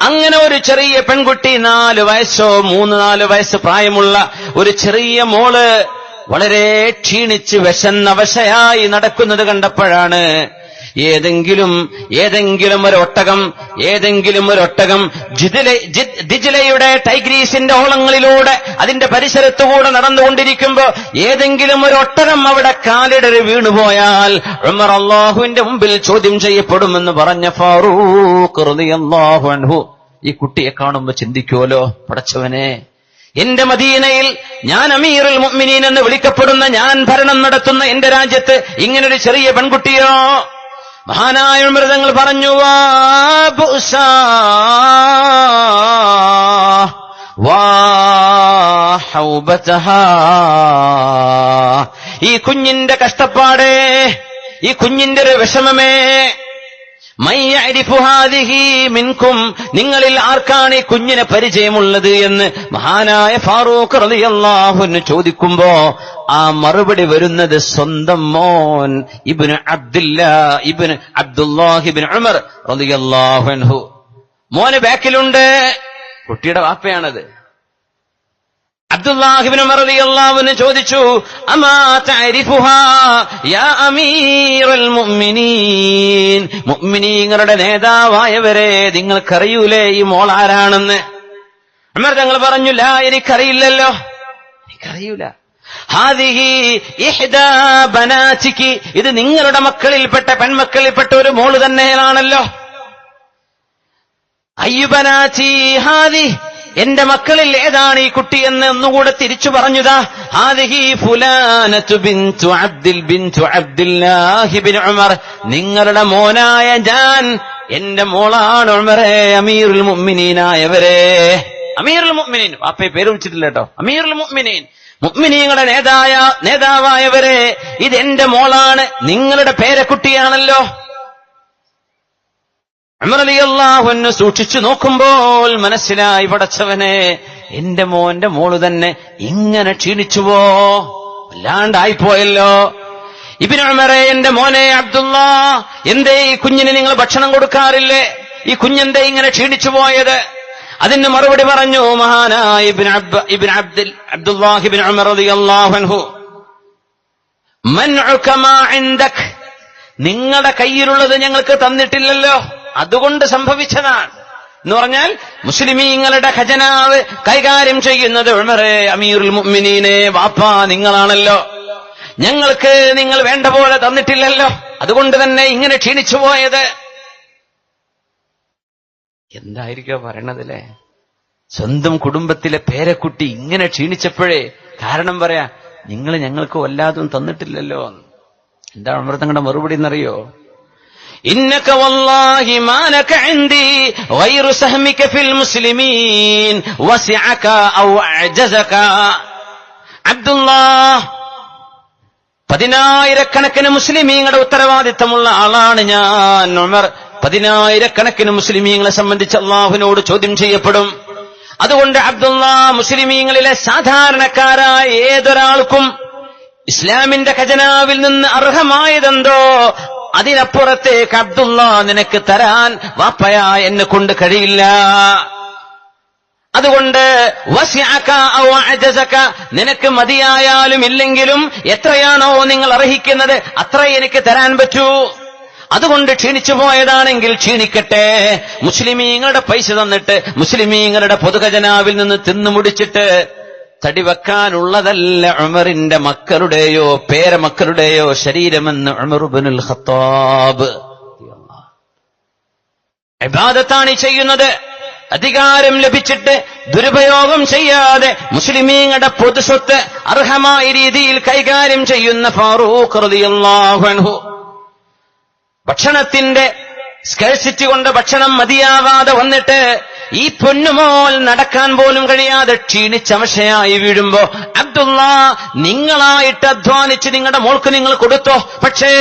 അങ്ങനെ ഒരു ചെറിയ പെൺകുട്ടി, 4 വയസ്സോ 3-4 വയസ്സ് പ്രായമുള്ള ഒരു ചെറിയ മോള്, വളരെ ക്ഷീണിച്ച് വിശന്നവശയായി നടക്കുന്നത് കണ്ടപ്പോഴാണ് ഏതെങ്കിലും ഒരു ഒട്ടകം ദിജ്ലയുടെ ടൈഗ്രീസിന്റെ ഓളങ്ങളിലൂടെ അതിന്റെ പരിസരത്തുകൂടെ നടന്നുകൊണ്ടിരിക്കുമ്പോ ഏതെങ്കിലും ഒരു ഒട്ടകം അവിടെ കാലിടറി വീണുപോയാൽ ഉമർ അല്ലാഹുവിന്റെ മുമ്പിൽ ചോദ്യം ചെയ്യപ്പെടുമെന്ന് പറഞ്ഞ ഫാറൂഖ് റളിയല്ലാഹു അൻഹു ഈ കുട്ടിയെ കാണുമ്പോ ചിന്തിക്കുമല്ലോ, പടച്ചവനെ, എന്റെ മദീനയിൽ ഞാൻ അമീറുൽ മുഅ്മിനീൻ എന്ന് വിളിക്കപ്പെടുന്ന, ഞാൻ ഭരണം നടത്തുന്ന എന്റെ രാജ്യത്ത് ഇങ്ങനൊരു ചെറിയ പെൺകുട്ടിയോ? മഹാനായ ഉമർ തങ്ങൾ പറഞ്ഞു, ഈ കുഞ്ഞിന്റെ കഷ്ടപ്പാടേ, ഈ കുഞ്ഞിന്റെ ഒരു വിഷമമേ, മിൻകും, നിങ്ങളിൽ ആർക്കാണ് ഈ കുഞ്ഞിനെ പരിചയമുള്ളത് എന്ന് മഹാനായ ഫാറൂഖ് റളിയല്ലാഹു അൻഹു ചോദിക്കുമ്പോ ആ മറുപടി വരുന്നത് സ്വന്തം മോൻ ഇബ്നു അബ്ദുല്ലാഹി ഇബ്നു ഉമർ റളിയല്ലാഹു അൻഹു. മോന് ബാക്കിലുണ്ട്, കുട്ടിയുടെ വാപ്പയാണത്. അബ്ദുല്ലാഹി ഇബ്നു ഉമർ റളിയല്ലാഹു അൻഹു ചോദിച്ചു, അമാ തഅരിഫുഹാ യാ അമീറുൽ മുഅ്മിനീൻ, മുഅ്മിനീങ്ങളുടെ നേതാവായവരെ, നിങ്ങൾക്കറിയൂലേ ഈ മോൾ ആരാണെന്ന്? ഉമർ തങ്ങൾ പറഞ്ഞു, ലാ, എനിക്കറിയില്ലല്ലോ, എനിക്കറിയൂല. ഹാദിഹി ഇഹ്ദാ ബനാതികി, ഇത് നിങ്ങളുടെ മക്കളിൽപ്പെട്ട പെൺമക്കളിൽപ്പെട്ട ഒരു മോള് തന്നെയാണല്ലോ. അയ്യു ബനാതി ഹാദി, എന്റെ മക്കളിൽ ഏതാണ് ഈ കുട്ടി എന്ന് ഒന്നുകൂടെ തിരിച്ചു പറഞ്ഞുതാ. ഹാദിഹി ഫുലാനതു ബിൻതു അബ്ദില്ലാഹി ഇബ്നു ഉമർ, നിങ്ങളുടെ മോനായ ഞാൻ, എന്റെ മോളാണ് ഉമറേ, അമീറുൽ മുഅ്മിനീനായവരെ. അമീറുൽ മുഅ്മിനീൻ, വാപ്പയെ പേര് വിളിച്ചിട്ടില്ല കേട്ടോ. അമീറുൽ മുഅ്മിനീൻ, മുഅ്മിനീങ്ങളുടെ നേതാവായവരെ, ഇത് എന്റെ മോളാണ്, നിങ്ങളുടെ പേരക്കുട്ടിയാണല്ലോ. ഉമർ റളിയല്ലാഹു അൻഹു സൂക്ഷിച്ചു നോക്കുമ്പോൾ മനസ്സിലായി, പടച്ചവനെ, എന്റെ മോന്റെ മോള് തന്നെ ഇങ്ങനെ ക്ഷീണിച്ചുവോ, വല്ലാണ്ടായിപ്പോയല്ലോ. ഇബ്നു ഉമറേ, എന്റെ മോനെ അബ്ദുല്ലാ, എന്തേ ഈ കുഞ്ഞിന് നിങ്ങൾ ഭക്ഷണം കൊടുക്കാറില്ലേ? ഈ കുഞ്ഞെന്തേ ഇങ്ങനെ ക്ഷീണിച്ചു പോയത്? അതിന് മറുപടി പറഞ്ഞു മഹാനായ അബ്ദുല്ലാഹി ഇബ്നു ഉമർ റളിയല്ലാഹു അൻഹു, മൻഉക മാ ഇൻദക്, നിങ്ങളുടെ കയ്യിലുള്ളത് ഞങ്ങൾക്ക് തന്നിട്ടില്ലല്ലോ, അതുകൊണ്ട് സംഭവിച്ചതാണ് എന്ന് പറഞ്ഞാൽ, മുസ്ലിമീങ്ങളുടെ ഖജനാവ് കൈകാര്യം ചെയ്യുന്നത് ഉമറേ, അമീറുൽ മുഅ്മിനീനെ, വാപ്പാ നിങ്ങളാണല്ലോ, ഞങ്ങൾക്ക് നിങ്ങൾ വേണ്ട പോലെ തന്നിട്ടില്ലല്ലോ, അതുകൊണ്ട് തന്നെ ഇങ്ങനെ ക്ഷീണിച്ചു പോയത്. എന്തായിരിക്കോ പറയണതില്ലേ? സ്വന്തം കുടുംബത്തിലെ പേരക്കുട്ടി ഇങ്ങനെ ക്ഷീണിച്ചപ്പോഴേ കാരണം പറയാ, നിങ്ങൾ ഞങ്ങൾക്ക് വല്ലാതും തന്നിട്ടില്ലല്ലോ. എന്താ ഉമർ തങ്ങളുടെ മറുപടി എന്നറിയോ? ഇന്നക വല്ലാഹി മാനക ഇൻദി ഗൈറു സഹ്മിക ഫിൽ മുസ്ലിമീൻ വസിഅക ഔ അഅജസക. അബ്ദുല്ലാഹ്, 10,000-കണക്കിന് മുസ്ലിമീങ്ങളുടെ ഉത്തരവാദിത്തമുള്ള ആളാണ് ഞാൻ. ഉമർ 10,000-കണക്കിന് മുസ്ലിമീങ്ങളെ സംബന്ധിച്ച് അല്ലാഹുവിനോട് ചോദ്യം ചെയ്യപ്പെടും. അതുകൊണ്ട് അബ്ദുല്ലാ, മുസ്ലിമീങ്ങളിലെ സാധാരണക്കാരായ ഏതൊരാൾക്കും ഇസ്ലാമിന്റെ ഖജനാവിൽ നിന്ന് അർഹമായതെന്തോ അതിനപ്പുറത്തേക്ക് അബ്ദുല്ലാ നിനക്ക് തരാൻ വാപ്പയാ എന്നെ കൊണ്ട് കഴിയില്ല. അതുകൊണ്ട് വസിഅക ഔ അഅജസക, നിനക്ക് മതിയായാലും ഇല്ലെങ്കിലും എത്രയാണോ നിങ്ങൾ അർഹിക്കുന്നത് അത്ര എനിക്ക് തരാൻ പറ്റൂ. അതുകൊണ്ട് ക്ഷീണിച്ചു പോയതാണെങ്കിൽ ക്ഷീണിക്കട്ടെ. മുസ്ലിമീങ്ങളുടെ പൈസ തന്നിട്ട് മുസ്ലിമീങ്ങളുടെ പൊതുഖജനാവിൽ നിന്ന് തിന്നുമുടിച്ചിട്ട് തടിവെക്കാനുള്ളതല്ല ഉമറിന്റെ മക്കളുടെയോ പേരമക്കളുടെയോ ശരീരമെന്ന് ഉമർ ഇബ്നുൽ ഖത്താബ്. ഇബാദത്താണ് ചെയ്യുന്നത്. അധികാരം ലഭിച്ചിട്ട് ദുരുപയോഗം ചെയ്യാതെ മുസ്ലിമീങ്ങളുടെ പൊതുസ്വത്ത് അർഹമായ രീതിയിൽ കൈകാര്യം ചെയ്യുന്ന ഫാറൂഖ് റളിയല്ലാഹു അൻഹു. ഭക്ഷണത്തിന്റെ സ്കേഴ്സിറ്റി കൊണ്ട് ഭക്ഷണം മതിയാവാതെ വന്നിട്ട് ഈ പൊന്നുമോൾ നടക്കാൻ പോലും കഴിയാതെ ക്ഷീണിച്ചവശയായി വീഴുമ്പോ, അബ്ദുല്ലാ, നിങ്ങളായിട്ട് അധ്വാനിച്ച് നിങ്ങളുടെ മോൾക്ക് നിങ്ങൾ കൊടുത്തോ, പക്ഷേ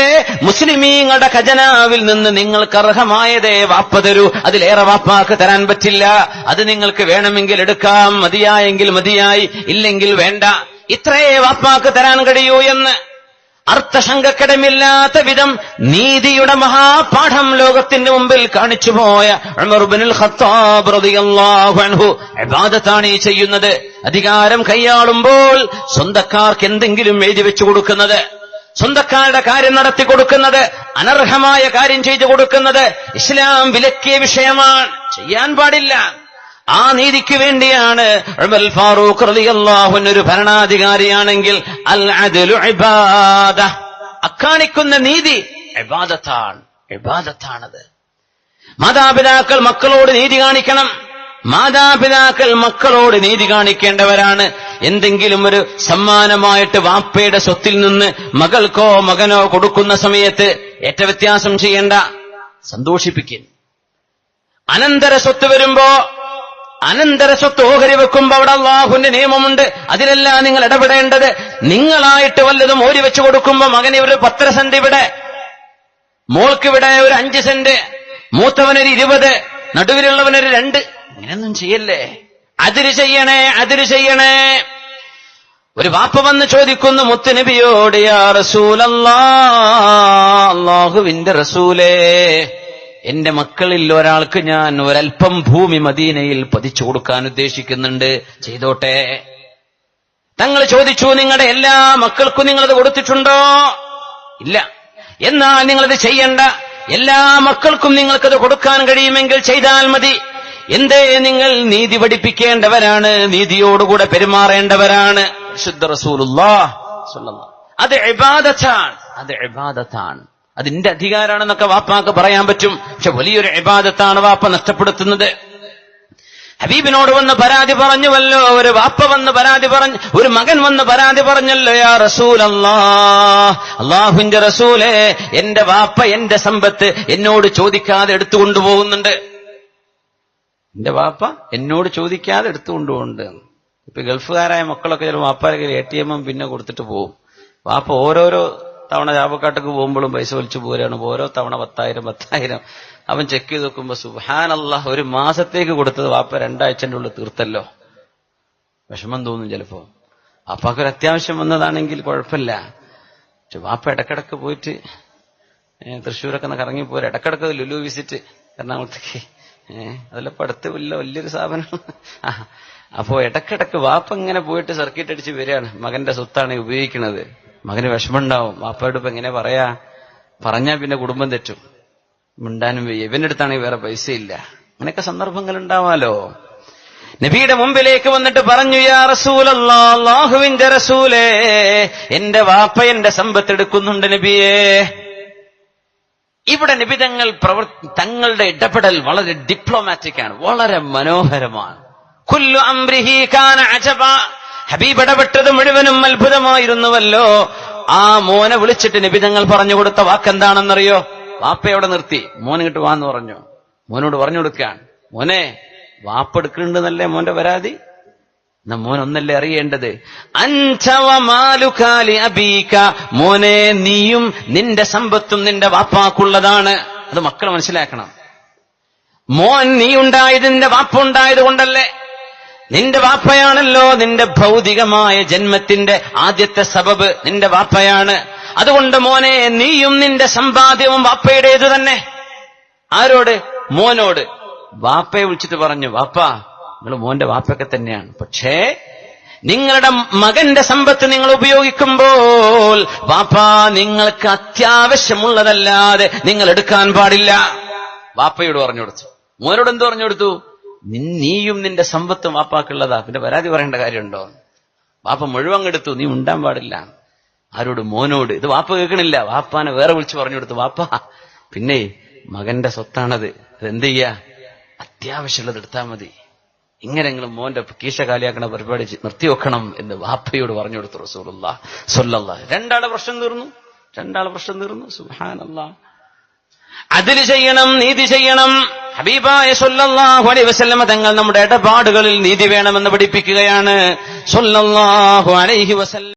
മുസ്ലിമീങ്ങളുടെ ഖജനാവിൽ നിന്ന് നിങ്ങൾക്ക് അർഹമായതേ വാപ്പ തരൂ, അതിലേറെ വാപ്പാക്ക് തരാൻ പറ്റില്ല. അത് നിങ്ങൾക്ക് വേണമെങ്കിൽ എടുക്കാം, മതിയായെങ്കിൽ മതിയായി, ഇല്ലെങ്കിൽ വേണ്ട, ഇത്രേ വാപ്പാക്ക് തരാൻ കഴിയൂ എന്ന് അർത്ഥശങ്കക്കിടമില്ലാത്ത വിധം നീതിയുടെ മഹാപാഠം ലോകത്തിന്റെ മുമ്പിൽ കാണിച്ചുപോയ ഉമർ ഇബ്നുൽ ഖത്താബ് റളിയല്ലാഹു അൻഹു ഇബാദത്താണ് ഈ ചെയ്യുന്നത്. അധികാരം കൈയാളുമ്പോൾ സ്വന്തക്കാർക്ക് എന്തെങ്കിലും എഴുതി വെച്ചു കൊടുക്കുന്നത്, സ്വന്തക്കാരുടെ കാര്യം നടത്തി കൊടുക്കുന്നത്, അനർഹമായ കാര്യം ചെയ്തു കൊടുക്കുന്നത് ഇസ്ലാം വിലക്കിയ വിഷയമാണ്, ചെയ്യാൻ പാടില്ല. ആ നീതിക്ക് വേണ്ടിയാണ് ഉമർ ഫാറൂഖ് റളിയല്ലാഹു അൻഹു ഒരു ഭരണാധികാരിയാണെങ്കിൽ അൽ അദ്ലു ഇബാദ, അക്കാണിക്കുന്ന നീതി ഇബാദത്താണത്. മാതാപിതാക്കൾ മക്കളോട് നീതി കാണിക്കണം. മാതാപിതാക്കൾ മക്കളോട് നീതി കാണിക്കേണ്ടവരാണ്. എന്തെങ്കിലും ഒരു സമ്മാനമായിട്ട് വാപ്പയുടെ സ്വത്തിൽ നിന്ന് മകൾക്കോ മകനോ കൊടുക്കുന്ന സമയത്ത് ഏറ്റവ്യത്യാസം ചെയ്യേണ്ട, സന്തോഷിപ്പിക്കും. അനന്തര സ്വത്ത് വരുമ്പോ, അനന്തര സ്വത്ത് ഓഹരി വെക്കുമ്പോ അവിടെ അല്ലാഹുവിന്റെ നിയമമുണ്ട്, അതിലെല്ലാം നിങ്ങൾ ഇടപെടേണ്ടത്. നിങ്ങളായിട്ട് വല്ലതും ഓരി വെച്ചു കൊടുക്കുമ്പോ മകന് ഒരു 10 സെന്റ് ഇവിടെ, മോൾക്കിവിടെ ഒരു 5 സെന്റ്, മൂത്തവനൊരു 20, നടുവിലുള്ളവനൊരു 2, ഇങ്ങനെയൊന്നും ചെയ്യല്ലേ. അതിര് ചെയ്യണേ. ഒരു വാപ്പ വന്ന് ചോദിക്കുന്നു മുത്തുനബിയോട്, യാ റസൂലല്ലാഹ്, അല്ലാഹുവിന്റെ റസൂലേ, എന്റെ മക്കളിൽ ഒരാൾക്ക് ഞാൻ ഒരൽപ്പം ഭൂമി മദീനയിൽ പതിച്ചു കൊടുക്കാൻ ഉദ്ദേശിക്കുന്നുണ്ട്, ചെയ്തോട്ടെ. തങ്ങൾ ചോദിച്ചു, നിങ്ങളുടെ എല്ലാ മക്കൾക്കും നിങ്ങളത് കൊടുത്തിട്ടുണ്ടോ? ഇല്ല. എന്നാൽ നിങ്ങളത് ചെയ്യണ്ട, എല്ലാ മക്കൾക്കും നിങ്ങൾക്കത് കൊടുക്കാൻ കഴിയുമെങ്കിൽ ചെയ്താൽ മതി. എന്തേ? നിങ്ങൾ നീതി പഠിപ്പിക്കേണ്ടവരാണ്, നീതിയോടുകൂടെ പെരുമാറേണ്ടവരാണ്. ശുദ്ധ റസൂലുള്ളാഹ് സ്വല്ലല്ലാഹു, അത് ഇബാദത്താണ്. അതിന്റെ അധികാരാണെന്നൊക്കെ വാപ്പാക്ക് പറയാൻ പറ്റും, പക്ഷെ വലിയൊരു ഇബാദത്താണ് വാപ്പ നഷ്ടപ്പെടുത്തുന്നത്. ഹബീബിനോട് വന്ന് പരാതി പറഞ്ഞുവല്ലോ, ഒരു വാപ്പ വന്ന് പരാതി പറഞ്ഞു, ഒരു മകൻ വന്ന് പരാതി പറഞ്ഞല്ലോ, യാ റസൂലല്ലാഹ്, അല്ലാഹുവിന്റെ റസൂലേ, എന്റെ വാപ്പ എന്റെ സമ്പത്ത് എന്നോട് ചോദിക്കാതെ എടുത്തുകൊണ്ടുപോകുന്നുണ്ട്. എന്റെ വാപ്പ എന്നോട് ചോദിക്കാതെ എടുത്തുകൊണ്ടുപോകുന്നുണ്ട്. ഇപ്പൊ ഗൾഫുകാരായ മക്കളൊക്കെ ചില വാപ്പാരെ ATM പിന്നെ കൊടുത്തിട്ട് പോകും. വാപ്പ ഓരോരോ തവണ ചാവക്കാട്ടേക്ക് പോകുമ്പോഴും പൈസ വലിച്ചു പോരാണ്. ഓരോ തവണ 10,000 അവൻ ചെക്ക് ചെയ്ത് നോക്കുമ്പോ സുബ്ഹാനല്ലാഹ്, ഒരു മാസത്തേക്ക് കൊടുത്തത് വാപ്പ 2 ആഴ്ചന്റെ ഉള്ളിൽ തീർത്തല്ലോ. വിഷമം തോന്നും ചിലപ്പോ. വാപ്പാക്കൊരു അത്യാവശ്യം വന്നതാണെങ്കിൽ കുഴപ്പമില്ല. പക്ഷെ വാപ്പ ഇടക്കിടക്ക് പോയിട്ട് തൃശ്ശൂരൊക്കെ കറങ്ങിപ്പോരാ, ഇടക്കിടക്ക് ലുലു വിസിറ്റ് എറണാകുളത്തേക്ക്, അതിലപ്പോ അടുത്ത് വലിയൊരു സ്ഥാപനം. അപ്പോ ഇടക്കിടക്ക് വാപ്പ ഇങ്ങനെ പോയിട്ട് സർക്കിറ്റ് അടിച്ച് വരികയാണ്. മകന്റെ സ്വത്താണ് ഉപയോഗിക്കുന്നത്. മകന് വിഷമമുണ്ടാവും. വാപ്പയോട് ഇപ്പൊ എങ്ങനെ പറഞ്ഞാൽ പിന്നെ കുടുംബം തെറ്റും, മിണ്ടാനും വയ്യ. ഇവന്റെ അടുത്താണെങ്കിൽ വേറെ പൈസയില്ല. അങ്ങനെയൊക്കെ സന്ദർഭങ്ങൾ ഉണ്ടാവാലോ. നബിയുടെ മുമ്പിലേക്ക് വന്നിട്ട് പറഞ്ഞു, യാ റസൂലല്ലാഹ്, അല്ലാഹുവിന്റെ റസൂലേ, എന്റെ വാപ്പ എന്റെ സമ്പത്ത് എടുക്കുന്നുണ്ട് നബിയേ. ഇവിടെ നബി തങ്ങളുടെ ഇടപെടൽ വളരെ ഡിപ്ലോമാറ്റിക് ആണ്, വളരെ മനോഹരമാണ്. കുല്ലു അംരിഹി കാന അജബ, ഹബീബ് ഇടപെട്ടത് മുഴുവനും അത്ഭുതമായിരുന്നുവല്ലോ. ആ മോനെ വിളിച്ചിട്ട് നബി തങ്ങൾ പറഞ്ഞു കൊടുത്ത വാക്കെന്താണെന്നറിയോ? വാപ്പയോടെ നിർത്തി, മോൻ ഇങ്ങോട്ട് വാന്ന് പറഞ്ഞു. മോനോട് പറഞ്ഞു കൊടുക്കാൻ, മോനെ വാപ്പ എടുക്കുന്നുണ്ടെന്നല്ലേ മോന്റെ പരാതി? എന്നാ മോൻ ഒന്നല്ലേ അറിയേണ്ടത്, അൻത വമാലുക ലിഅബീക, മോനെ നീയും നിന്റെ സമ്പത്തും നിന്റെ വാപ്പാക്കുള്ളതാണ്. അത് മക്കൾ മനസ്സിലാക്കണം. മോൻ നീ ഉണ്ടായത് നിന്റെ വാപ്പ ഉണ്ടായത് കൊണ്ടല്ലേ. നിന്റെ വാപ്പയാണല്ലോ നിന്റെ ഭൗതികമായ ജന്മത്തിന്റെ ആദ്യത്തെ സബബ്, നിന്റെ വാപ്പയാണ്. അതുകൊണ്ട് മോനെ നീയും നിന്റെ സമ്പാദ്യവും വാപ്പയുടേതു തന്നെ. ആരോട്? മോനോട്. വാപ്പയെ വിളിച്ചിട്ട് പറഞ്ഞു, വാപ്പാ നിങ്ങൾ മോന്റെ വാപ്പയൊക്കെ തന്നെയാണ്, പക്ഷേ നിങ്ങളുടെ മകന്റെ സമ്പത്ത് നിങ്ങൾ ഉപയോഗിക്കുമ്പോൾ വാപ്പാ നിങ്ങൾക്ക് അത്യാവശ്യമുള്ളതല്ലാതെ നിങ്ങൾ എടുക്കാൻ പാടില്ല. വാപ്പയോട് പറഞ്ഞു കൊടുത്തു. മോനോട് എന്ത് പറഞ്ഞു കൊടുത്തു? നീയും നിന്റെ സമ്പത്തും വാപ്പാക്കുള്ളതാ, പിന്നെ പരാതി പറയേണ്ട കാര്യമുണ്ടോ? വാപ്പ മുഴുവൻ എടുത്തു, നീ ഉണ്ടാൻ പാടില്ല. ആരോട്? മോനോട്. ഇത് വാപ്പ കേൾക്കണില്ല. വാപ്പാനെ വേറെ വിളിച്ചു പറഞ്ഞു കൊടുത്തു, വാപ്പാ പിന്നെ മകന്റെ സ്വത്താണത്, അതെന്ത് ചെയ്യാ, അത്യാവശ്യമുള്ളത് എടുത്താൽ മതി, ഇങ്ങനെങ്കിലും മോന്റെ കീശ കാലിയാക്കണ പരിപാടി നിർത്തിവെക്കണം എന്ന് വാപ്പയോട് പറഞ്ഞു കൊടുത്തു റസൂലുള്ളാഹി സ്വല്ലല്ലാഹു. രണ്ടാളെ പ്രശ്നം തീർന്നു. സുബ്ഹാനല്ലാഹ്. അതില് ചെയ്യണം, നീതി ചെയ്യണം. ഹബീബായ സ്വല്ലല്ലാഹു അലൈഹി വസല്ലമ തങ്ങൾ നമ്മുടെ ഇടപാടുകളിൽ നീതി വേണമെന്ന് പഠിപ്പിക്കുകയാണ്. സ്വല്ലല്ലാഹു അലൈഹി വസല്ലം.